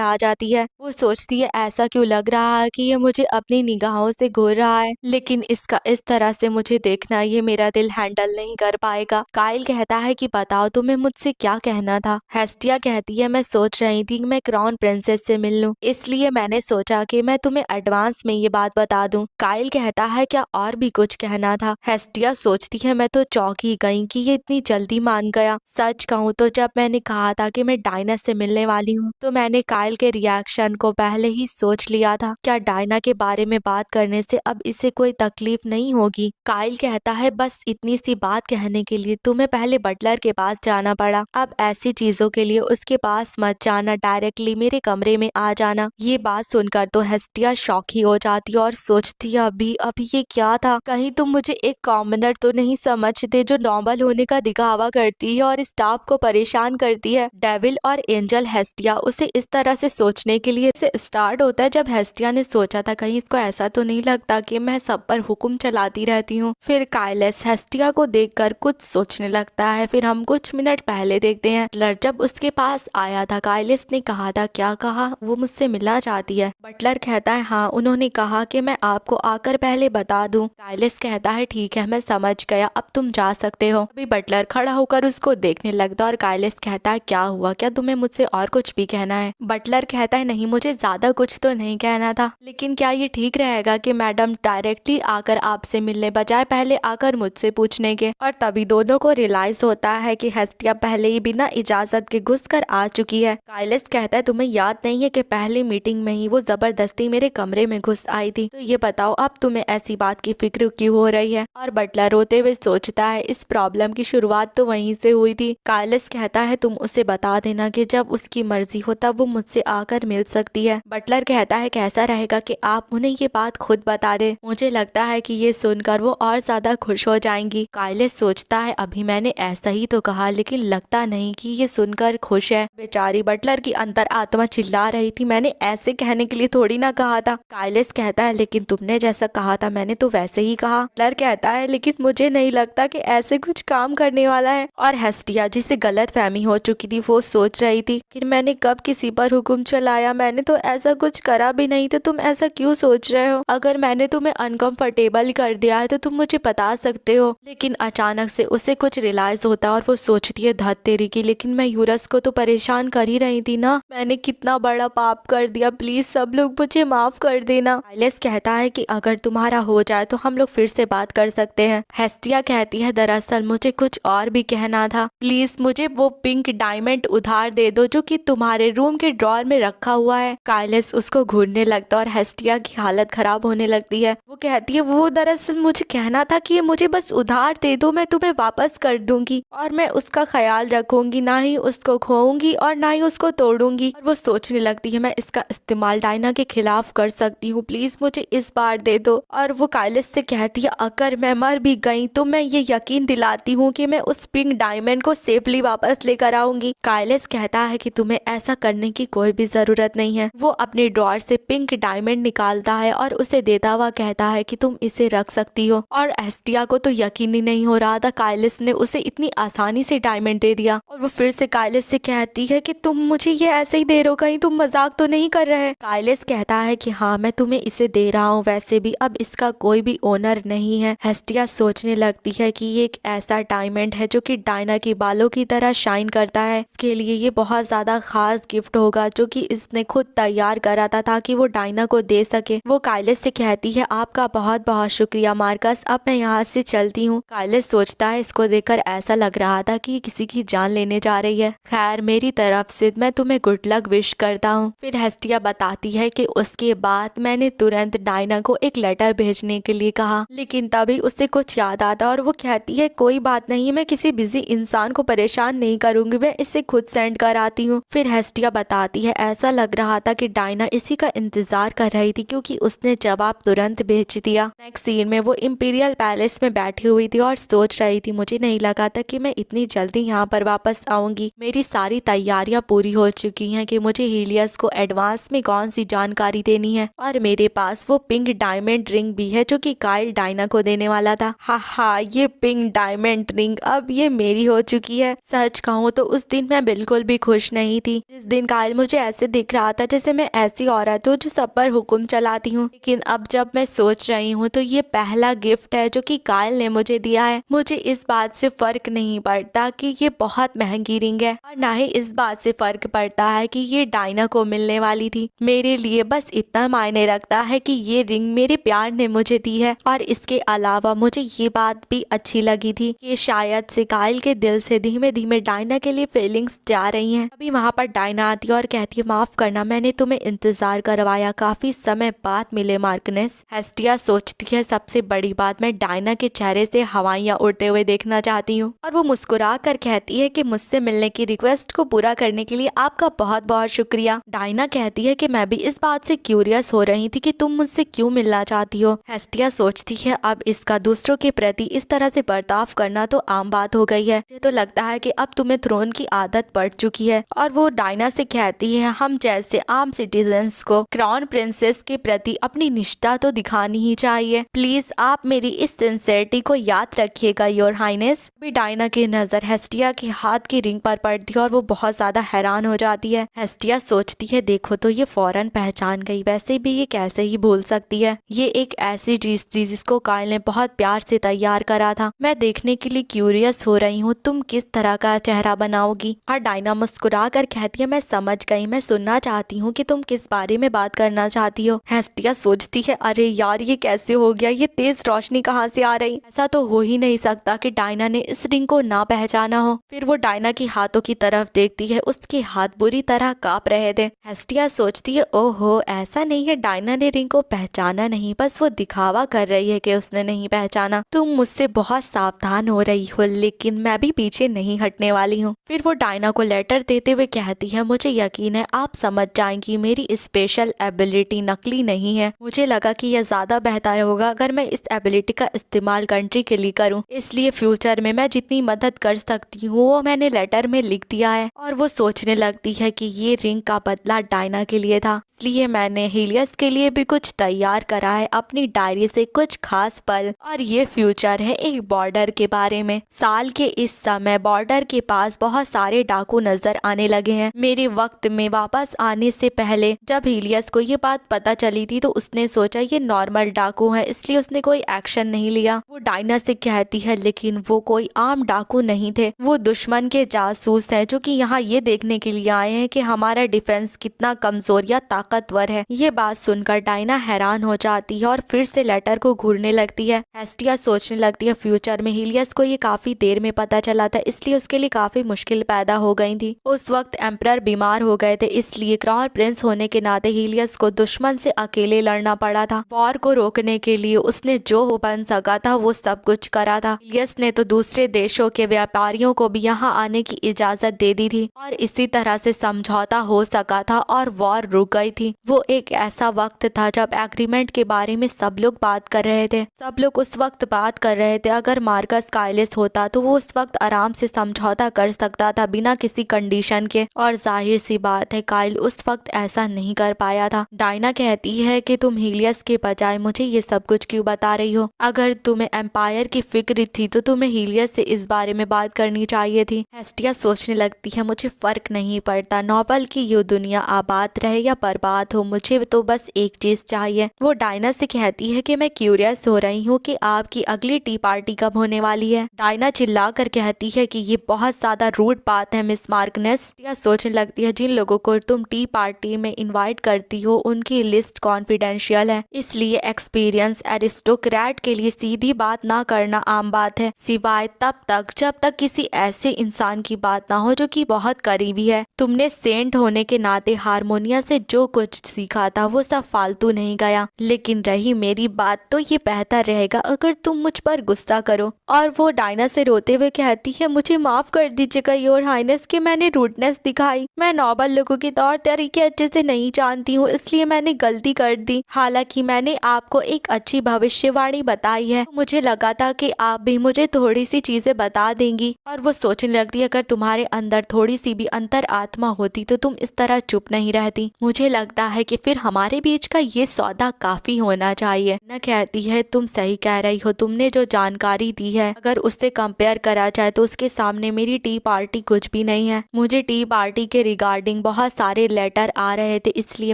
आ जाती है। वो सोचती है ऐसा क्यों लग रहा है कि ये मुझे अपनी निगाहों से घूर रहा है, लेकिन इसका इस तरह से मुझे देखना ये मेरा दिल हैंडल नहीं कर पाएगा। काइल कहता है कि बताओ तुम्हें मुझसे क्या कहना था। हेस्टिया कहती है मैं सोच रही थी कि मैं क्राउन प्रिंसेस से मिल लूं, इसलिए मैंने सोचा कि मैं तुम्हें एडवांस में ये बात बता दूं। काइल कहता है क्या और भी कुछ कहना था। हेस्टिया सोचती है मैं तो चौंक ही गई कि ये इतनी जल्दी मान गया। सच कहूँ तो जब मैंने कहा था कि मैं डायना से मिलने वाली हूँ तो मैंने काइल के रिएक्शन को पहले ही सोच लिया था। क्या डायना के बारे में बात करने से अब इसे कोई तकलीफ नहीं होगी। काइल कहता है बस इतनी सी बात कहने के लिए तुम्हें पहले बटलर के पास जाना पड़ा, अब ऐसी चीजों के लिए उसके पास मत जाना, डायरेक्टली मेरे कमरे में आ जाना। ये बात सुनकर तो हेस्टिया शॉक ही हो जाती है और सोचती है अभी अभी ये क्या था, कहीं तुम मुझे एक कॉमनर तो नहीं समझते जो नॉर्मल होने का दिखावा करती है और स्टाफ को परेशान करती है। डेविल और एंजल हेस्टिया उसे इस तरह से सोचने के लिए से स्टार्ट होता है जब हेस्टिया ने सोचा था कहीं इसको ऐसा तो नहीं लगता कि मैं सब पर हुक्म चलाती रहती हूँ। फिर काइलस हेस्टिया को देखकर कुछ सोचने लगता है। फिर हम कुछ मिनट पहले देखते हैं बटलर जब उसके पास आया था। काइलस ने कहा था क्या कहा, वो मुझसे मिलना चाहती है। बटलर कहता है हाँ, उन्होंने कहा कि मैं आपको आकर पहले बता दूं। काइलस कहता है ठीक है मैं समझ गया, अब तुम जा सकते हो। अभी बटलर खड़ा होकर उसको देखने लगता और काइलस कहता है क्या हुआ, क्या तुम्हें मुझसे और कुछ भी कहना है। बटलर कहता है नहीं, मुझे ज्यादा कुछ तो नहीं कहना था, लेकिन क्या ये ठीक रहेगा कि मैडम डायरेक्टली आकर आपसे मिलने बजाय पहले आकर मुझसे पूछने के। और तभी दोनों को रियलाइज होता है कि हेस्टिया पहले ही बिना इजाजत के घुस कर आ चुकी है। काइलस कहता है तुम्हें याद नहीं है कि पहली मीटिंग में ही वो जबरदस्ती मेरे कमरे में घुस आई थी, तो ये बताओ अब तुम्हें ऐसी बात की फिक्र क्यों हो रही है। और बटलर रोते हुए सोचता है इस प्रॉब्लम की शुरुआत तो वहीं से हुई थी। काइलस कहता है तुम उसे बता देना कि जब उसकी मर्जी हो तब वो मुझसे आकर मिल सकती है। बटलर कहता है कैसा रहेगा कि आप उन्हें ये बात खुद बता दे, मुझे लगता है कि ये सुनकर वो और ज्यादा खुश हो जाएंगी। काइलस सोचता है अभी मैंने ऐसा ही तो कहा, लेकिन लगता नहीं कि ये सुनकर खुश है। बेचारी बटलर की अंतर आत्मा चिल्ला रही थी मैंने ऐसे कहने के लिए थोड़ी ना कहा था। काइलस कहता है लेकिन तुमने जैसा कहा था मैंने तो वैसे ही कहा। बटलर कहता है लेकिन मुझे नहीं लगता कि ऐसे कुछ काम करने वाला है। और हेस्टिया जिसे गलत फहमी हो चुकी थी वो सोच रही थी कि मैंने कब किसी पर हुक्म चलाया, मैंने तो ऐसा कुछ करा भी नहीं, तो तुम ऐसा क्यों सोच रहे हो। अगर मैंने तुम्हें अनकंफर्टेबल कर दिया है तो तुम मुझे बता सकते हो। लेकिन अचानक से उसे कुछ रियलाइज होता है और वो सोचती है धत तेरी की, लेकिन मैं यूरस को तो परेशान कर ही रही थी ना, मैंने कितना बड़ा पाप कर दिया, प्लीज सब लोग मुझे माफ कर देना। काइलस कहता है कि अगर तुम्हारा हो जाए तो हम लोग फिर से बात कर सकते हैं। हेस्टिया कहती है दरअसल मुझे कुछ और भी कहना था, प्लीज मुझे वो पिंक डायमंड उधार दे दो जो कि तुम्हारे रूम के ड्रॉर में रखा हुआ है। काइलस उसको घूरने लगता और हेस्टिया की हालत खराब होने लगती है। वो कहती है वो दरअसल मुझे कहना था कि ये मुझे बस उधार दे दो, मैं तुम्हें वापस कर दूंगी और मैं उसका ख्याल रखूंगी, ना ही उसको खोऊंगी और ना ही उसको तोड़ूंगी। और वो सोचने लगती है मैं इसका इस्तेमाल डायना के खिलाफ कर सकती हूँ, प्लीज मुझे इस बार दे दो। और वो काइलस से कहती है अगर मैं मर भी गई तो मैं ये यकीन दिलाती हूँ कि मैं उस पिंक डायमंड को सेफली वापस लेकर आऊंगी। काइलस कहता है कि तुम्हें ऐसा करने की कोई भी जरूरत नहीं है। वो अपने ड्रॉर से पिंक डायमंड निकालता है और उसे देता हुआ कहता है कि तुम इसे रख सकती हो। और हेस्टिया को तो यकीन ही नहीं हो रहा था काइलस ने उसे इतनी आसानी से डायमंड दे दिया। और वो फिर से काइलस से कहती है कि तुम मुझे ये ऐसे ही दे रहे हो, कहीं तुम मजाक तो नहीं कर रहे। काइलस कहता है कि हाँ मैं तुम्हें इसे दे रहा हूँ, वैसे भी अब इसका कोई भी ओनर नहीं है। हेस्टिया सोचने लगती है कि ये एक ऐसा डायमंड है जो कि डायना की बालों की तरह शाइन करता है, इसके लिए ये बहुत ज्यादा खास गिफ्ट होगा जो कि इसने खुद तैयार करा था ताकि वो डायना को दे सके। वो काइलस से कहती है आपका बहुत बहुत शुक्रिया मार्कस, अब मैं यहाँ से चलती हूँ। काइलस सोचता है इसको देखकर ऐसा लग रहा था कि किसी की जान लेने जा रही है। खैर मेरी तरफ से मैं तुम्हें गुड लक विश करता हूँ। फिर हेस्टिया बताती है कि उसके बाद मैंने तुरंत डायना को एक लेटर भेजने के लिए कहा, लेकिन तभी उसे कुछ याद आता और वो कहती है कोई बात नहीं, मैं किसी बिजी इंसान को परेशान नहीं करूंगी, मैं इसे खुद सेंड कर आती हूँ। फिर हेस्टिया बताती है ऐसा लग रहा था कि डायना इसी का इंतजार कर रही थी क्योंकि उसने जवाब तुरंत भेज दिया। नेक्स्ट सीन में वो इंपीरियल पैलेस में बैठी हुई थी और सोच रही थी मुझे नहीं लगा था कि मैं इतनी जल्दी यहाँ पर वापस आऊंगी, मेरी सारी तैयारियां पूरी हो चुकी हैं कि मुझे हीलियस को एडवांस में कौन सी जानकारी देनी है, और मेरे पास वो पिंक डायमंड रिंग भी है जो कि काइल डायना को देने वाला था। हा, ये पिंक डायमंड रिंग अब ये मेरी हो चुकी है। सच कहूँ तो उस दिन मैं बिल्कुल भी खुश नहीं थी। जिस दिन काइल मुझे ऐसे दिख रहा था जैसे मैं ऐसी औरत हूँ जो सब पर हुक्म चलाती हूँ, लेकिन अब जब मैं सोच रही हूँ तो ये पहला गिफ्ट है जो कि काइल ने मुझे दिया है। मुझे इस बात से फर्क नहीं पड़ता कि ये बहुत महंगी रिंग है, और ना ही इस बात से फर्क पड़ता है कि ये डायना को मिलने वाली थी। मेरे लिए बस इतना मायने रखता है कि ये रिंग मेरे प्यार ने मुझे दी है। और इसके अलावा मुझे ये बात भी अच्छी लगी थी कि शायद से काइल के दिल से धीमे धीमे डायना के लिए फीलिंग्स जा रही हैं। अभी वहाँ पर डायना आती है और कहती है, माफ करना, मैंने तुम्हें इंतजार करवाया, काफी समय बाद मिले मार्कनेस। हेस्टिया सोचती है, सबसे बड़ी बात, मैं डायना के चेहरे से हवाइयाँ उड़ते हुए देखना चाहती हूँ। और वो मुस्कुरा कर कहती है कि मुझसे मिलने की रिक्वेस्ट को पूरा करने के लिए आपका बहुत बहुत शुक्रिया। डायना कहती है कि मैं भी इस बात से क्यूरियस हो रही थी कि तुम मुझसे क्यों मिलना चाहती हो। हेस्टिया सोचती है, अब इसका दूसरों के प्रति इस तरह से बर्ताव करना तो आम बात हो गई है। मुझे तो लगता है कि अब तुम्हें थ्रोन की आदत पड़ चुकी है। और वो डायना से कहती है, हम जैसे आम सिटीजन्स को क्राउन प्रिंसेस के प्रति अपनी निष्ठा तो दिखानी ही चाहिए। प्लीज आप मेरी इस सिंसेरिटी को याद रखिएगा योर हाइनेस। अभी डायना की नजर हेस्टिया के हाथ की रिंग पर पड़ती है और वो बहुत ज्यादा हैरान हो जाती है। हेस्टिया सोचती है, देखो तो ये फौरन पहचान गई, वैसे भी ये कैसे ही भूल सकती है। ये एक ऐसी चीज थी जिसको काइल ने बहुत प्यार से तैयार करा था। मैं देखने के लिए क्यूरियस हो रही हूँ तुम किस तरह का चेहरा बनाओगी। और डायना मुस्कुरा कर कहती है, मैं समझ गई, मैं सुनना चाहती हूँ कि तुम किस बारे में बात करना चाहती हो। हेस्टिया सोचती है, अरे यार ये कैसे हो गया, ये तेज रोशनी कहाँ से आ रही। ऐसा तो हो ही नहीं सकता कि डायना ने इस रिंग को ना पहचाना हो। फिर वो डायना की हाथों की तरफ देखती है, उसके हाथ बुरी तरह कांप रहे थे। हेस्टिया सोचती है, ओहो ऐसा नहीं है, डायना ने रिंग को पहचाना नहीं, बस वो दिखावा कर रही है कि उसने नहीं पहचाना। तुम मुझसे बहुत सावधान हो रही हो, लेकिन मैं भी पीछे नहीं हटने वाली हूँ। फिर वो डायना को लेटर देते हुए कहती है, मुझे यकीन है आप समझ जाएंगी मेरी स्पेशल एबिलिटी नकली नहीं है। मुझे लगा कि यह ज्यादा बेहतर होगा अगर मैं इस एबिलिटी का इस्तेमाल कंट्री के लिए करूँ, इसलिए फ्यूचर में मैं जितनी मदद कर सकती हूँ वो मैंने लेटर में लिख दिया है। और वो सोचने लगती है कि ये रिंग का बदला डायना के लिए था, इसलिए मैंने हीलियस के लिए भी कुछ तैयार करा है, अपनी डायरी से कुछ खास पल। और ये फ्यूचर है एक बॉर्डर के बारे में। साल के इस समय बॉर्डर के पास बहुत सारे डाकू नजर आने लगे हैं। मेरे वक्त में वापस आने से पहले जब हीलियस को ये बात पता चली थी तो उसने सोचा ये नॉर्मल डाकू है, इसलिए उसने कोई एक्शन नहीं लिया। वो डायना से कहती है, लेकिन वो कोई आम डाकू नहीं थे, वो दुश्मन के जासूस हैं जो कि यहाँ ये देखने के लिए आए हैं कि हमारा डिफेंस कितना कमजोर या ताकतवर है। ये बात सुनकर डायना हैरान हो जाती है और फिर से लेटर को घूरने लगती है। हेस्टिया सोचने लगती है, फ्यूचर में हीलियस को ये काफी देर में पता चला था, इसलिए उसके लिए काफी मुश्किल पैदा हो गई थी। उस वक्त एम्परर बीमार हो गए थे, इसलिए क्राउन प्रिंस होने के नाते हीलियस को दुश्मन से अकेले लड़ना पड़ा था। वॉर को रोकने के लिए उसने जो बन सका था वो सब कुछ करा था। हीलियस ने तो दूसरे देशों के व्यापारियों को भी यहाँ आने की इजाजत दे दी थी और इसी तरह से समझौता हो सका था और वॉर रुक गई थी। वो एक ऐसा वक्त था जब एग्रीमेंट के बारे में सब लोग बात कर रहे थे। सब लोग उस वक्त बात कर रहे थे अगर मार्कस काइलिस होता तो वो उस वक्त आराम से समझौता कर सकता था बिना किसी कंडीशन के, और जाहिर सी बात है काइल उस वक्त ऐसा नहीं कर पाया था। डायना कहती है कि तुम हीलियस के बजाय मुझे ये सब कुछ क्यों बता रही हो। अगर तुम्हें एम्पायर की फिक्र थी तो तुम्हें हीलियस से इस बारे में बात करनी चाहिए थी। हेस्टिया सोचने लगती है, मुझे फर्क नहीं पड़ता नोबल की ये दुनिया आबाद रहे या बर्बाद हो, मुझे तो बस एक चीज चाहिए। वो डायना से कहती है कि मैं क्यूरियस हो रही हूँ कि आपकी अगली टी पार्टी कब होने वाली है। डायना चिल्ला कर कहती है कि ये बहुत ज्यादा रूड बात है मिस मार्कनेस। या सोचने लगती है, जिन लोगों को तुम टी पार्टी में इनवाइट करती हो उनकी लिस्ट कॉन्फिडेंशियल है, इसलिए एक्सपीरियंस एरिस्टोक्रेट के लिए सीधी बात ना करना आम बात है, सिवाय तब तक जब तक किसी ऐसे इंसान की बात ना हो जो कि बहुत करीबी है। तुमने सेंट होने के नाते हारमोनिया से जो कुछ सीखा था वो सब फालतू नहीं गया, लेकिन रही मेरी बात तो ये बेहतर रहेगा अगर तुम मुझ पर गुस्सा करो। और वो डायना से रोते हुए कहती है, मुझे माफ कर दीजिएगा योर हाइनेस कि मैंने रूडनेस दिखाई। मैं नॉबल लोगों के तौर तरीके अच्छे से नहीं जानती हूँ, इसलिए मैंने गलती कर दी। हालांकि मैंने आपको एक अच्छी भविष्यवाणी बताई है, मुझे लगा था कि आप भी मुझे थोड़ी सी चीजें बता देंगी। और वो सोचने लगती है, अगर तुम्हारे तुम्हारे अंदर थोड़ी सी भी अंतर आत्मा होती तो तुम इस तरह चुप नहीं रहती। मुझे लगता है कि फिर हमारे बीच का ये सौदा काफी होना चाहिए। न कहती है तुम सही कह रही हो, तुमने जो जानकारी दी है अगर उससे कंपेयर करा जाए तो उसके सामने मेरी टी पार्टी कुछ भी नहीं है। मुझे टी पार्टी के रिगार्डिंग बहुत सारे लेटर आ रहे थे, इसलिए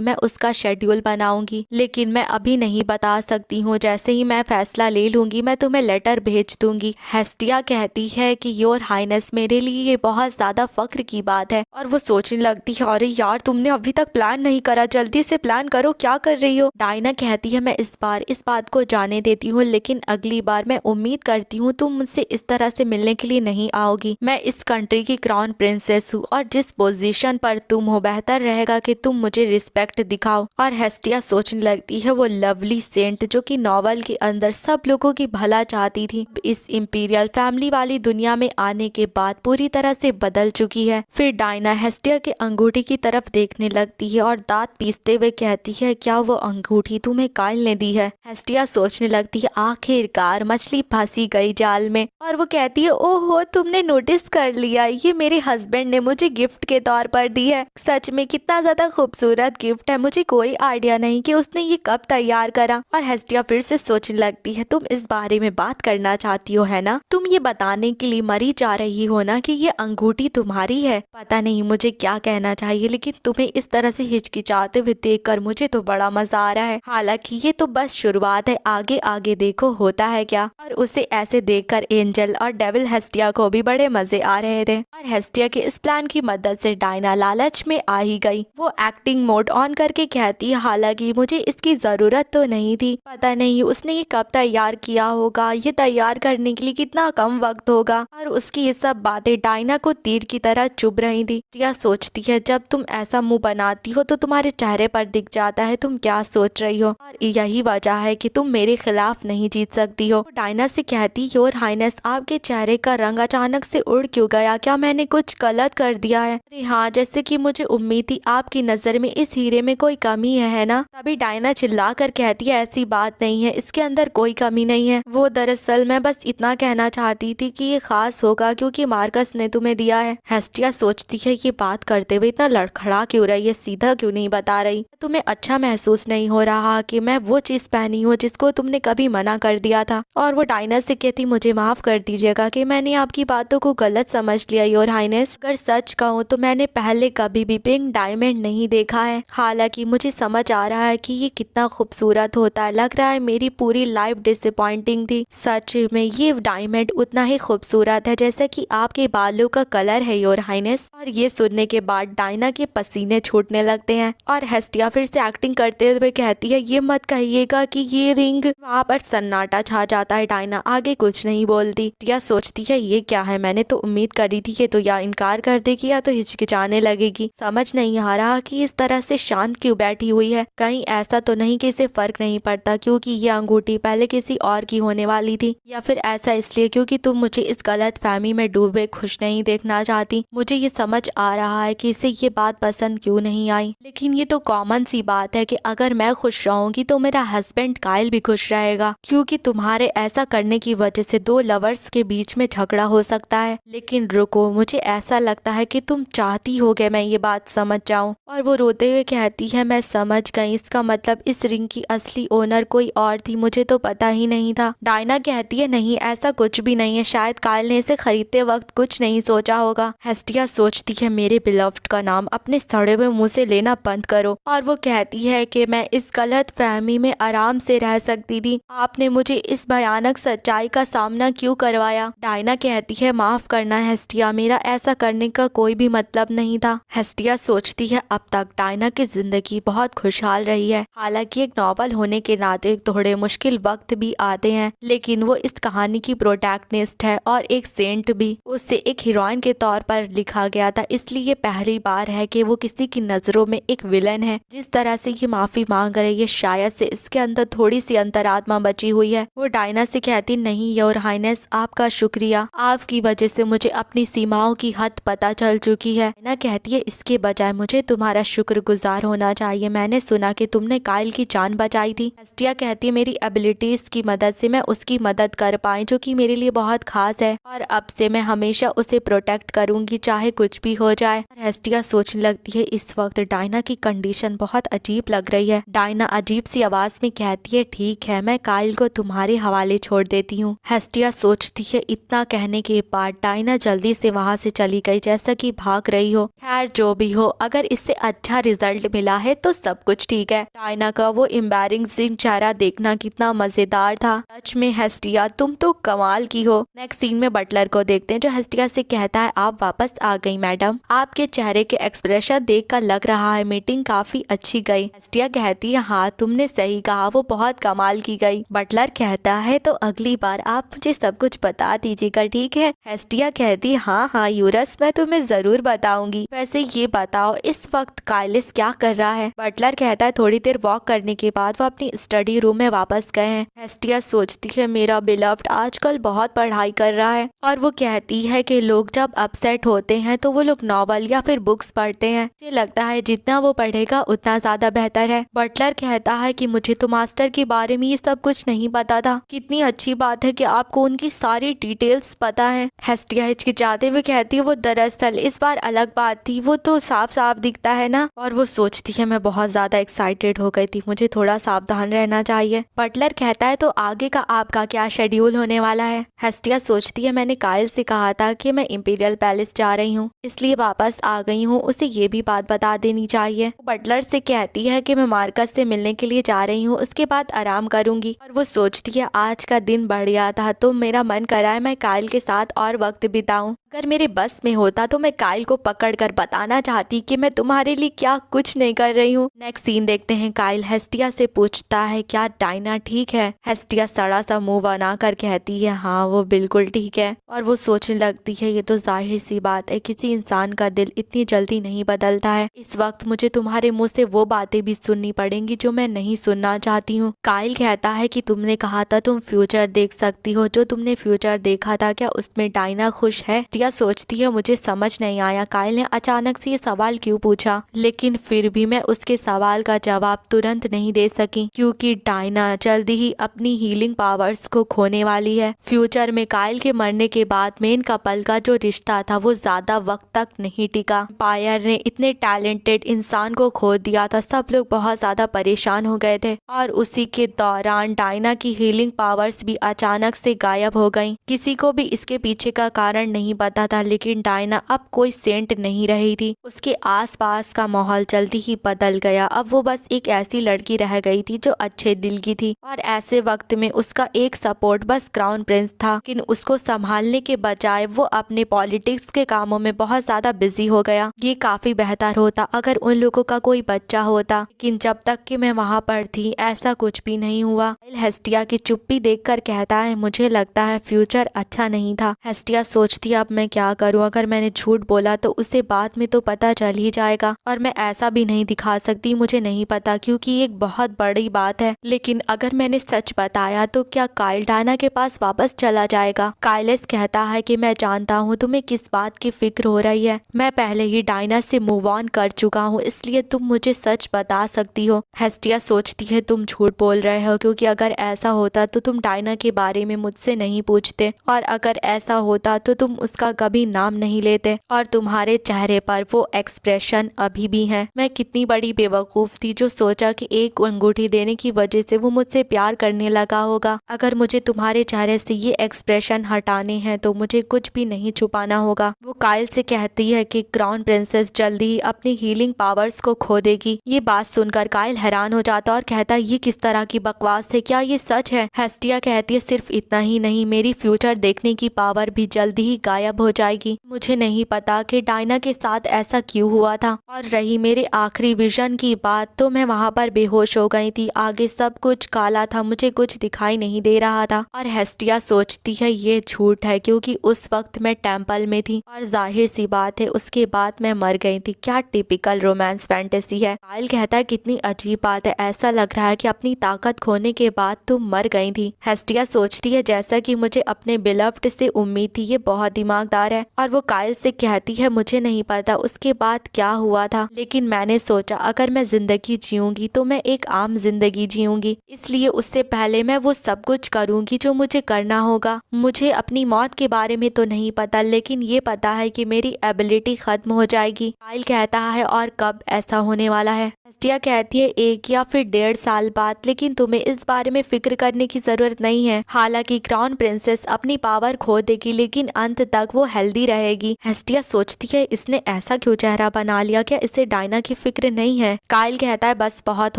मैं उसका शेड्यूल बनाऊंगी, लेकिन मैं अभी नहीं बता सकती हूँ। जैसे ही मैं फैसला ले लूंगी मैं तुम्हें लेटर भेज दूंगी। हेस्टिया कहती है कि योर हाइनेस, मेरे लिए ये बहुत ज्यादा फख्र की बात है। और वो सोचने लगती है अरे यार तुमने अभी तक प्लान नहीं करा, जल्दी से प्लान करो, क्या कर रही हो। डायना कहती है मैं इस बार इस बात को जाने देती हूँ, लेकिन अगली बार मैं उम्मीद करती हूँ तुम मुझसे इस तरह से मिलने के लिए नहीं आओगी। मैं इस कंट्री की क्राउन प्रिंसेस हूँ और जिस पोजीशन पर तुम हो बेहतर रहेगा कि तुम मुझे रिस्पेक्ट दिखाओ। और हेस्टिया सोचने लगती है वो लवली सेंट जो कि नॉवल के अंदर सब लोगों की भला चाहती थी, इस इंपीरियल फैमिली वाली दुनिया में आने के बाद पूरी तरह से बदल चुकी है। फिर डायना हेस्टिया के अंगूठी की तरफ देखने लगती है और दांत पीसते हुए कहती है क्या वो अंगूठी तुम्हें काइल ने दी है। हेस्टिया सोचने लगती है आखिरकार मछली फंसी गई जाल में, और वो कहती है ओहो तुमने नोटिस कर लिया, ये मेरे हस्बैंड ने मुझे गिफ्ट के तौर पर दी है। सच में कितना ज्यादा खूबसूरत गिफ्ट है, मुझे कोई आइडिया नहीं कि उसने ये कब तैयार करा। और हेस्टिया फिर से सोचने लगती है तुम इस बारे में बात करना चाहती हो है ना, तुम ये बताने के लिए मरी जा रही हो ना कि ये अंगूठी तुम्हारी है। पता नहीं मुझे क्या कहना चाहिए, लेकिन तुम्हें इस तरह से हिचकिचाते हुए देखकर मुझे तो बड़ा मजा आ रहा है। हालांकि ये तो बस शुरुआत है, आगे आगे देखो होता है क्या। और उसे ऐसे देखकर एंजल और डेविल हेस्टिया को भी बड़े मजे आ रहे थे। और हेस्टिया के इस प्लान की मदद से डायना लालच में आ ही गई। वो एक्टिंग मोड ऑन करके कहती है हालांकि मुझे इसकी जरूरत तो नहीं थी, पता नहीं उसने ये कब तैयार किया होगा, ये तैयार करने के लिए कितना कम वक्त होगा। और उसकी ये सब बातें डायना को तीर की तरह चुभ रही थी। टिया सोचती है जब तुम ऐसा मुंह बनाती हो तो तुम्हारे चेहरे पर दिख जाता है तुम क्या सोच रही हो, और यही वजह है कि तुम मेरे खिलाफ नहीं जीत सकती हो। डायना से कहती योर हाइनेस आपके चेहरे का रंग अचानक से उड़ क्यों गया, क्या मैंने कुछ गलत कर दिया है। अरे हाँ, जैसे कि मुझे उम्मीद थी, आपकी नजर में इस हीरे में कोई कमी है ना। तभी डायना चिल्ला कर कहती है ऐसी बात नहीं है, इसके अंदर कोई कमी नहीं है। वो दरअसल मैं बस इतना कहना चाहती थी कि ये खास होगा क्योंकि मार्कस ने तुम्हें दिया है। हेस्टिया सोचती है ये बात करते हुए इतना लड़खड़ा क्यों रही है, सीधा क्यों नहीं बता रही। तुम्हें अच्छा महसूस नहीं हो रहा कि मैं वो चीज पहनी हूँ जिसको तुमने कभी मना कर दिया था। और वो डायना से कहती मुझे माफ कर दीजिएगा कि मैंने आपकी बातों को गलत समझ लिया योर हाइनेस। अगर सच कहूँ तो मैंने पहले कभी भी पिंक डायमंड नहीं देखा है। हालांकि मुझे समझ आ रहा है कि ये कितना खूबसूरत होता है, लग रहा है मेरी पूरी लाइफ डिसअपॉइंटिंग थी। सच में ये डायमंड उतना ही खूबसूरत है जैसा कि आपके बालों का कलर है योर हाइनेस। और ये सुनने के बाद डायना के पसीने छूटने लगते हैं। और हेस्टिया फिर से एक्टिंग करते हुए कहती है ये मत कहिएगा कि ये रिंग। वहाँ पर सन्नाटा छा जाता है, डायना आगे कुछ नहीं बोलती। टिया सोचती है ये क्या है, मैंने तो उम्मीद करी थी कि तो या इनकार कर देगी या तो हिचकिचाने लगेगी। समझ नहीं आ रहा कि इस तरह से शांत क्यों बैठी हुई है, कहीं ऐसा तो नहीं कि इसे फर्क नहीं पड़ता क्योंकि ये अंगूठी पहले किसी और की होने वाली थी, या फिर ऐसा इसलिए क्योंकि तुम मुझे इस गलत फहमी में डूबे खुश नहीं देखना चाहती। मुझे ये समझ आ रहा है कि इसे ये बात पसंद क्यों नहीं आई, लेकिन ये तो कॉमन सी बात है कि अगर मैं खुश रहूंगी तो मेरा हस्बैंड काइल भी खुश रहेगा, क्योंकि तुम्हारे ऐसा करने की वजह से दो लवर्स के बीच में झगड़ा हो सकता है। लेकिन रुको, मुझे ऐसा लगता है कि तुम चाहती हो कि मैं ये बात समझ जाऊं। और वो रोते हुए कहती है मैं समझ गई, इसका मतलब इस रिंग की असली ओनर कोई और थी, मुझे तो पता ही नहीं था। डायना कहती है नहीं ऐसा कुछ भी नहीं है, शायद काइल ने इसे खरीदते वक्त कुछ नहीं सोचा होगा। हेस्टिया सोचती है मेरे बिलव्ड का नाम अपने सड़े हुए मुंह से लेना बंद करो। और वो कहती है कि मैं इस गलत फहमी में आराम से रह सकती थी, आपने मुझे इस भयानक सच्चाई का सामना क्यों करवाया। डायना कहती है माफ करना हेस्टिया, मेरा ऐसा करने का कोई भी मतलब नहीं था। हेस्टिया सोचती है अब तक डायना की जिंदगी बहुत खुशहाल रही है। हालांकि एक नॉवल होने के नाते थोड़े मुश्किल वक्त भी आते हैं, लेकिन वो इस कहानी की प्रोटैगनिस्ट है और एक सेंट भी। उससे एक हीरोइन के तौर पर लिखा गया था, इसलिए ये पहली बार है कि वो किसी की नजरों में एक विलन है। जिस तरह से ये माफी मांग रही है शायद से इसके अंदर थोड़ी सी अंतरात्मा बची हुई है। वो डायना से कहती नहीं योर हाइनेस आपका शुक्रिया, आपकी वजह से मुझे अपनी सीमाओं की हद पता चल चुकी है। डायना कहती है इसके बजाय मुझे तुम्हारा शुक्रगुजार होना चाहिए, मैंने सुना कि तुमने काइल की जान बचाई थी। हेस्टिया कहती है मेरी एबिलिटीज की मदद से मैं उसकी मदद कर पाई जो कि मेरे लिए बहुत खास है, और अब से मैं हमेशा उसे प्रोटेक्ट प्रोटेक्ट करूंगी चाहे कुछ भी हो जाए। हेस्टिया सोचने लगती है इस वक्त डायना की कंडीशन बहुत अजीब लग रही है। डायना अजीब सी आवाज में कहती है ठीक है, मैं काइल को तुम्हारे हवाले छोड़ देती हूँ। हेस्टिया सोचती है इतना कहने के बाद डायना जल्दी से वहाँ से चली गई जैसा कि भाग रही हो। खैर जो भी हो, अगर इससे अच्छा रिजल्ट मिला है तो सब कुछ ठीक है। डायना का वो एम्बैरेसिंग चेहरा देखना कितना मजेदार था। सच में हेस्टिया तुम तो कमाल की हो। नेक्स्ट सीन में बटलर को देखते हैं जो हेस्टिया से कहता है आप वापस आ गई मैडम, आपके चेहरे के एक्सप्रेशन देखकर लग रहा है मीटिंग काफी अच्छी गई। हेस्टिया कहती है हाँ तुमने सही कहा, वो बहुत कमाल की गई। बटलर कहता है तो अगली बार आप मुझे सब कुछ बता दीजिएगा ठीक है। हेस्टिया कहती हाँ यूरस मैं तुम्हें जरूर बताऊंगी। वैसे ये बताओ इस वक्त काइलिस क्या कर रहा है। बटलर कहता है थोड़ी देर वॉक करने के बाद वो अपनी स्टडी रूम में वापस गए हैं। हेस्टिया सोचती है मेरा बिलव्ड आजकल बहुत पढ़ाई कर रहा है, और वो कहती है कि लोग जब अपसेट होते हैं तो वो लोग नॉवल या फिर बुक्स पढ़ते हैं। मुझे लगता है जितना वो पढ़ेगा उतना ज्यादा बेहतर है। बटलर कहता है कि मुझे तो मास्टर के बारे में ये सब कुछ नहीं पता था। कितनी अच्छी बात है कि आपको उनकी सारी डिटेल्स पता है। हेस्टिया हिचकिचाते हुए कहती है वो दरअसल इस बार अलग बात थी, वो तो साफ साफ दिखता है ना। और वो सोचती है मैं बहुत ज्यादा एक्साइटेड हो गई थी, मुझे थोड़ा सावधान रहना चाहिए। बटलर कहता है तो आगे का आपका क्या शेड्यूल होने वाला है। हेस्टिया सोचती है मैंने काइल से कहा था कि मैं इंपीरियल पैलेस जा रही हूँ, इसलिए वापस आ गई हूँ, उसे ये भी बात बता देनी चाहिए। बटलर से कहती है कि मैं मार्कस से मिलने के लिए जा रही हूँ, उसके बाद आराम करूंगी। और वो सोचती है आज का दिन बढ़िया था तो मेरा मन करा है मैं काइल के साथ और वक्त बिताऊं। अगर मेरे बस में होता तो मैं काइल को पकड़कर बताना चाहती कि मैं तुम्हारे लिए क्या कुछ नहीं कर रही हूँ। नेक्स्ट सीन देखते हैं। काइल हेस्टिया से पूछता है क्या डायना ठीक है। हेस्टिया सड़ा सा मुंह बनाकर कहती है हाँ वो बिल्कुल ठीक है। और वो सोचने लगती है ये तो जाहिर सी बात है, किसी इंसान का दिल इतनी जल्दी नहीं बदलता है। इस वक्त मुझे तुम्हारे मुंह से वो बातें भी सुननी पड़ेंगी जो मैं नहीं सुनना चाहती हूँ। काइल कहता है कि तुमने कहा था तुम फ्यूचर देख सकती हो, जो तुमने फ्यूचर देखा था क्या उसमें डायना खुश है। हेस्टिया सोचती है मुझे समझ नहीं आया काइल ने अचानक से ये सवाल क्यों पूछा, लेकिन फिर भी मैं उसके सवाल का जवाब तुरंत नहीं दे सकी क्योंकि डायना जल्दी ही अपनी हीलिंग पावर्स को खोने वाली है। फ्यूचर में काइल के मरने के बाद मेन कपल का जो रिश्ता था वो ज्यादा वक्त तक नहीं टिका। पायर ने इतने टैलेंटेड इंसान को खो दिया था, सब लोग बहुत ज्यादा परेशान हो गए थे। और उसी के दौरान डायना की हीलिंग पावर्स भी अचानक से गायब हो गयी। किसी को भी इसके पीछे का कारण नहीं पता था, लेकिन डायना अब कोई सेंट नहीं रही थी। उसके आसपास का माहौल जल्दी ही बदल गया। अब वो बस एक ऐसी लड़की रह गई थी जो अच्छे दिल की थी, और ऐसे वक्त में उसका एक सपोर्ट बस क्राउन प्रिंस था। लेकिन उसको संभालने के बजाय वो अपने पॉलिटिक्स के कामों में बहुत ज्यादा बिजी हो गया। ये काफी बेहतर होता अगर उन लोगों का कोई बच्चा होता, लेकिन जब तक कि मैं वहाँ पर थी ऐसा कुछ भी नहीं हुआ। हेस्टिया की चुप्पी देखकर कहता है मुझे लगता है फ्यूचर अच्छा नहीं था। हेस्टिया सोचती है अब मैं क्या करूँ, अगर मैंने झूठ बोला तो उसे बाद में तो पता चल ही जाएगा, और मैं ऐसा भी नहीं दिखा सकती मुझे नहीं पता क्योंकि ये एक बहुत बड़ी बात है। लेकिन अगर मैंने सच बताया तो क्या काइल डायना के पास वापस चला जाएगा। काइलिस कहता है कि मैं जानता हूँ तुम्हें किस बात की फिक्र हो रही है, मैं पहले ही डायना से मूव ऑन कर चुका हूँ, इसलिए तुम मुझे सच बता सकती हो। हेस्टिया सोचती है तुम झूठ बोल रहे हो क्योंकि अगर ऐसा होता तो तुम डायना के बारे में मुझसे नहीं पूछते, और अगर ऐसा होता तो तुम उसका कभी नाम नहीं लेते, और तुम्हारे चेहरे पर वो एक्सप्रेशन अभी भी है। मैं कितनी बड़ी बेवकूफ थी जो सोचा कि एक अंगूठी देने की वजह से वो मुझसे प्यार करने लगा होगा। अगर मुझे तुम्हारे चेहरे से ये एक्सप्रेशन हटाने हैं तो मुझे कुछ भी नहीं छुपाना होगा। वो काइल से कहती है कि क्राउन प्रिंसेस जल्दी ही अपनी हीलिंग पावर्स को खो देगी। ये बात सुनकर काइल हैरान हो जाता और कहता ये किस तरह की बकवास है, क्या ये सच है। हेस्टिया कहती है सिर्फ इतना ही नहीं, मेरी फ्यूचर देखने की पावर भी जल्दी ही गायब हो जाएगी। मुझे नहीं पता कि डायना के साथ ऐसा क्यों हुआ था, और रही मेरे आखिरी विजन की बात तो मैं वहाँ पर बेहोश हो गई थी, आगे सब कुछ काला था, मुझे कुछ दिखाई नहीं दे रहा था। और हेस्टिया सोचती है ये झूठ है क्योंकि उस वक्त मैं टेम्पल में थी, और जाहिर सी बात है उसके बाद मैं मर गई थी। क्या टिपिकल रोमांस फैंटेसी है। काइल कहता है कितनी अजीब बात है, ऐसा लग रहा है कि अपनी ताकत खोने के बाद तुम मर गई थी। हेस्टिया सोचती है जैसा कि मुझे अपने बिलव्ड से उम्मीद थी, ये बहुत दिमाग दिमागदार है। और वो काइल से कहती है मुझे नहीं पता उसके बाद क्या हुआ था, लेकिन मैंने सोचा अगर मैं जिंदगी जीऊंगी तो मैं एक आम जिंदगी जीऊंगी, इसलिए उससे पहले मैं वो सब कुछ करूंगी जो मुझे करना होगा। मुझे अपनी मौत के बारे में तो नहीं पता, लेकिन ये पता है कि मेरी एबिलिटी खत्म हो जाएगी। काइल कहता है और कब ऐसा होने वाला है? हेस्टिया कहती है 1 या फिर 1.5 साल बाद, लेकिन तुम्हें इस बारे में फिक्र करने की जरूरत नहीं है। हालांकि क्राउन प्रिंसेस अपनी पावर खो देगी, लेकिन अंत तक वो हेल्दी रहेगी। हेस्टिया सोचती है इसने ऐसा क्यों चेहरा बना लिया, क्या इसे डायना की फिक्र नहीं है? काइल कहता है बस बहुत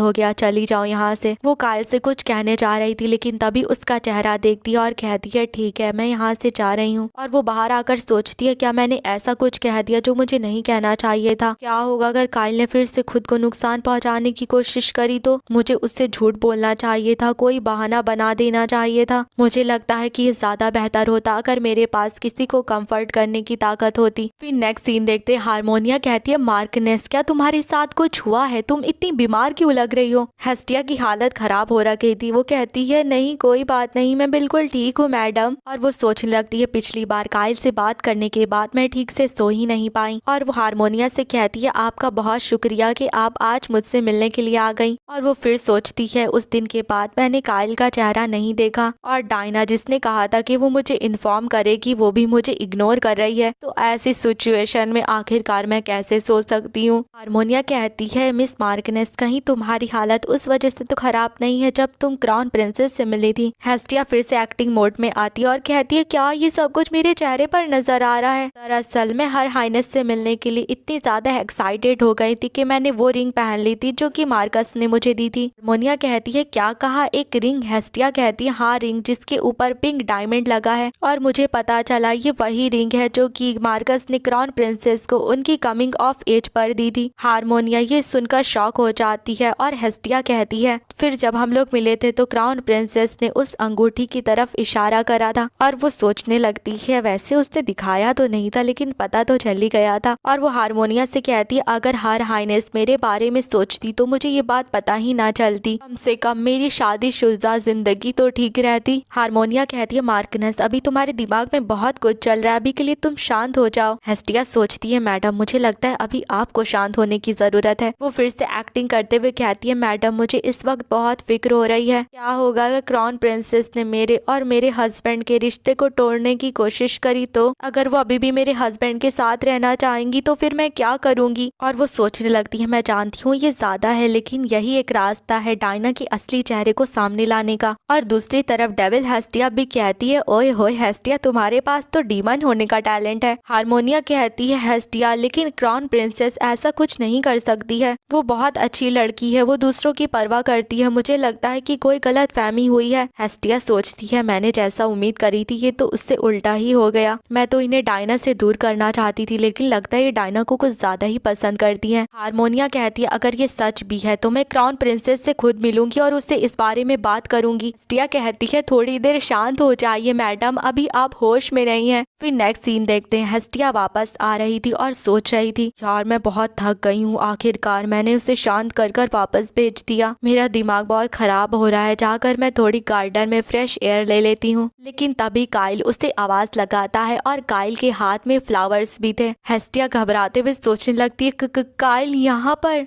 हो गया, चली जाओ यहाँ से। वो काइल से कुछ कहने जा रही थी, लेकिन तभी उसका चेहरा देखती है और कहती है ठीक है मैं यहाँ से जा रही हूँ। और वो बाहर आकर सोचती है क्या मैंने ऐसा कुछ कह दिया जो मुझे नहीं कहना चाहिए था? क्या होगा अगर काइल ने फिर से खुद को नुकसान पहुंचाने की कोशिश करी तो? मुझे उससे झूठ बोलना चाहिए था, कोई बहाना बना देना चाहिए था। मुझे लगता है कि ये ज्यादा बेहतर होता अगर मेरे पास किसी को कंफर्ट करने की ताकत होती। फिर नेक्स्ट सीन देखते हैं। हारमोनिया कहती है मार्कनेस क्या तुम्हारे साथ कुछ हुआ है? तुम इतनी बीमार क्यों लग रही हो? हेस्टिया की हालत खराब हो रखी थी। वो कहती है नहीं कोई बात नहीं, मैं बिल्कुल ठीक हूँ मैडम। और वो सोचने लगती है पिछली बार काइल से बात करने के बाद मैं ठीक से सो ही नहीं पाई। और वो हारमोनिया से कहती है आपका बहुत शुक्रिया कि आप आज मुझसे मिलने के लिए आ गई। और वो फिर सोचती है उस दिन के बाद मैंने काइल का चेहरा नहीं देखा, और डायना जिसने कहा था कि वो मुझे इन्फॉर्म करेगी वो भी मुझे इग्नोर कर रही है, तो ऐसी सिचुएशन में आखिरकार मैं कैसे सो सकती हूँ? हारमोनिया कहती है मिस मार्कनेस कहीं तुम्हारी हालत उस वजह से तो खराब नहीं है जब तुम क्राउन प्रिंसेस से मिली थी? हेस्टिया फिर से एक्टिंग मोड में आती है और कहती है क्या ये सब कुछ मेरे चेहरे पर नजर आ रहा है? दरअसल मैं हर हाइनेस से मिलने के लिए इतनी ज्यादा एक्साइटेड हो गई थी कि मैंने वो रिंग पहन ली थी जो कि मार्कस ने मुझे दी थी। हारमोनिया कहती है क्या कहा? एक रिंग? हेस्टिया कहती है हाँ रिंग जिसके ऊपर पिंक डायमंड लगा है, और मुझे पता चला ये वही रिंग है जो कि मार्कस ने क्राउन प्रिंसेस को उनकी कमिंग ऑफ एज पर दी थी। हारमोनिया ये सुनकर शॉक हो जाती है और हेस्टिया कहती है फिर जब हम लोग मिले थे तो क्राउन प्रिंसेस ने उस अंगूठी की तरफ इशारा करा था। और वो सोचने लगती है वैसे उसने दिखाया तो नहीं था लेकिन पता तो चल ही गया था। और वो हारमोनिया से कहती है अगर हर हाइनेस मेरे बारे में सोचती तो मुझे ये बात पता ही ना चलती, कम से कम मेरी शादीशुदा जिंदगी तो ठीक रहती। हारमोनिया कहती है मार्कनेस अभी तुम्हारे दिमाग में बहुत कुछ चल रहा है, अभी के लिए तुम शांत हो जाओ। हेस्टिया सोचती है मैडम मुझे लगता है अभी आपको शांत होने की जरूरत है। वो फिर से एक्टिंग करते हुए कहती है मैडम मुझे इस वक्त बहुत फिक्र हो रही है, क्या होगा अगर क्राउन प्रिंसेस ने मेरे और मेरे हस्बैंड के रिश्ते को तोड़ने की कोशिश करी तो? अगर वो अभी भी मेरे हस्बैंड के साथ रहना चाहेंगी तो फिर मैं क्या करूंगी? और वो सोचने लगती है मैं जानती हूँ ये ज्यादा है, लेकिन यही एक रास्ता है डायना के असली चेहरे को सामने लाने का। और दूसरी तरफ डेविल हेस्टिया भी कहती है ओए होए हेस्टिया तुम्हारे पास तो डीमन होने का टैलेंट है। हारमोनिया कहती है हेस्टिया लेकिन क्राउन प्रिंसेस ऐसा कुछ नहीं कर सकती है, वो बहुत अच्छी लड़की है, वो दूसरों की परवाह करती है, मुझे लगता है कि कोई गलत फहमी हुई है। हेस्टिया सोचती है मैंने जैसा उम्मीद करी थी ये तो उससे उल्टा ही हो गया, मैं तो इन्हें डायना से दूर करना चाहती थी लेकिन लगता है ये डायना को कुछ ज्यादा ही पसंद करती है। हारमोनिया कहती है अगर ये सच भी है तो मैं क्राउन प्रिंसेस से खुद मिलूंगी और उससे इस बारे में बात करूंगी। हेस्टिया कहती है थोड़ी देर शांत हो जाइए मैडम, अभी आप होश में नहीं है। फिर नेक्स्ट सीन देखते हैं। हेस्टिया वापस आ रही थी और सोच रही थी यार मैं बहुत थक गई हूँ, आखिरकार मैंने उसे शांत कर कर वापस भेज दिया, मेरा दिमाग बहुत खराब हो रहा है, जाकर मैं थोड़ी गार्डन में फ्रेश एयर ले लेती हूँ। लेकिन तभी काइल उसे आवाज लगाता है और काइल के हाथ में फ्लावर्स भी थे। हेस्टिया घबराते हुए सोचने लगती है काइल यहाँ पर?